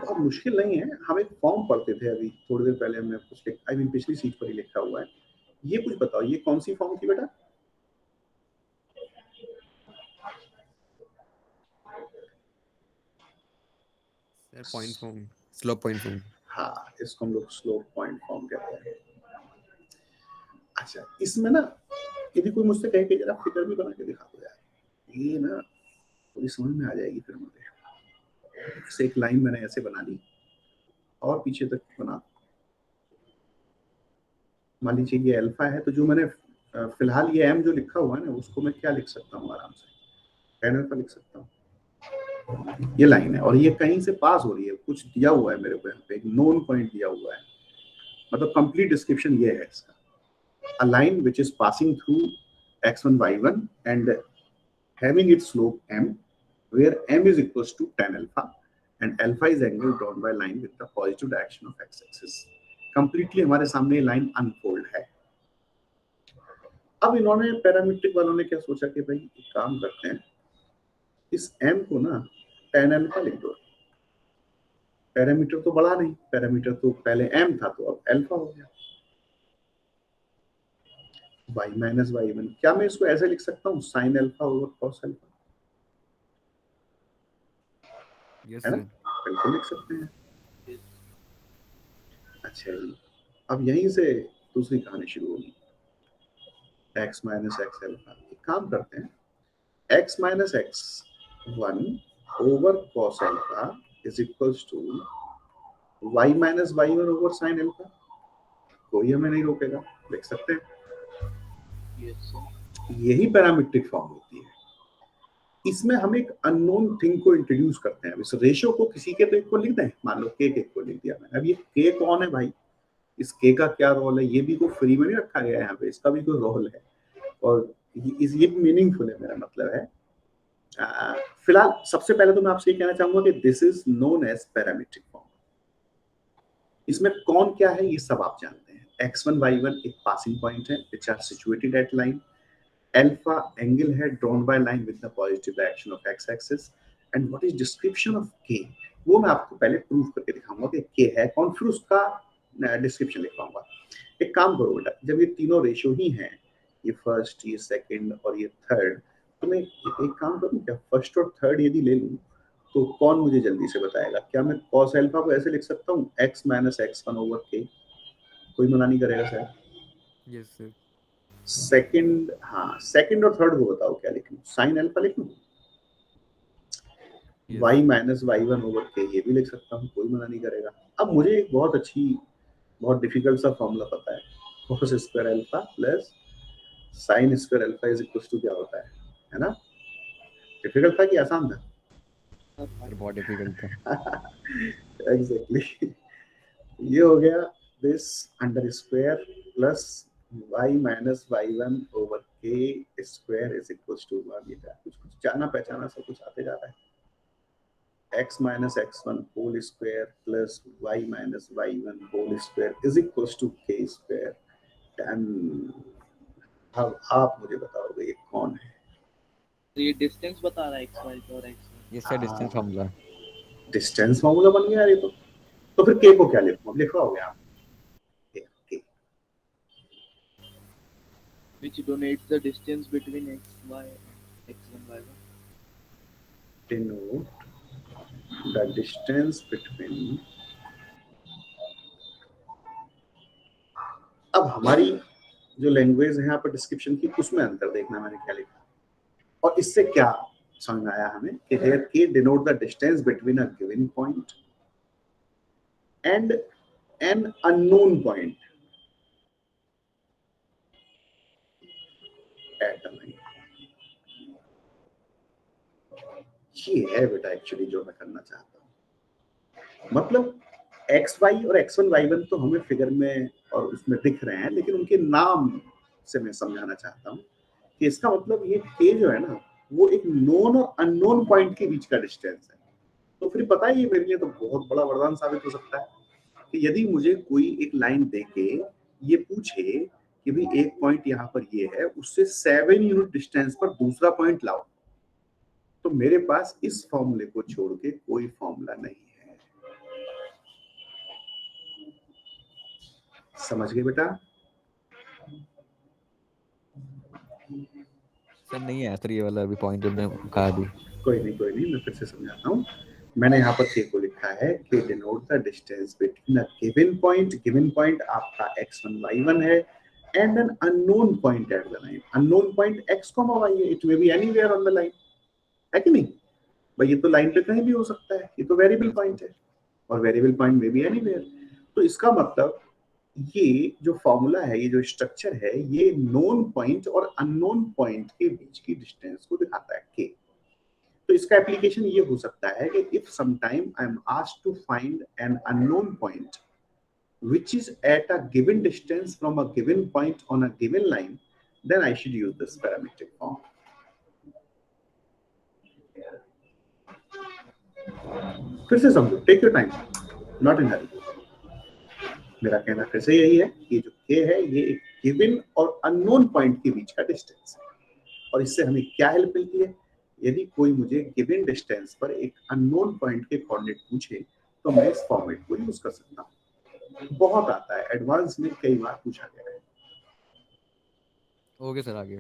बहुत मुश्किल नहीं है। हम एक फॉर्म पढ़ते थे अभी थोड़ी देर पहले, हमने कुछ आई मीन पिछली सीट पर ही लिखा हुआ है। ये कुछ बताओ, ये कौन सी फॉर्म थी बेटा? Sir point form, slope point form. हाँ, इसको हम लोग स्लोप पॉइंट फॉर्म कहते हैं। अच्छा, इसमें ना यदि कोई मुझसे कहे कि जरा फिगर भी बना के दिखा दो यार, ये ना थोड़ी समझ में आ जाएगी फिर मुझे। जैसे एक लाइन मैंने ऐसे बना ली और पीछे तक बना, मान लीजिए ये अल्फा है, तो जो मैंने फिलहाल ये एम जो लिखा हुआ है ना, उसको मैं क्या लिख सकता हूँ आराम से, tan अल्फा लिख सकता हूँ। ये लाइन है और ये कहीं से पास हो रही है, कुछ दिया हुआ है मेरे को यहाँ पे, एक नोन पॉइंट दिया हुआ है, मतलब कंप्लीट डिस्क्रिप्शन ये है इसका। A line which is passing through x1 y1 and having its slope m, where m is equals to tan alpha and alpha is angle drawn by line with the positive direction of x-axis. Completely हमारे सामने लाइन अनफोल्ड है। अब इन्होंने पैरामीट्रिक वालों ने क्या सोचा कि भाई एक काम करते हैं, इस m को ना tan alpha लिख दो। पैरामीटर तो बड़ा नहीं, पैरामीटर तो पहले m था तो अब अल्फा हो गया, y माइनस y1। क्या मैं इसको ऐसे लिख सकता हूँ, sine alpha over cos alpha? Yes है ना, सर। बिल्कुल लिख सकते हैं। अच्छा जी, अब यहीं से दूसरी कहानी शुरू होगी, x माइनस एक्स एल्फा। एक काम करते हैं, x minus x 1 over cos alpha is equals to y minus y 1 over sine alpha. कोई हमें नहीं रोकेगा, लिख सकते हैं। Yes sir. यही पैरामीट्रिक फॉर्म होती है। इसमें हम एक अननोन थिंग को इंट्रोड्यूस करते हैं। इस रेशियो को किसी के तो एक को लिख दें, मान लो k को लिख दिया मैंने। अब ये k कौन है भाई, इस k का क्या रोल है, ये भी कोई फ्री में नहीं रखा गया है यहाँ पे, इसका भी कोई रोल है और ये मीनिंगफुल है। मेरा मतलब है फिलहाल सबसे पहले तो मैं आपसे ये कहना चाहूंगा कि this is known as parametric form. इसमें कौन क्या है ये सब आप जानते हैं। x1 y1 एक पासिंग पॉइंट है which are situated at line. Alpha angle है drawn by line with the positive direction of x-axis. And what is description of k? वो मैं आपको पहले प्रूफ करके दिखाऊंगा कि k है कौन, फिर उसका डिस्क्रिप्शन लिखवाऊंगा। एक काम करो बेटा, जब ये तीनों रेशियो ही हैं, ये फर्स्ट, ये सेकंड और ये थर्ड, तो मैं एक काम करूं क्या, फर्स्ट और थर्ड यदि ले लूं तो कौन मुझे जल्दी से बताएगा? क्या मैं cos अल्फा को ऐसे लिख सकता हूँ x minus x1 over k? कोई मना नहीं करेगा सर? Yes sir. सेकंड, हाँ सेकंड और थर्ड को बताओ क्या लिख लूं, sin अल्फा लिख लूं? y minus y1 over k ये भी लिख सकता हूँ, कोई मना नहीं करेगा। अब मुझे एक बहुत डिफिकल्ट सा फॉर्मूला पता है, cos square alpha plus sin square alpha is equal to क्या होता है ना? डिफिकल्ट था कि आसान था? बहुत डिफिकल्ट था। एग्जैक्टली। ये हो गया this under square plus y minus y1 over k square is equal to 1। ये कुछ जाना पहचाना सब कुछ आते जा रहा है। x minus x1 whole square plus y minus y1 whole square is equal to k square. अब आप मुझे बताओगे ये कौन है? ये डिस्टेंस बता रहा है x y और x। ये sir distance formula. Distance formula बन गया ये तो फिर k को क्या लिखूं? अब लिखा हो गया k, which denotes the distance between x y x1 y1, denote the distance between। अब हमारी जो लैंग्वेज है यहाँ पर डिस्क्रिप्शन की, उसमें अंतर देखना मैंने क्या लिखा और इससे क्या समझ में आया हमें कि here k denote the distance between a given point and an unknown point at a line। ये है बेटा एक्चुअली जो मैं करना चाहता हूँ। मतलब xy और x1 y1 तो हमें फिगर में और उसमें दिख रहे हैं, लेकिन उनके नाम से मैं समझाना चाहता हूँ कि इसका मतलब ये k जो है ना, वो एक नोन और अननोन पॉइंट के बीच का डिस्टेंस है। तो फिर पता है ये मेरे लिए तो बहुत बड़ा वरदान साबित हो सकता है कि यदि मुझे कोई एक लाइन देके ये पूछे कि भाई एक पॉइंट यहाँ पर ये है, उससे 7 यूनिट डिस्टेंस पर दूसरा पॉइंट लाओ, तो मेरे पास इस फॉर्मूले को छोड़ के कोई फॉर्मूला नहीं है। समझ गए बेटा? सर नहीं है सर ये वाला अभी पॉइंट जो मैं कहा अभी। कोई नहीं, मैं फिर से समझाता हूँ। मैंने यहाँ पर k को लिखा है कि denote the distance between a given point आपका x1 y1 है and N unknown point at the line. Unknown point x, y है, it may be anywhere on the line, है कि नहीं भाई? ये तो लाइन पे कहीं भी हो सकता है, ये तो वेरिएबल पॉइंट है और variable point may be anywhere. तो इसका मतलब ये जो फॉर्मूला है, ये जो स्ट्रक्चर है, ये नोन पॉइंट और अननोन पॉइंट के बीच की डिस्टेंस को दिखाता है k। तो इसका एप्लीकेशन ये हो सकता है कि if sometime I am asked to find an unknown point which is at a given distance from a given point on a given line, then I should use this parametric form. फिर से समझो, take your time, not in hurry. मेरा कहना फिर से यही है कि जो k है ये एक गिवन और अननोन पॉइंट के बीच का डिस्टेंस है और इससे हमें क्या हेल्प मिलती है? यदि कोई मुझे गिवन डिस्टेंस पर एक अननोन पॉइंट के कोऑर्डिनेट पूछे तो मैं इस फॉर्मेट को यूज कर सकता हूँ। बहुत आता है, एडवांस में कई बार पूछा गया है। ओके सर आगे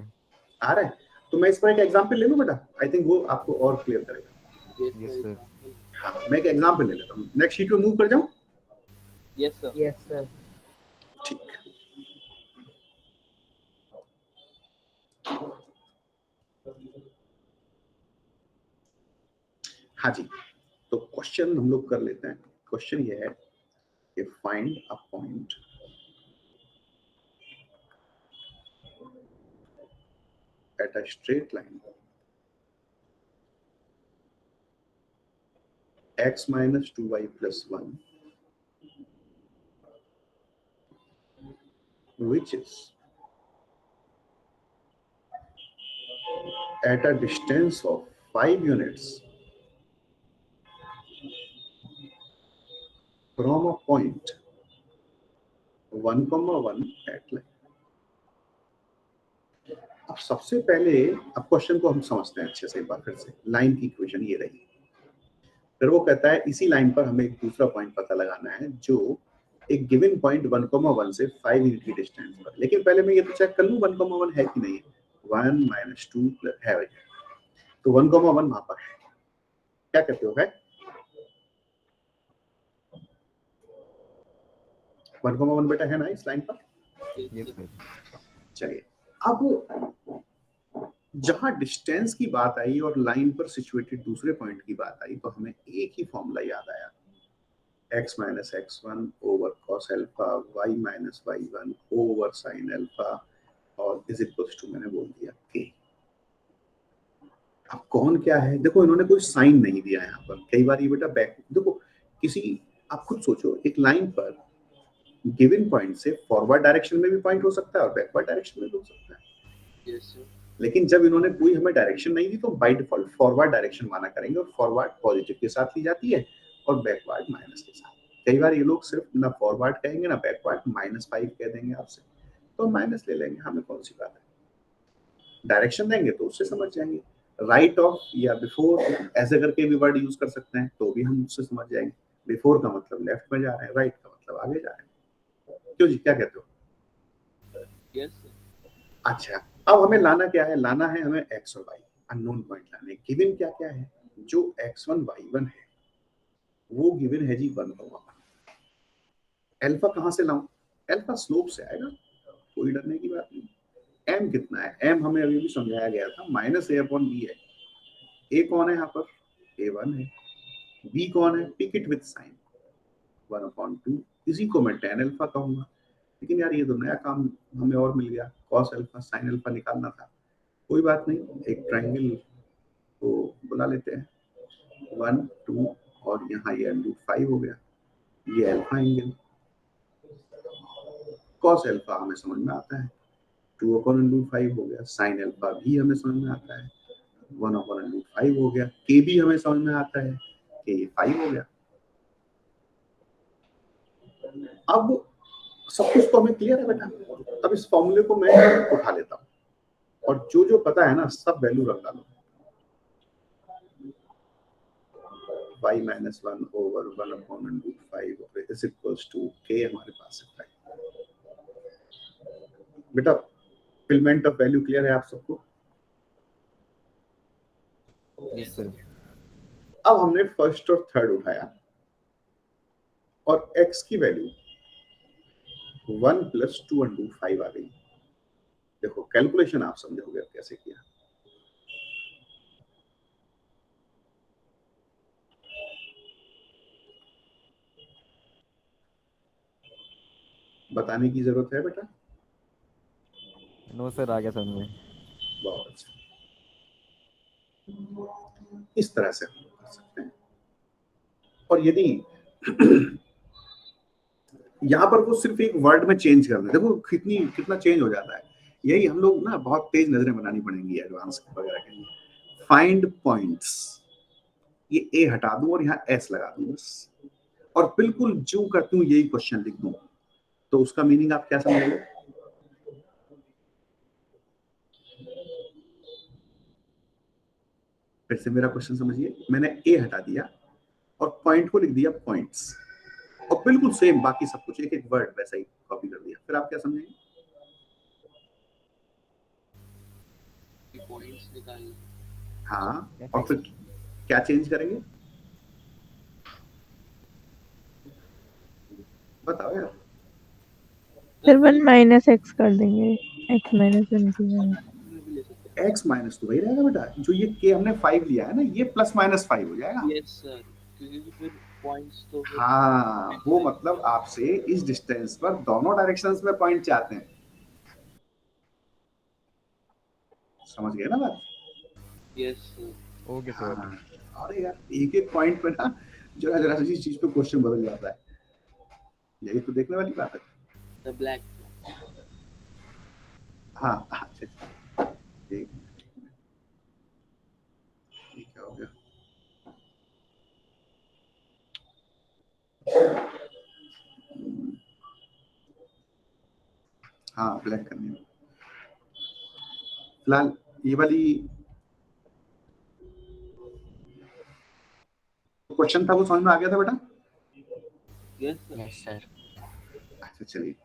आ रहा है तो मैं इस पर एक एग्जांपल ले लूं बेटा, आई थिंक वो आपको और क्लियर करेगा। Yes sir. हाँ, मैं एक एग्जांपल ले लेता हूँ। नेक्स्ट शीट पे मूव कर जाऊं? Yes sir. Yes sir. हाँ जी, तो क्वेश्चन हम लोग कर लेते हैं। क्वेश्चन ये है कि find a point at a straight line x minus 2y plus 1 which is at a distance of 5 units from a point 1, 1 at line। अब सबसे पहले अब क्वेश्चन को हम समझते हैं अच्छे से एक बार फिर से। लाइन की इक्वेशन ये रही, फिर वो कहता है इसी लाइन पर हमें एक दूसरा पॉइंट पता लगाना है जो एक गिवन पॉइंट 1, 1 से 5 यूनिट की डिस्टेंस पर। लेकिन पहले मैं ये तो चेक कर लूं 1, 1 है कि नहीं। 1 - 2 है भाई, तो 1, 1 वहां पर है। क्या कहते हो है 1, 1 बेटा है ना इस लाइन पर? चलिए, अब जहां डिस्टेंस की बात आई और लाइन पर सिचुएटेड दूसरे पॉइंट की बात आई तो हमें एक ही फॉर्मूला याद आया, x minus x1 over cos alpha, y minus y1 over sin alpha और is equals to मैंने बोल दिया k। अब कौन क्या है देखो, इन्होंने कोई साइन नहीं दिया यहाँ पर। कई बार ये बेटा बैक देखो, किसी आप खुद सोचो एक लाइन पर गिवन पॉइंट से फॉरवर्ड डायरेक्शन में भी पॉइंट हो सकता है और बैकवर्ड डायरेक्शन में भी हो सकता है। yes, sir. लेकिन जब इन्होंने कोई हमें डायरेक्शन नहीं दी तो बाय डिफॉल्ट फॉरवर्ड डायरेक्शन माना करेंगे और फॉरवर्ड पॉजिटिव के साथ ली जाती है और बैकवर्ड माइनस के साथ। कई बार ये लोग सिर्फ ना फॉरवर्ड कहेंगे ना बैकवर्ड, -5 कह देंगे आपसे तो माइनस ले लेंगे, हमें कौन सी बात है। डायरेक्शन देंगे तो उससे समझ जाएंगे। राइट ऑफ या बिफोर ऐसे करके भी वर्ड यूज कर सकते हैं तो भी हम उससे समझ जाएंगे। बिफोर का मतलब लेफ्ट में जा रहे हैं, राइट का मतलब आगे जा रहे हैं। क्यों जी, क्या कहते हो? yes, sir. अच्छा, अब हमें लाना क्या है? लाना है हमें x और y, अननोन पॉइंट लाने। गिवन क्या क्या है? जो x1 y1 है वो गिवन है जी 1, 1। अल्फा कहां से लाऊं? अल्फा स्लोप से आएगा, कोई डरने की बात नहीं। m कितना है? m हमें अभी भी समझाया गया था -a/b है। a कौन है यहाँ पर? a1 है। b कौन है? Pick it with sign 1/2। इसी को मैं tan अल्फा कहूंगा। लेकिन यार ये तो नया काम हमें और मिल गया, cos अल्फा sin अल्फा निकालना था। कोई बात नहीं, एक ट्रायंगल को बुला लेते हैं 1, 2 और यहाँ ये √5 हो गया, ये अल्फा एंगल। cos अल्फा हमें समझ में आता है 2/√5 हो गया। sin अल्फा भी हमें समझ में आता है 1/√5 हो गया। k भी हमें समझ में आता है कि 5 हो गया। अब सब कुछ तो हमें क्लियर है बेटा। अब इस फॉर्मूले को मैं उठा लेता हूँ और जो जो पता है ना सब वैल्यू रख डालो। y - 1 over 1/√5 is equals to k हमारे पास है। बेटा फिलमेंट ऑफ वैल्यू क्लियर है आप सबको? Yes sir. अब हमने फर्स्ट और थर्ड उठाया और x की वैल्यू 1 + 2/5 आ गई। देखो कैलकुलेशन आप समझोगे कैसे किया। बताने की जरूरत है बेटा? नो सर, आ गया समझ में। बहुत अच्छा, इस तरह से हम कर सकते हैं। और यदि यहाँ पर वो सिर्फ एक वर्ड में चेंज कर दे, देखो कितना चेंज हो जाता है। यही हम लोग ना बहुत तेज नजरें बनानी पड़ेंगी एडवांस वगैरह के लिए। फाइंड पॉइंट्स, ये ए हटा दूं और यहाँ एस लगा दूं बस, और बिल्कुल जो करती हूँ यही क्वेश्चन लिख दूं, तो उसका मीनिंग आप क्या समझोगे? फिर से मेरा क्वेश्चन समझिए। मैंने ए हटा दिया और पॉइंट को लिख दिया पॉइंट्स, और बिल्कुल सेम बाकी सब कुछ एक एक वर्ड वैसा ही कॉपी कर दिया। फिर आप क्या समझेंगे? पॉइंट्स निकालने। हाँ, और फिर क्या चेंज करेंगे बताओ यार। फिर 1 - x कर देंगे, x - 1 की जगह। x माइनस तो वही रहेगा बेटा, जो ये k हमने 5 लिया है ना, ये प्लस माइनस 5 हो जाएगा। यस सर, क्योंकि फिर पॉइंट्स तो हाँ, वो मतलब आपसे इस डिस्टेंस पर दोनों डायरेक्शंस में पॉइंट चाहते हैं, समझ गए ना बात? Yes sir. Okay sir. हाँ, अरे यार एक एक पॉइंट पे ना जरा जरा सी चीज पे क्वेश्चन बदल जाता है, यही तो देखने वाली बात है। The black. हाँ अच्छा, ठीक क्या हो गया? हाँ ब्लैक करनी है फिलहाल। ये वाली क्वेश्चन था वो समझ में आ गया था बेटा? Yes yes sir. अच्छा चलिए,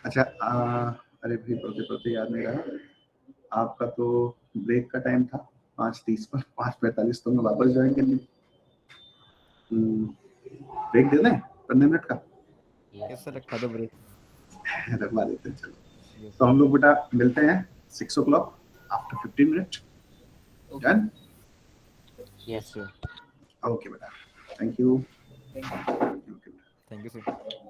अच्छा अरे भाई पढ़ते पढ़ते याद नहीं रहा, आपका तो ब्रेक का टाइम था 5:30 पर, 5:45 तो मैं वापस ज्वाइन कर ली। ब्रेक दे दें 15 मिनट का? यस सर, रखा दो ब्रेक। रखवा देते हैं चलो। तो हम लोग बेटा मिलते हैं 6 o'clock after 15 minute. Done? Yes sir. Okay बेटा, thank you. Thank you sir.